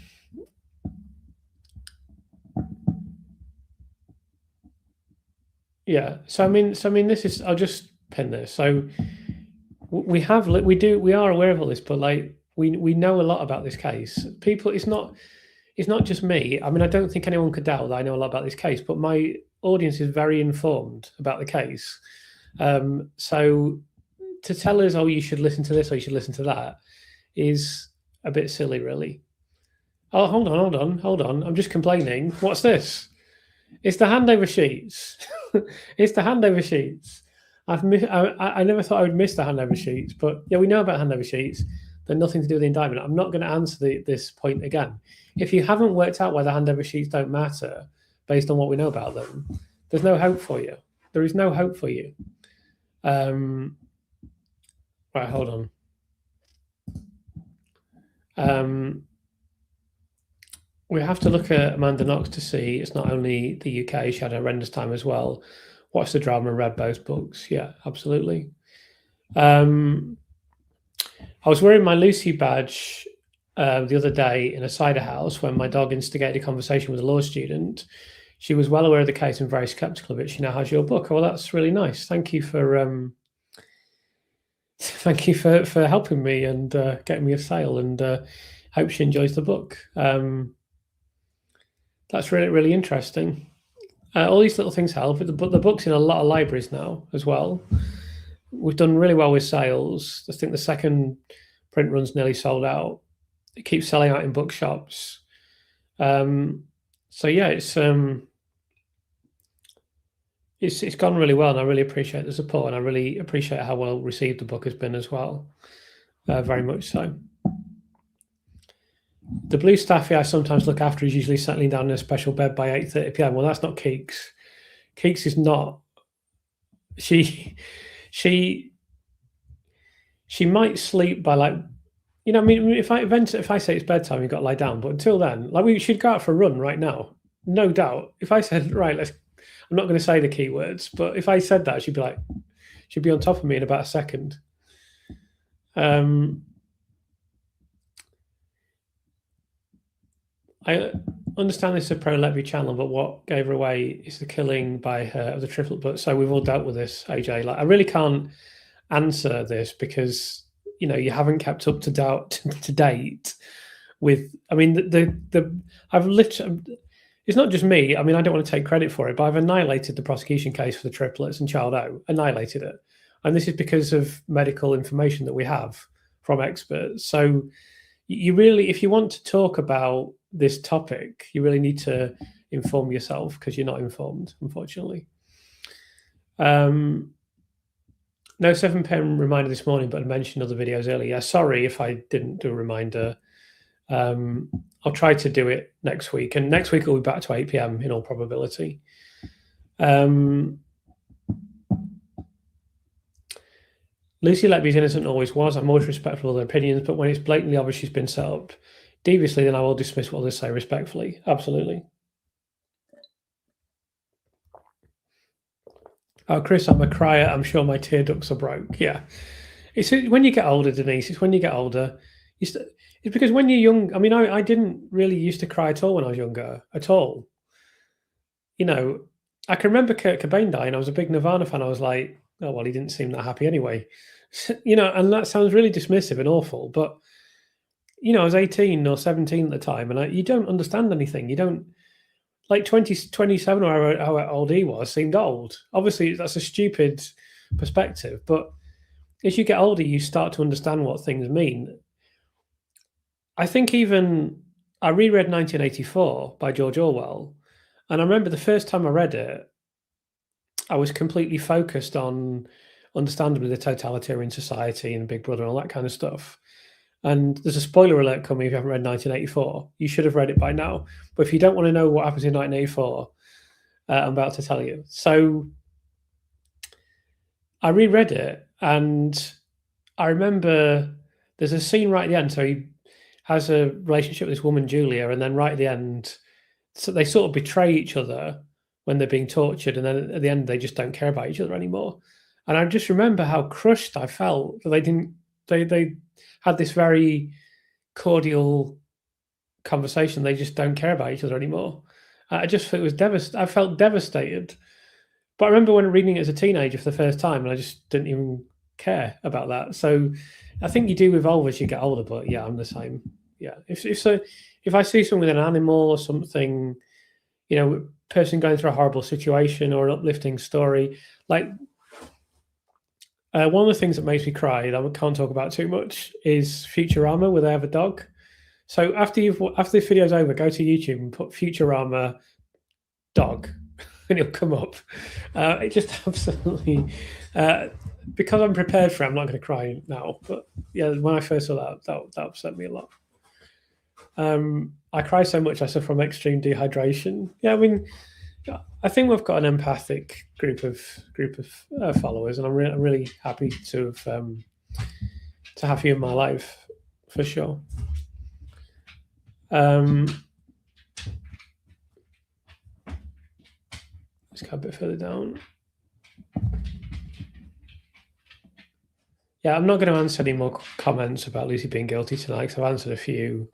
Yeah. So I mean, this is. I'll just pin this. So we are aware of all this, but like we know a lot about this case. People, it's not just me. I mean, I don't think anyone could doubt that I know a lot about this case, but my audience is very informed about the case. So to tell us, oh, you should listen to this or you should listen to that, is a bit silly, really. Oh, hold on. I'm just complaining. What's this? It's the handover sheets. It's the handover sheets. I never thought I would miss the handover sheets, but yeah, we know about handover sheets. They're nothing to do with the indictment. I'm not going to answer this point again. If you haven't worked out why the handover sheets don't matter based on what we know about them, there's no hope for you. There is no hope for you. Right, hold on. We have to look at Amanda Knox to see it's not only the UK, she had a horrendous time as well. Watched the drama and read both books. Yeah, absolutely. I was wearing my Lucy badge the other day in a cider house when my dog instigated a conversation with a law student. She was well aware of the case and very skeptical of it. She now has your book. Oh, well, that's really nice. Thank you for helping me and getting me a sale, and hope she enjoys the book. That's really, really interesting. All these little things help. The book's in a lot of libraries now as well. We've done really well with sales. I think the second print run's nearly sold out. It keeps selling out in bookshops. So yeah, it's gone really well, and I really appreciate the support, and I really appreciate how well received the book has been as well. Very much so. The blue staffy I sometimes look after is usually settling down in a special bed by 8:30 p.m. Well, that's not Keeks. Keeks is not. She might sleep by like, you know, I mean, if I say it's bedtime, you've got to lie down. But until then, like we should go out for a run right now, no doubt. If I said right, I'm not going to say the keywords, but if I said that, she'd be on top of me in about a second. I understand this is a pro Letby channel, but what gave her away is the killing by her of the triplet. But so we've all dealt with this, AJ. Like I really can't answer this because you haven't kept up to date with. I mean, I've literally. It's not just me. I mean, I don't want to take credit for it, but I've annihilated the prosecution case for the triplets and Child O. Annihilated it, and this is because of medical information that we have from experts. So you really, if you want to talk about this topic, you really need to inform yourself because you're not informed, unfortunately. No 7 p.m. reminder this morning, but I mentioned other videos earlier. Sorry if I didn't do a reminder. I'll try to do it next week, and next week it'll be back to 8 p.m. in all probability. Lucy Letby's innocent always was. I'm always respectful of their opinions, but when it's blatantly obvious she's been set up deviously, then I will dismiss what they say respectfully. Absolutely. Oh, Chris, I'm a crier. I'm sure my tear ducts are broke. Yeah. It's when you get older, Denise. It's when you get older. It's because when you're young. I mean, I didn't really used to cry at all when I was younger. At all. I can remember Kurt Cobain dying. I was a big Nirvana fan. I was like, oh, well, he didn't seem that happy anyway. And that sounds really dismissive and awful. But, I was 18 or 17 at the time, and you don't understand anything. You don't, like 27 or how old he was seemed old. Obviously, that's a stupid perspective. But as you get older, you start to understand what things mean. I think even I reread 1984 by George Orwell, and I remember the first time I read it, I was completely focused on, understandably, the totalitarian society and Big Brother and all that kind of stuff. And there's a spoiler alert coming if you haven't read 1984. You should have read it by now. But if you don't want to know what happens in 1984, I'm about to tell you. So I reread it, and I remember there's a scene right at the end. So he has a relationship with this woman, Julia, and then right at the end, so they sort of betray each other when they're being tortured, and then at the end they just don't care about each other anymore. And I just remember how crushed I felt that they had this very cordial conversation. They just don't care about each other anymore. I felt devastated. But I remember when reading it as a teenager for the first time, and I just didn't even care about that. So I think you do evolve as you get older. But yeah, I'm the same. Yeah, if I see something with an animal or something, person going through a horrible situation or an uplifting story, like one of the things that makes me cry that I can't talk about too much is Futurama, where they have a dog. So after this video's over, go to YouTube and put Futurama dog, and it'll come up. It just absolutely, because I'm prepared for it, I'm not going to cry now. But yeah, when I first saw that upset me a lot. I cry so much I suffer from extreme dehydration. Yeah, I mean, I think we've got an empathic group of followers, and I'm really happy to have you in my life for sure. Let's go a bit further down. Yeah, I'm not going to answer any more comments about Lucy being guilty tonight because I've answered a few,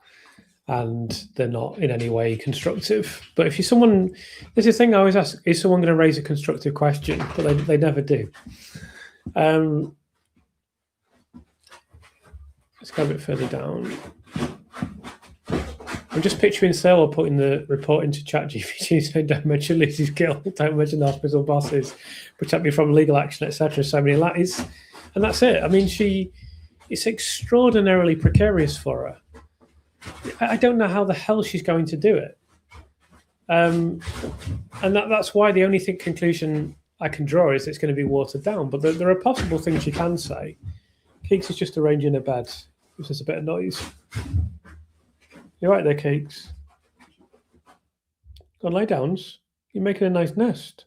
and they're not in any way constructive. But if you're someone, there's a thing I always ask: is someone going to raise a constructive question? But they never do. Let's go a bit further down. I'm just picturing Thirlwall putting the report into ChatGPT saying, "Don't mention Lucy's guilt, don't mention the hospital bosses, protect me from legal action, etc." So many latties, and that's it. I mean, it's extraordinarily precarious for her. I don't know how the hell she's going to do it. and that's why the only conclusion I can draw is it's going to be watered down. But there are possible things you can say. Keeks is just arranging a bed. If there's a bit of noise. You're right there, Keeks. Go on, lie downs. You're making a nice nest.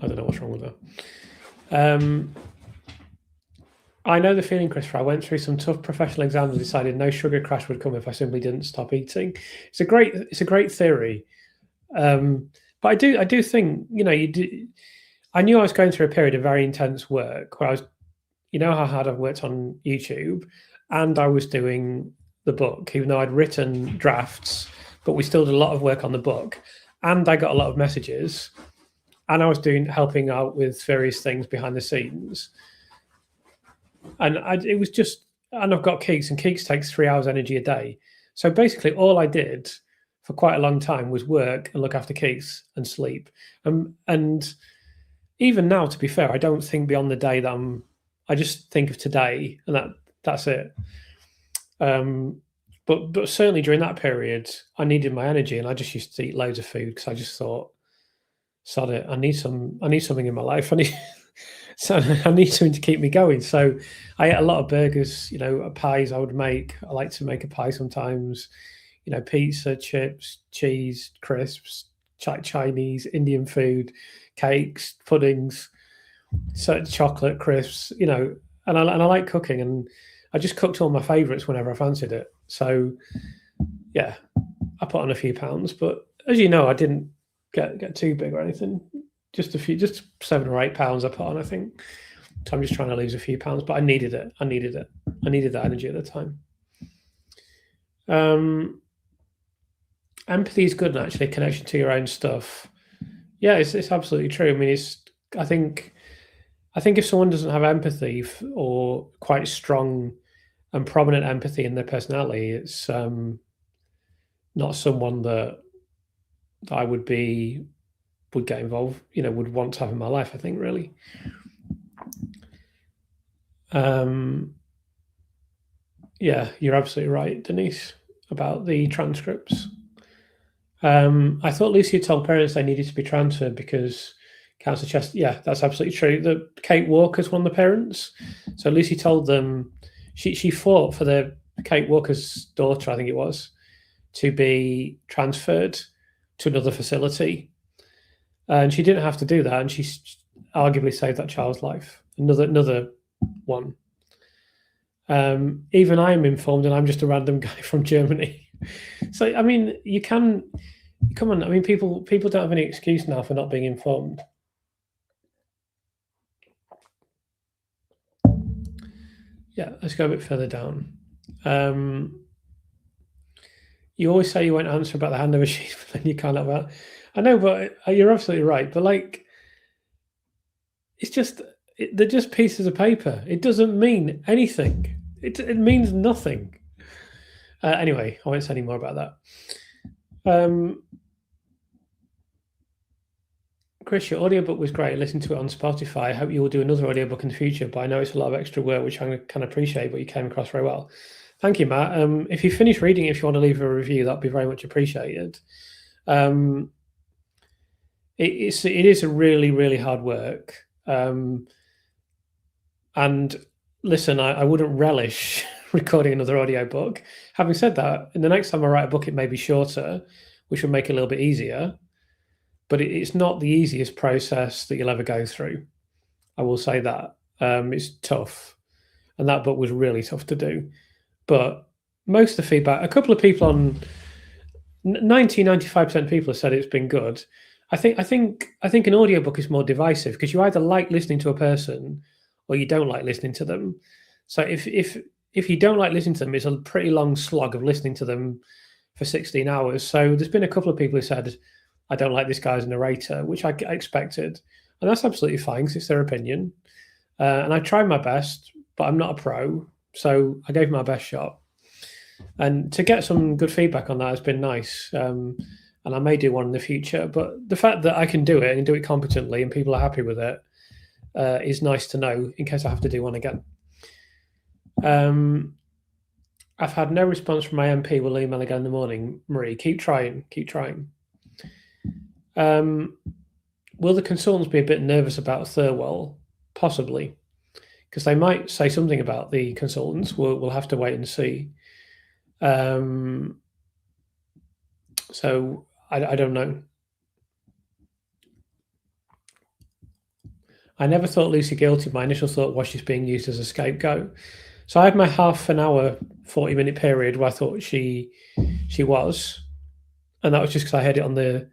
I don't know what's wrong with that. I know the feeling, Christopher. I went through some tough professional exams and decided no sugar crash would come if I simply didn't stop eating. It's a great theory. But I do think, I knew I was going through a period of very intense work where I was, how hard I've worked on YouTube, and I was doing the book, even though I'd written drafts, but we still did a lot of work on the book, and I got a lot of messages, and I was helping out with various things behind the scenes. And it was just, and I've got Keeks, and Keeks takes 3 hours energy a day. So basically all I did for quite a long time was work and look after Keeks and sleep. And even now, to be fair, I don't think beyond the day that I just think of today, and that's it. But certainly during that period, I needed my energy, and I just used to eat loads of food because I just thought, sod it, I need something in my life. I need something to keep me going. So I ate a lot of burgers, pies I would make. I like to make a pie sometimes, pizza, chips, cheese, crisps, Chinese, Indian food, cakes, puddings, certain chocolate crisps, and I like cooking, and I just cooked all my favorites whenever I fancied it. So yeah, I put on a few pounds, but as you know, I didn't get too big or anything. Just 7 or 8 pounds I put on, I think. So I'm just trying to lose a few pounds, but I needed it. I needed that energy at the time. Empathy is good, and actually connection to your own stuff. Yeah, it's absolutely true. I mean, I think if someone doesn't have empathy or quite strong and prominent empathy in their personality, it's not someone that I would get involved, would want to have in my life, I think, really. Yeah, you're absolutely right, Denise, about the transcripts. I thought Lucy told parents they needed to be transferred because Councillor Chester, yeah, that's absolutely true. Kate Walker's one of the parents. So Lucy told them, she fought for Kate Walker's daughter, I think it was, to be transferred to another facility. And she didn't have to do that, and she arguably saved that child's life. Another one. Even I am informed, and I'm just a random guy from Germany. So I mean, come on. I mean, people don't have any excuse now for not being informed. Yeah, let's go a bit further down. You always say you won't answer about the hand over sheet, but then you can't have that. I know, but you're absolutely right. But they're just pieces of paper. It doesn't mean anything. It means nothing. Anyway, I won't say any more about that. Chris, your audiobook was great. Listen to it on Spotify. I hope you will do another audiobook in the future, but I know it's a lot of extra work, which I can appreciate, but you came across very well. Thank you, Matt. If you finish reading, if you want to leave a review, that'd be very much appreciated. It is a really, really hard work. And listen, I wouldn't relish recording another audiobook. Having said that, in the next time I write a book, it may be shorter, which will make it a little bit easier. But it's not the easiest process that you'll ever go through. I will say that. It's tough. And that book was really tough to do. But most of the feedback, a couple of people 95% of people have said it's been good. I think an audiobook is more divisive because you either like listening to a person or you don't like listening to them. So if you don't like listening to them, it's a pretty long slog of listening to them for 16 hours. So there's been a couple of people who said, I don't like this guy as a narrator, which I expected. And that's absolutely fine because it's their opinion. And I tried my best, but I'm not a pro. So I gave my best shot. And to get some good feedback on that has been nice. And I may do one in the future. But the fact that I can do it and do it competently and people are happy with it is nice to know in case I have to do one again. I've had no response from my MP. Will email again in the morning. Marie, keep trying. Keep trying. Will the consultants be a bit nervous about Thirlwall? Possibly, because they might say something about the consultants. We'll have to wait and see. So I don't know. I never thought Lucy guilty. My initial thought was she's being used as a scapegoat. So I had my half an hour, 40-minute period where I thought she was, and that was just because I heard it on the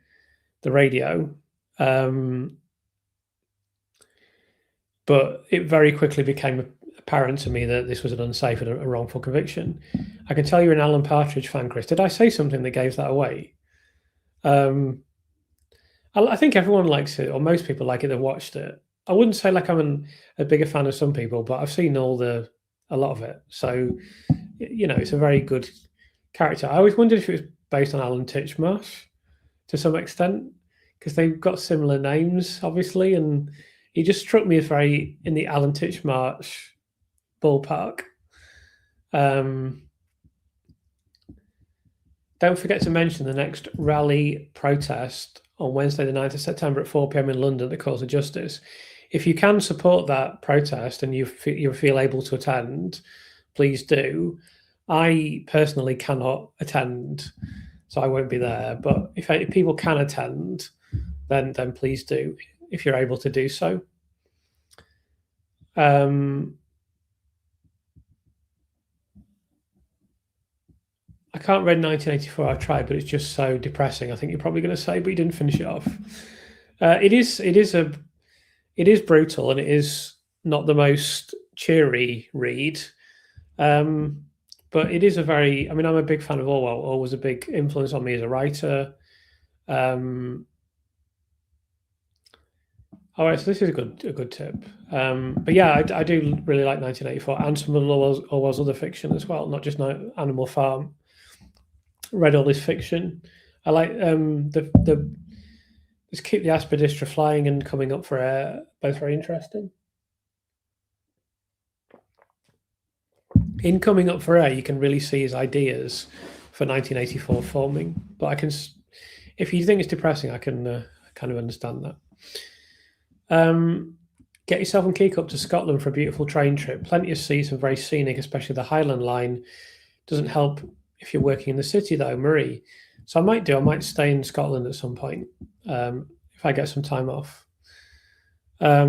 radio. But it very quickly became apparent to me that this was an unsafe and a wrongful conviction. I can tell you're an Alan Partridge fan, Chris. Did I say something that gave that away? I think everyone likes it, or most people like it that watched it. I wouldn't say like I'm a bigger fan of some people, but I've seen a lot of it. So, it's a very good character. I always wondered if it was based on Alan Titchmarsh to some extent, because they've got similar names, obviously, and he just struck me as very in the Alan Titchmarsh ballpark. Don't forget to mention the next rally protest on Wednesday, the 9th of September at 4 p.m. in London, the Cause of Justice. If you can support that protest and you feel able to attend, please do. I personally cannot attend, so I won't be there. But if people can attend, then please do, if you're able to do so. I can't read 1984. I tried, but it's just so depressing. I think you're probably going to say, but you didn't finish it off. It is brutal, and it is not the most cheery read. But it is I'm a big fan of Orwell. Orwell was a big influence on me as a writer. All right, so this is a good tip. But yeah, I do really like 1984 and some of Orwell's other fiction as well, not just Animal Farm. Read all this fiction. I like the just keep the aspidistra flying and coming up for air. Both very interesting. In Coming Up for Air, you can really see his ideas for 1984 forming. But if you think it's depressing, I can kind of understand that. Get yourself and Keek up to Scotland for a beautiful train trip. Plenty of seats and very scenic, especially the Highland Line. Doesn't help if you're working in the city, though, Marie. So I might stay in Scotland at some point if I get some time off. I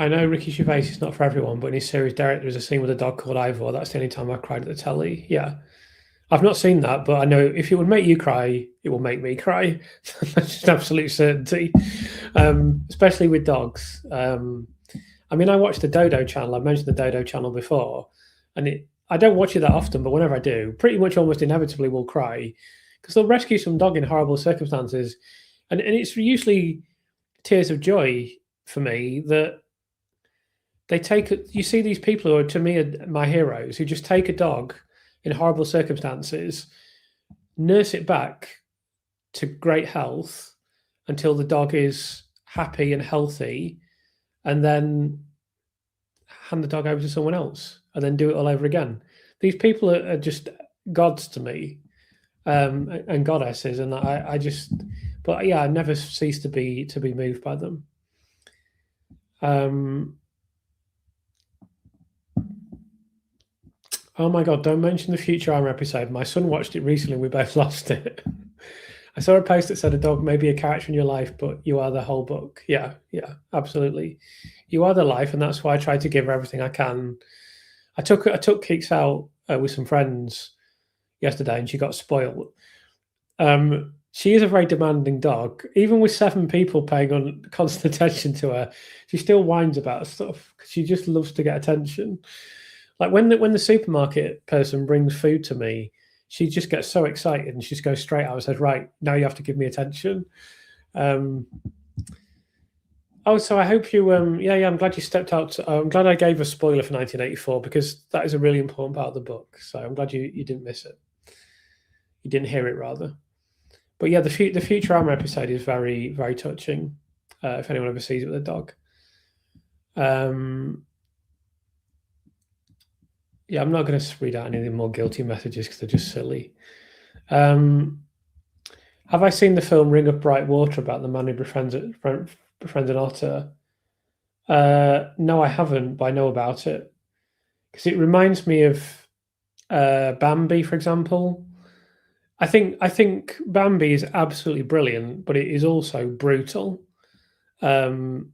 know Ricky Gervais is not for everyone, but in his series Derek, there is a scene with a dog called Ivor. That's the only time I cried at the telly. Yeah. I've not seen that, but I know if it would make you cry, it will make me cry. That's just absolute certainty, especially with dogs. I watch the Dodo channel. I've mentioned the Dodo channel before, and I don't watch it that often, but whenever I do, pretty much almost inevitably will cry because they'll rescue some dog in horrible circumstances. And it's usually tears of joy for me that they take it. You see these people who are, to me, are my heroes, who just take a dog in horrible circumstances, nurse it back to great health until the dog is happy and healthy, and then hand the dog over to someone else and then do it all over again. These people are just gods to me, and goddesses, and I never cease to be moved by them. Oh my God, don't mention the Futurama episode. My son watched it recently. We both lost it. I saw a post that said a dog may be a character in your life, but you are the whole book. Yeah, absolutely. You are the life, and that's why I try to give her everything I can. I took Keeks out with some friends yesterday, and she got spoiled. She is a very demanding dog. Even with 7 people paying constant attention to her, she still whines about stuff because she just loves to get attention. Like when the supermarket person brings food to me, she just gets so excited and she just goes straight out and says, "Right, now you have to give me attention." So I hope you, I'm glad you stepped out. I'm glad I gave a spoiler for 1984 because that is a really important part of the book. So I'm glad you didn't miss it. You didn't hear it, rather. But yeah, the Futurama episode is very, very touching. If anyone ever sees it with a dog. Yeah, I'm not going to read out any more guilty messages because they're just silly. Have I seen the film Ring of Bright Water about the man who befriends an otter? No, I haven't, but I know about it because it reminds me of Bambi, for example. I think Bambi is absolutely brilliant, but it is also brutal. Um,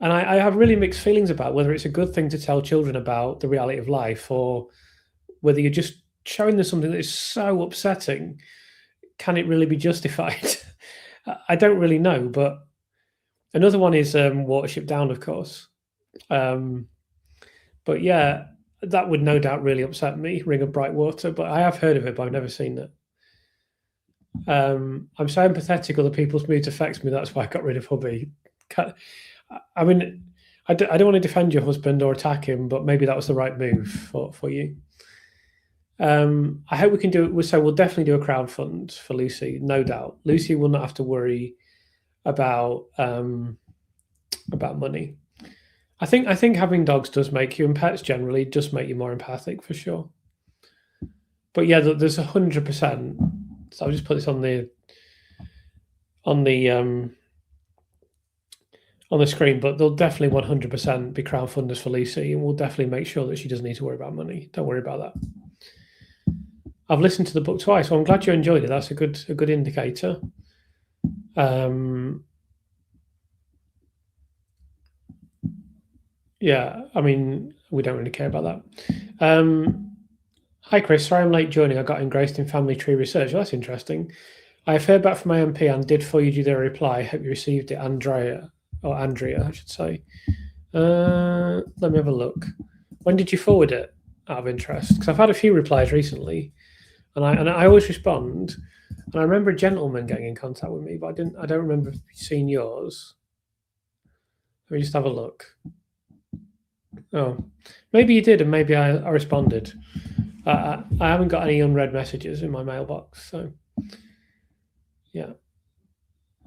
and I have really mixed feelings about whether it's a good thing to tell children about the reality of life or whether you're just showing them something that is so upsetting. Can it really be justified? I don't really know, but another one is Watership Down, of course. But yeah, that would no doubt really upset me, Ring of Bright Water, but I have heard of it, but I've never seen it. I'm so empathetic other people's moods affects me. That's why I got rid of hubby. I mean, I don't want to defend your husband or attack him, but maybe that was the right move for you. I hope we can do it. So we'll definitely do a crowdfund for Lucy, no doubt. Lucy will not have to worry about money. I think having dogs does make you, and pets generally just make you more empathic for sure. But yeah, there's 100%. So I'll just put this on the screen. But there'll definitely 100% be crowdfunders for Lucy, and we'll definitely make sure that she doesn't need to worry about money. Don't worry about that. I've listened to the book twice, so I'm glad you enjoyed it. That's a good indicator. Yeah, I mean, we don't really care about that. Hi, Chris. Sorry I'm late joining. I got engrossed in family tree research. Well, that's interesting. I have heard back from my MP and did forward you their reply. Hope you received it, Andrea, I should say. Let me have a look. When did you forward it? Out of interest, because I've had a few replies recently, and I always respond. And I remember a gentleman getting in contact with me, but I don't remember seeing yours. Let me just have a look. Oh, maybe you did, and maybe I responded. I haven't got any unread messages in my mailbox, so yeah.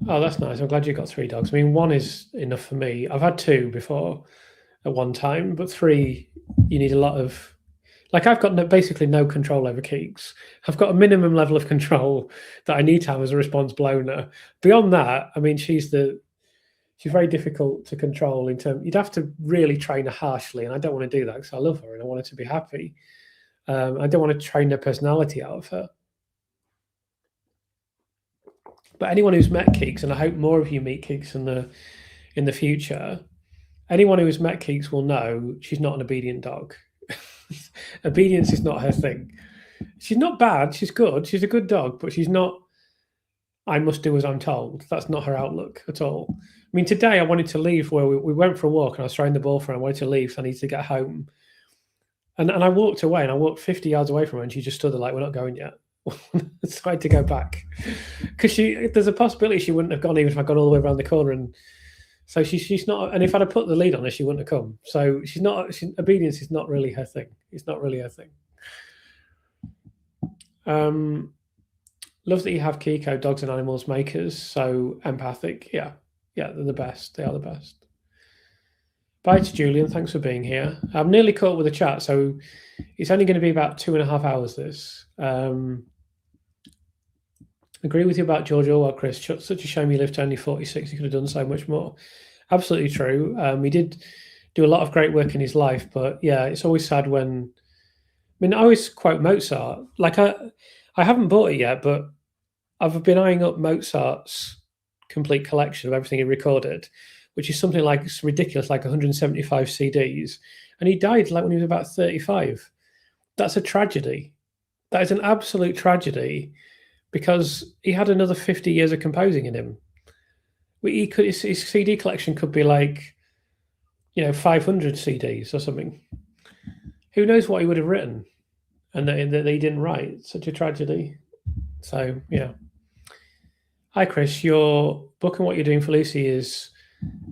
Oh, that's nice. I'm glad you got 3 dogs. I mean, 1 is enough for me. I've had 2 before at one time, but 3, you need a lot of. Like I've got basically no control over Keeks. I've got a minimum level of control that I need to have as a responsible owner. Beyond that, I mean, she's very difficult to control in terms. You'd have to really train her harshly, and I don't want to do that because I love her and I want her to be happy. I don't want to train her personality out of her. But anyone who's met Keeks, and I hope more of you meet Keeks in the future, anyone who has met Keeks will know she's not an obedient dog. Obedience is not her thing. She's not bad. She's good. She's a good dog, but she's not. I must do as I'm told. That's not her outlook at all. I mean, today I wanted to leave where we went for a walk and I was throwing the ball for her. I wanted to leave, so I needed to get home. And I walked away and I walked 50 yards away from her and she just stood there like, we're not going yet. So I had to go back because there's a possibility she wouldn't have gone even if I got all the way around the corner. And so she's not. And if I'd have put the lead on her, she wouldn't have come. So she's not. Obedience is not really her thing. It's not really her thing. Love that you have Kiko, dogs and animals makers, so empathic. Yeah, they're the best. They are the best. Bye to Julian. Thanks for being here. I'm nearly caught with the chat, so it's only going to be about 2.5 hours. This. Agree with you about George Orwell, Chris. Such a shame he lived to only 46. He could have done so much more. Absolutely true. He did do a lot of great work in his life, but yeah, it's always sad when. I mean, I always quote Mozart. Like I haven't bought it yet, but I've been eyeing up Mozart's complete collection of everything he recorded, which is something like it's ridiculous, like 175 CDs. And he died like when he was about 35. That's a tragedy. That is an absolute tragedy because he had another 50 years of composing in him. His CD collection could be like, 500 CDs or something. Who knows what he would have written and that he didn't write. Such a tragedy. So, yeah. Hi, Chris. Your book and what you're doing for Lucy is...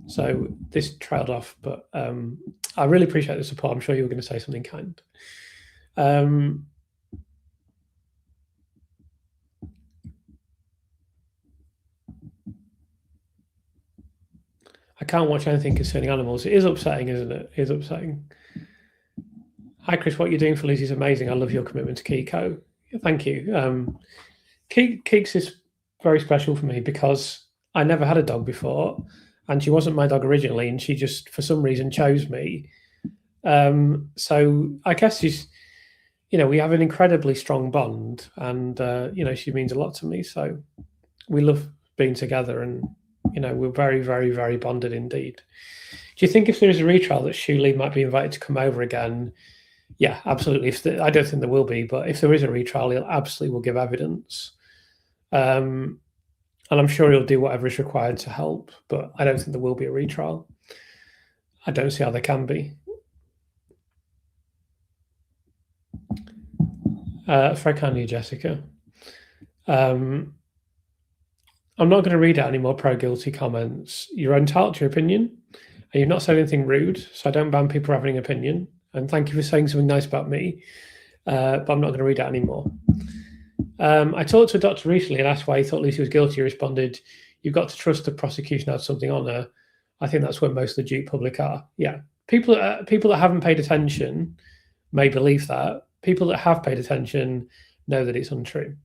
So this trailed off, but I really appreciate the support. I'm sure you were going to say something kind. I can't watch anything concerning animals. It is upsetting, isn't it? It is upsetting. Hi, Chris. What you're doing for Lucy is amazing. I love your commitment to Kiko. Thank you. Keeks is very special for me because I never had a dog before, and she wasn't my dog originally, and she just, for some reason, chose me. So I guess she's, we have an incredibly strong bond, and she means a lot to me. So we love being together, and we're very, very, very bonded indeed. Do you think if there is a retrial that Shuli might be invited to come over again? Yeah, absolutely. I don't think there will be, but if there is a retrial, he'll absolutely will give evidence. And I'm sure he'll do whatever is required to help, but I don't think there will be a retrial. I don't see how there can be. Very kindly, Jessica. I'm not going to read out any more pro-guilty comments. You're entitled to your opinion, and you've not said anything rude, so I don't ban people for having an opinion. And thank you for saying something nice about me, but I'm not going to read out any more. I talked to a doctor recently and asked why he thought Lucy was guilty. He responded, "You've got to trust the prosecution had something on her." I think that's where most legit public are. Yeah, people that haven't paid attention may believe that. People that have paid attention know that it's untrue.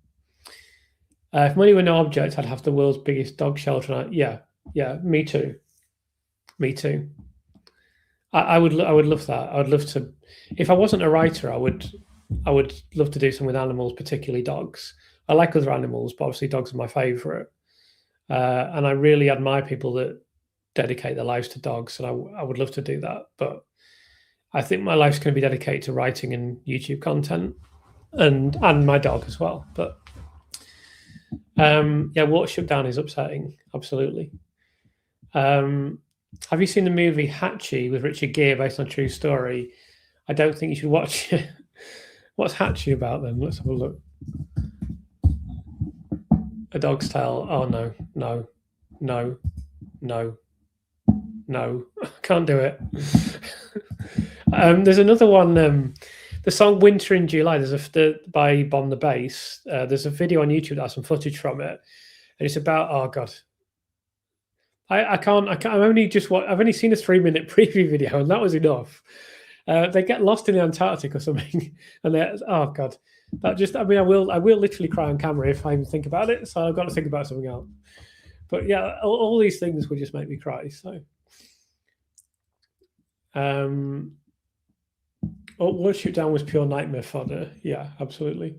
If money were no object, I'd have the world's biggest dog shelter. Yeah, me too. Me too. I would love that. I would love to. If I wasn't a writer, I would love to do something with animals, particularly dogs. I like other animals, but obviously dogs are my favourite. And I really admire people that dedicate their lives to dogs, and I would love to do that. But I think my life's going to be dedicated to writing and YouTube content, and my dog as well. But what shut down is upsetting. Absolutely. Have you seen the movie Hatchie with Richard Gere based on a true story? I don't think you should watch it. What's Hatchie about then? Let's have a look. A Dog's Tale. Oh no. Can't do it. There's another one. The song "Winter in July." By Bomb the Bass. There's a video on YouTube that has some footage from it, and it's about. Oh God. I can't. I've only seen a 3-minute preview video, and that was enough. They get lost in the Antarctic or something, and oh God, that just. I will literally cry on camera if I even think about it. So I've got to think about something else. But yeah, all these things would just make me cry. So, what shoot down was pure nightmare fodder. Yeah, absolutely.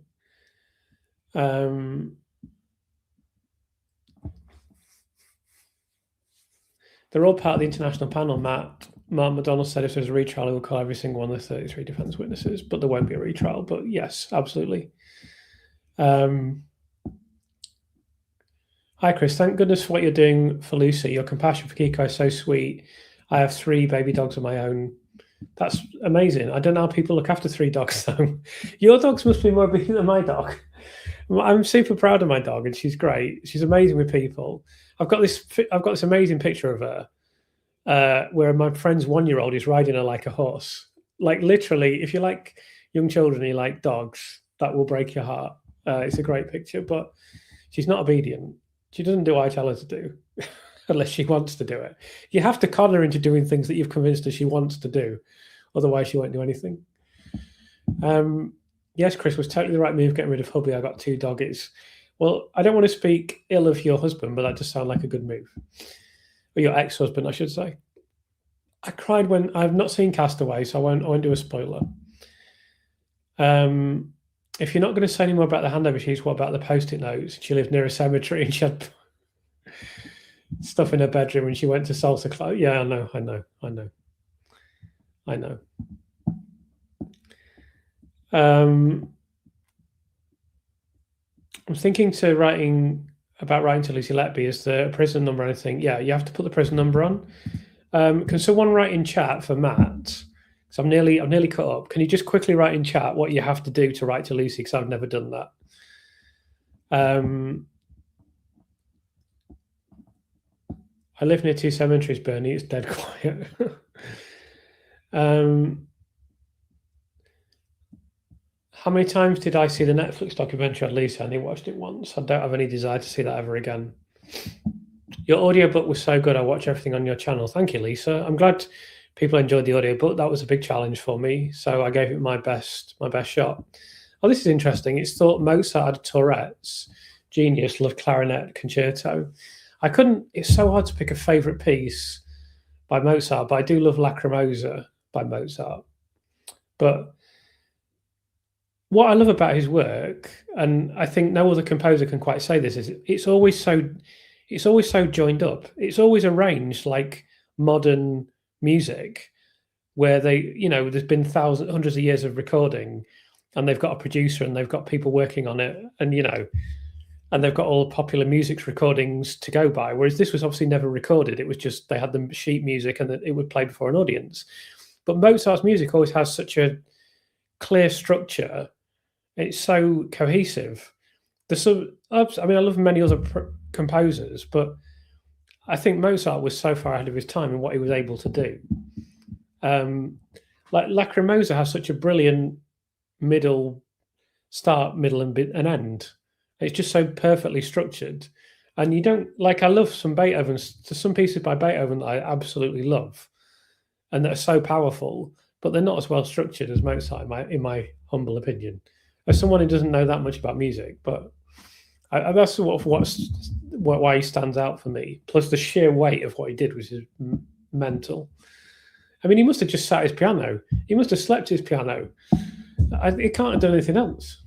They're all part of the international panel. Mark McDonald said if there's a retrial, he will call every single one of the 33 defence witnesses, but there won't be a retrial. But yes, absolutely. Hi, Chris. Thank goodness for what you're doing for Lucy. Your compassion for Kiko is so sweet. I have 3 baby dogs of my own. That's amazing. I don't know how people look after 3 dogs, though. Your dogs must be more obedient than my dog. I'm super proud of my dog, and she's great. She's amazing with people. I've got this amazing picture of her where my friend's 1-year-old is riding her like a horse. Like literally, if you like young children and you like dogs, that will break your heart. It's a great picture, but she's not obedient. She doesn't do what I tell her to do unless she wants to do it. You have to con her into doing things that you've convinced her she wants to do. Otherwise, she won't do anything. Yes, Chris, was totally the right move getting rid of hubby. I got 2 doggies. Well, I don't want to speak ill of your husband, but that just sounds like a good move. Or your ex-husband, I should say. I cried when I've not seen Castaway, so I won't do a spoiler. If you're not going to say any more about the handover sheets, what about the post-it notes? She lived near a cemetery and she had stuff in her bedroom when she went to salsa club. Yeah, I know. I'm thinking about writing to Lucy Letby. Is there a prison number or anything? Yeah, you have to put the prison number on. Can someone write in chat for Matt? Because I'm nearly cut up. Can you just quickly write in chat what you have to do to write to Lucy? Because I've never done that. I live near 2 cemeteries, Bernie. It's dead quiet. How many times did I see the Netflix documentary on Lisa? I only watched it once. I don't have any desire to see that ever again. Your audiobook was so good. I watch everything on your channel. Thank you, Lisa. I'm glad people enjoyed the audio, but that was a big challenge for me. So I gave it my best shot. Oh, this is interesting. It's thought Mozart had Tourette's, genius, loved clarinet, concerto. I couldn't. It's so hard to pick a favourite piece by Mozart, but I do love Lacrimosa by Mozart. But what I love about his work, and I think no other composer can quite say this, is it's always so joined up. It's always arranged like modern music, where there's been hundreds of years of recording, and they've got a producer and they've got people working on it, and and they've got all popular music's recordings to go by. Whereas this was obviously never recorded. It was just they had the sheet music and it would play before an audience. But Mozart's music always has such a clear structure. It's so cohesive. I love many other composers, but I think Mozart was so far ahead of his time in what he was able to do. Like Lacrimosa has such a brilliant start, middle, and end. It's just so perfectly structured. And you don't I love some pieces by Beethoven that I absolutely love and that are so powerful, but they're not as well structured as Mozart, in my humble opinion. As someone who doesn't know that much about music, but that's why he stands out for me. Plus the sheer weight of what he did was mental. I mean, he must have just sat his piano. He must have slept his piano. He can't have done anything else.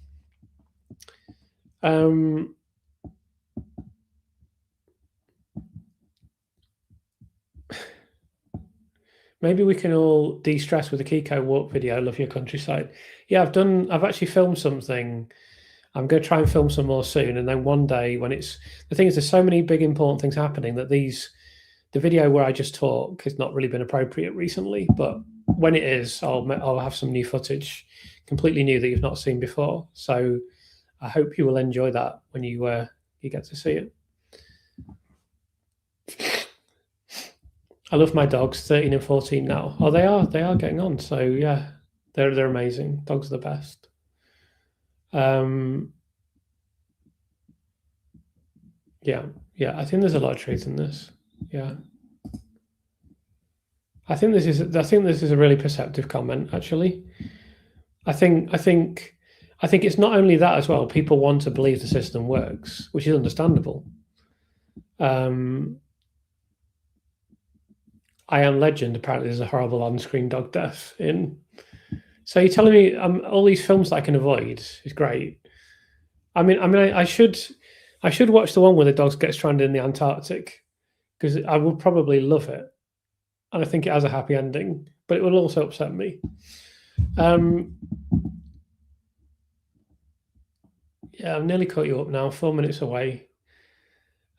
Maybe we can all de-stress with a Kiko walk video. Love your countryside. Yeah, I've actually filmed something. I'm going to try and film some more soon. And then one day the thing is, there's so many big important things happening that the video where I just talk has not really been appropriate recently. But when it is, I'll have some new footage, completely new that you've not seen before. So I hope you will enjoy that when you get to see it. I love my dogs, 13 and 14 now. Oh, they are getting on. So yeah, they're amazing. Dogs are the best. Yeah. I think there's a lot of truth in this. Yeah. I think this is a really perceptive comment, actually. I think it's not only that as well. People want to believe the system works, which is understandable. I Am Legend, apparently there's a horrible on-screen dog death in. So you're telling me all these films that I can avoid is great. I mean, I should watch the one where the dogs get stranded in the Antarctic, because I will probably love it, and I think it has a happy ending, but it will also upset me. Yeah, I've nearly caught you up now. 4 minutes away.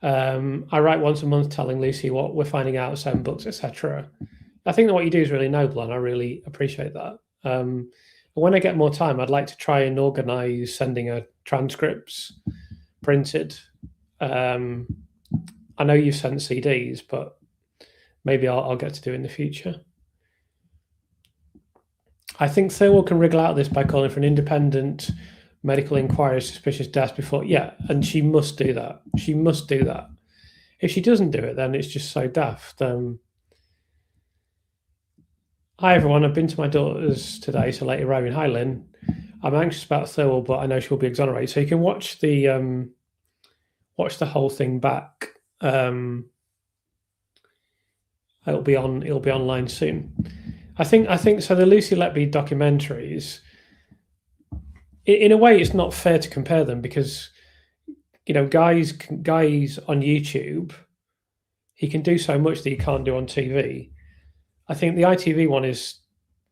I write once a month telling Lucy what we're finding out, 7 books, etc. I think that what you do is really noble, and I really appreciate that. When I get more time, I'd like to try and organise sending her transcripts printed. I know you've sent CDs, but maybe I'll get to do it in the future. I think Thirlwall can wriggle out of this by calling for an independent medical inquiry of suspicious deaths before. Yeah, and she must do that. She must do that. If she doesn't do it, then it's just so daft. Hi everyone, I've been to my daughter's today, so late arriving. Hi Lynn. I'm anxious about Thirlwall, but I know she'll be exonerated. So you can watch the whole thing back. It'll be online soon. I think so. The Lucy Letby documentaries, in a way, it's not fair to compare them, because guys on YouTube, he can do so much that he can't do on TV. I think the ITV one is,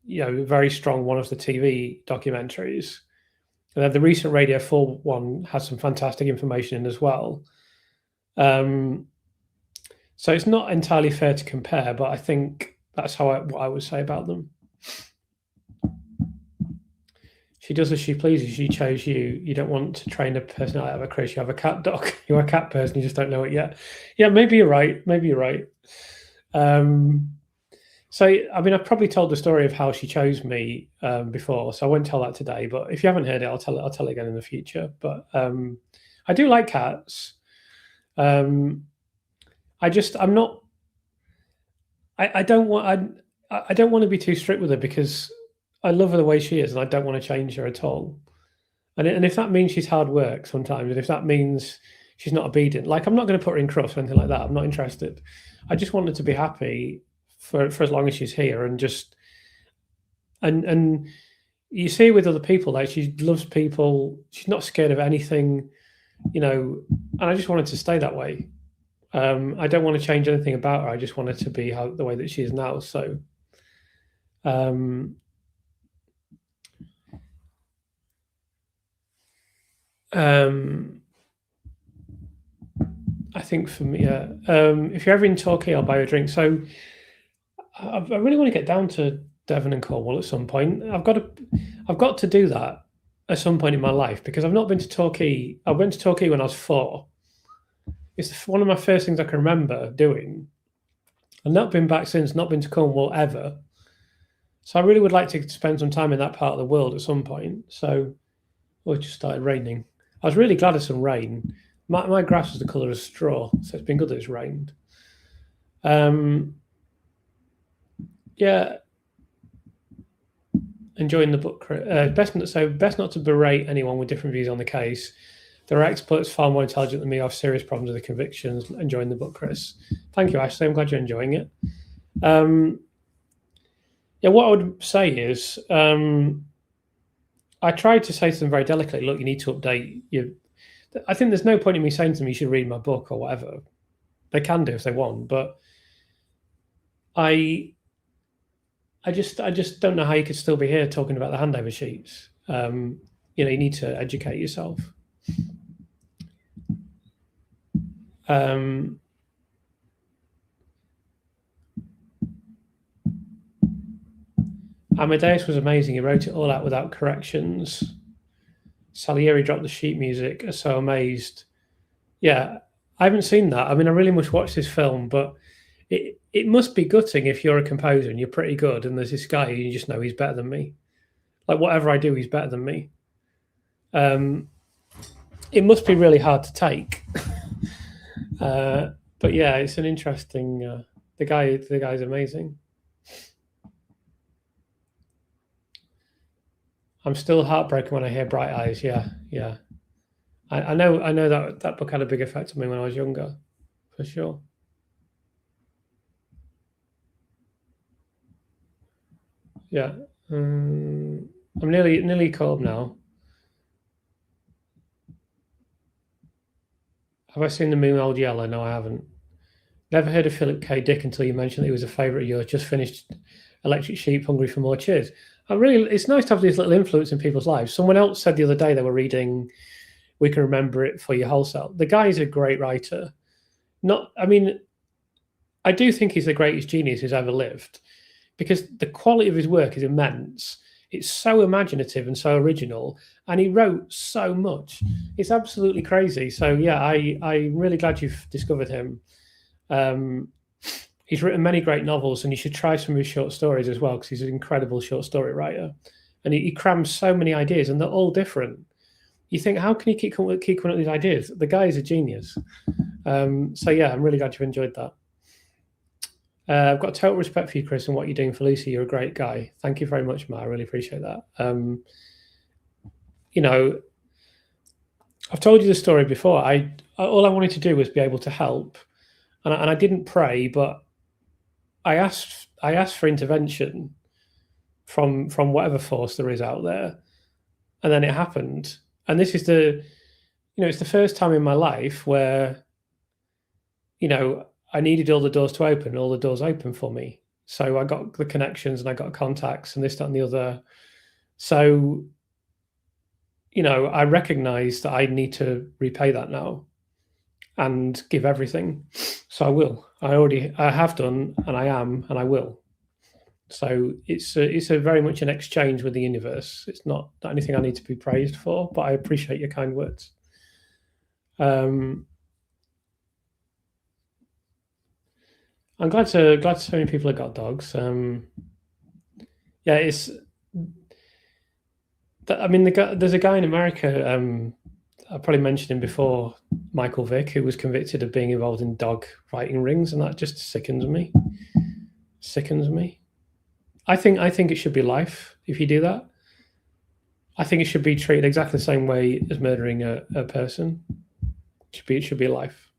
very strong, one of the TV documentaries. And then the recent Radio 4 one has some fantastic information in as well. So it's not entirely fair to compare, but I think that's what I would say about them. She does as she pleases. She chose you. You don't want to train a personality out of a Chris. You have a cat dog. You're a cat person. You just don't know it yet. Yeah, maybe you're right. So, I mean, I've probably told the story of how she chose me before, so I won't tell that today. But if you haven't heard it, I'll tell it again in the future. But I do like cats. I'm not. I don't want. I don't want to be too strict with her because I love her the way she is, and I don't want to change her at all. And if that means she's hard work sometimes, and if that means she's not obedient, like I'm not going to put her in crufts or anything like that. I'm not interested. I just want her to be happy for as long as she's here, and just and you see with other people, like she loves people. She's not scared of anything, and I just want her to stay that way. I don't want to change anything about her. I just want her to be the way that she is now. So, I think for me, if you're ever in Torquay, I'll buy you a drink. So, I really want to get down to Devon and Cornwall at some point. I've got to do that at some point in my life, because I've not been to Torquay. I went to Torquay when I was 4. It's one of my first things I can remember doing. I've not been back since, not been to Cornwall ever. So I really would like to spend some time in that part of the world at some point. So, it just started raining. I was really glad of some rain. My grass was the colour of straw, so it's been good that it's rained. Yeah, enjoying the book. Best not to berate anyone with different views on the case. There are experts far more intelligent than me who have serious problems with the convictions. Enjoying the book, Chris. Thank you, Ashley. I'm glad you're enjoying it. Yeah, what I would say is, I tried to say to them very delicately, look, you need to update your. I think there's no point in me saying to them you should read my book or whatever. They can do if they want, but I just don't know how you could still be here talking about the handover sheets. You need to educate yourself. Amadeus was amazing. He wrote it all out without corrections. Salieri dropped the sheet music. So amazed. Yeah, I haven't seen that. I mean, I really must watch this film, but it must be gutting if you're a composer and you're pretty good, and there's this guy who you just know he's better than me. Like whatever I do, he's better than me. It must be really hard to take. But yeah, it's an interesting. The guy's amazing. I'm still heartbroken when I hear Bright Eyes. Yeah. I know that book had a big effect on me when I was younger, for sure. Yeah. I'm nearly caught up now. Have I seen The Moon Old Yellow? No, I haven't. Never heard of Philip K. Dick until you mentioned that he was a favourite of yours. Just finished Electric Sheep, Hungry for More. Cheers. It's nice to have these little influence in people's lives. Someone else said the other day they were reading We Can Remember It for Your Wholesale. The guy's a great writer. I do think he's the greatest genius who's ever lived, because the quality of his work is immense. It's so imaginative and so original, and he wrote so much. It's absolutely crazy. So yeah, I'm really glad you've discovered him. He's written many great novels, and you should try some of his short stories as well, because he's an incredible short story writer, and he crams so many ideas, and they're all different. You think, how can he keep coming up with these ideas? The guy is a genius. So yeah, I'm really glad you've enjoyed that. I've got total respect for you, Chris, and what you're doing for Lucy. You're a great guy. Thank you very much, Matt. I really appreciate that. I've told you the story before. All I wanted to do was be able to help, and I didn't pray, but I asked for intervention from whatever force there is out there, and then it happened. And this is it's the first time in my life where, I needed all the doors to open, and all the doors open for me. So I got the connections, and I got contacts, and this, that, and the other. So, I recognize that I need to repay that now and give everything. So I will. I have done, and I am, and I will. So it's a very much an exchange with the universe. It's not anything I need to be praised for, but I appreciate your kind words. I'm glad so many people have got dogs. Yeah, it's. There's a guy in America. I probably mentioned him before, Michael Vick, who was convicted of being involved in dog fighting rings, and that just sickens me. I think it should be life if you do that. I think it should be treated exactly the same way as murdering a person. It should be life.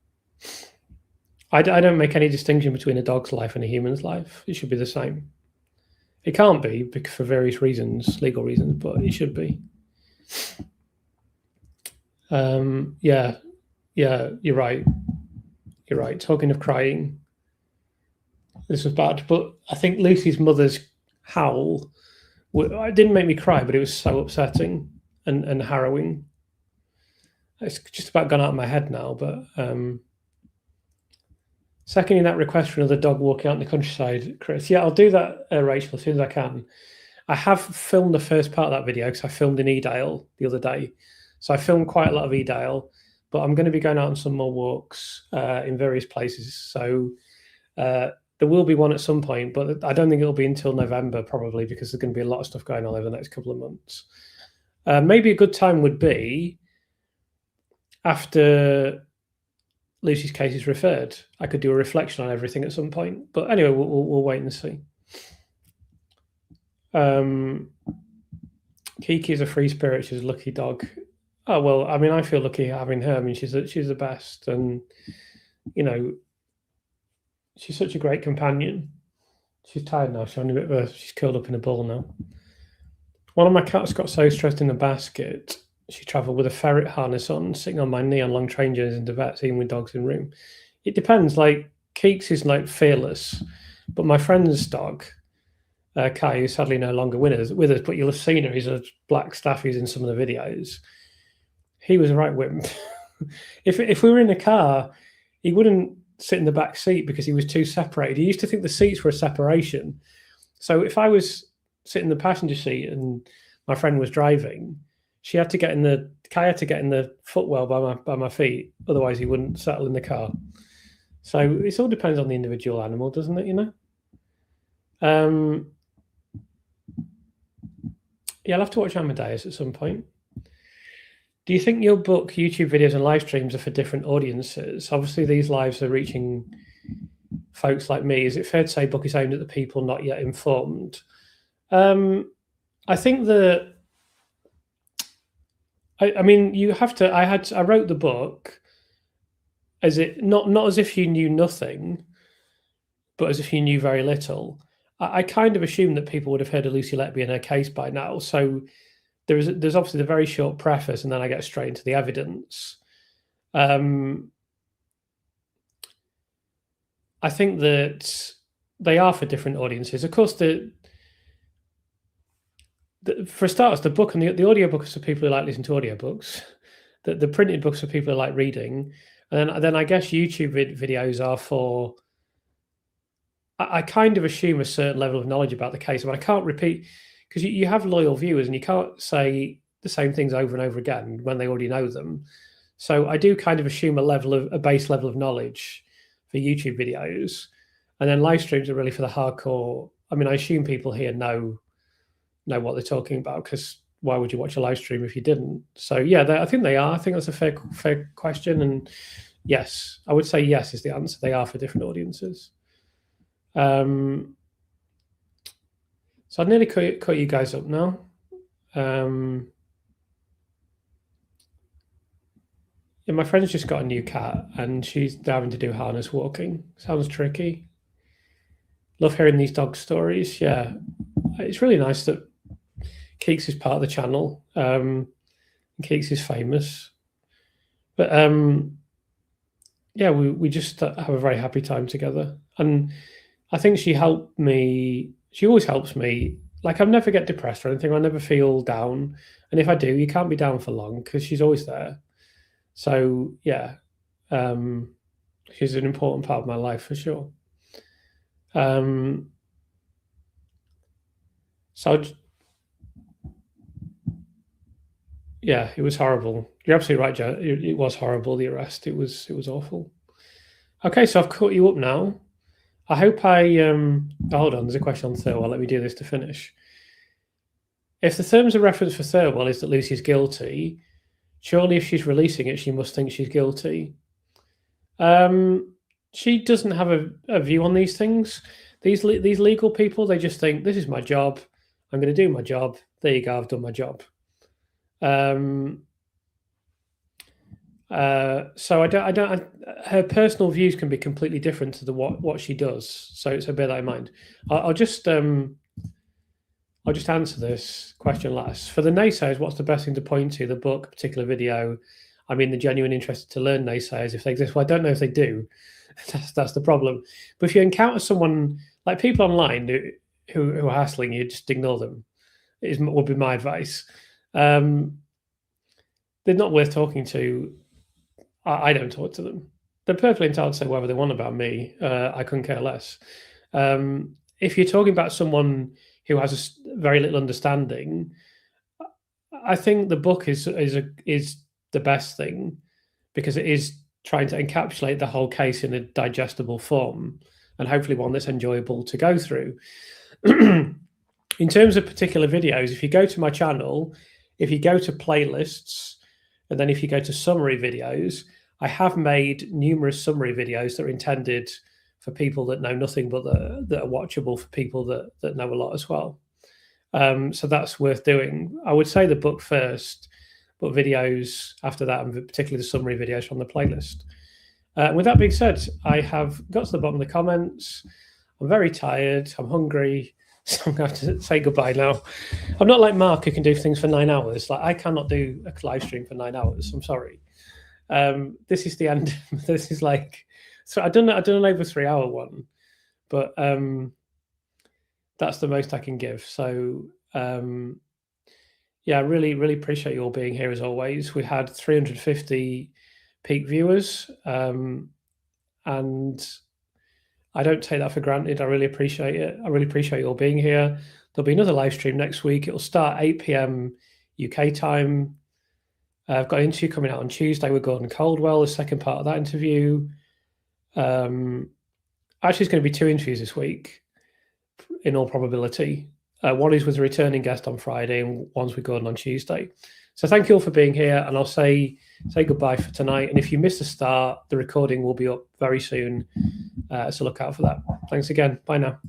I don't make any distinction between a dog's life and a human's life. It should be the same. It can't be for various reasons, legal reasons, but it should be. Yeah, you're right. You're right. Talking of crying, this was bad, but I think Lucy's mother's howl, it didn't make me cry, but it was so upsetting and harrowing. It's just about gone out of my head now, but seconding that request for another dog walking out in the countryside, Chris. Yeah, I'll do that, Rachel, as soon as I can. I have filmed the first part of that video because I filmed in Edale the other day. So I filmed quite a lot of Edale, but I'm going to be going out on some more walks in various places. So there will be one at some point, but I don't think it'll be until November probably because there's going to be a lot of stuff going on over the next couple of months. Maybe a good time would be after Lucy's case is referred. I could do a reflection on everything at some point. But anyway, we'll wait and see. Kiki is a free spirit. She's a lucky dog. Oh, well, I mean, I feel lucky having her. I mean, she's the best. And, you know, she's such a great companion. She's tired now. She's curled up in a ball now. One of my cats got so stressed in a basket, she travelled with a ferret harness on, sitting on my knee on long train journeys into vets, even with dogs in room. It depends. Like, Keeks is like fearless, but my friend's dog, Kai, who's sadly no longer with us, but you'll have seen her. He's a black staff who's in some of the videos. He was a right wimp. If we were in a car, he wouldn't sit in the back seat because he was too separated. He used to think the seats were a separation. So if I was sitting in the passenger seat and my friend was driving, Kai had to get in the footwell by my feet, otherwise he wouldn't settle in the car. So it all depends on the individual animal, doesn't it? You know. Yeah, I'll have to watch Amadeus at some point. Do you think your book, YouTube videos, and live streams are for different audiences? Obviously, these lives are reaching folks like me. Is it fair to say book is aimed at the people not yet informed? I think that. I mean, you have to. I wrote the book as it not as if you knew nothing, but as if you knew very little. I kind of assumed that people would have heard of Lucy Letby and her case by now. So there's obviously the very short preface, and then I get straight into the evidence. I think that they are for different audiences. Of course, for starters, the book and the audiobook is for people who like listening to audiobooks. The printed books are for people who like reading. And then I guess YouTube videos are for... I kind of assume a certain level of knowledge about the case. I mean, I can't repeat... Because you have loyal viewers and you can't say the same things over and over again when they already know them. So I do kind of assume a base level of knowledge for YouTube videos. And then live streams are really for the hardcore. I mean, I assume people here know what they're talking about, because why would you watch a live stream if you didn't? So yeah, I think they are. I think that's a fair question. And yes, I would say yes is the answer. They are for different audiences. So I'd nearly cut you guys up now. Yeah, my friend's just got a new cat and she's having to do harness walking. Sounds tricky. Love hearing these dog stories. Yeah, it's really nice that Keeks is part of the channel. Keeks is famous. But yeah, we just have a very happy time together. And I think she helped me. She always helps me. Like, I never get depressed or anything. I never feel down. And if I do, you can't be down for long because she's always there. So, yeah, she's an important part of my life for sure. Yeah, it was horrible. You're absolutely right, Joe. It was horrible, the arrest. It was awful. Okay, so I've caught you up now. I hope hold on, there's a question on Thirlwall. Let me do this to finish. If the terms of reference for Thirlwall is that Lucy's guilty, surely if she's releasing it, she must think she's guilty. She doesn't have a view on these things. These legal people, they just think, this is my job. I'm going to do my job. There you go. I've done my job. So I don't. Her personal views can be completely different to what she does. So bear that in mind. I'll just answer this question last. For the naysayers, what's the best thing to point to? The book, particular video. I mean, the genuine interest to learn naysayers if they exist. Well, I don't know if they do. That's the problem. But if you encounter someone like people online who are hassling you, just ignore them. Would be my advice. They're not worth talking to. I don't talk to them. They're perfectly entitled to say whatever they want about me. I couldn't care less. If you're talking about someone who has very little understanding, I think the book is the best thing, because it is trying to encapsulate the whole case in a digestible form, and hopefully one that's enjoyable to go through. In terms of particular videos, if you go to my channel, if you go to playlists, and then if you go to summary videos, I have made numerous summary videos that are intended for people that know nothing, but that are watchable for people that know a lot as well. So that's worth doing. I would say the book first, but videos after that, and particularly the summary videos from the playlist. With that being said, I have got to the bottom of the comments. I'm very tired. I'm hungry. So I'm going to have to say goodbye now. I'm not like Mark, who can do things for 9 hours. Like, I cannot do a live stream for 9 hours. I'm sorry. This is the end. This is like, so I done an over 3 hour one, but that's the most I can give. So yeah, I really appreciate you all being here as always. We had 350 peak viewers, and I don't take that for granted. I really appreciate it. I really appreciate you all being here. There'll be another live stream next week. It'll start 8 p.m. UK time. I've got an interview coming out on Tuesday with Gordon Caldwell, the second part of that interview. Actually, it's going to be 2 interviews this week, in all probability. One is with a returning guest on Friday, and one's with Gordon on Tuesday. So thank you all for being here, and I'll say goodbye for tonight. And if you missed the start, the recording will be up very soon. So look out for that. Thanks again. Bye now.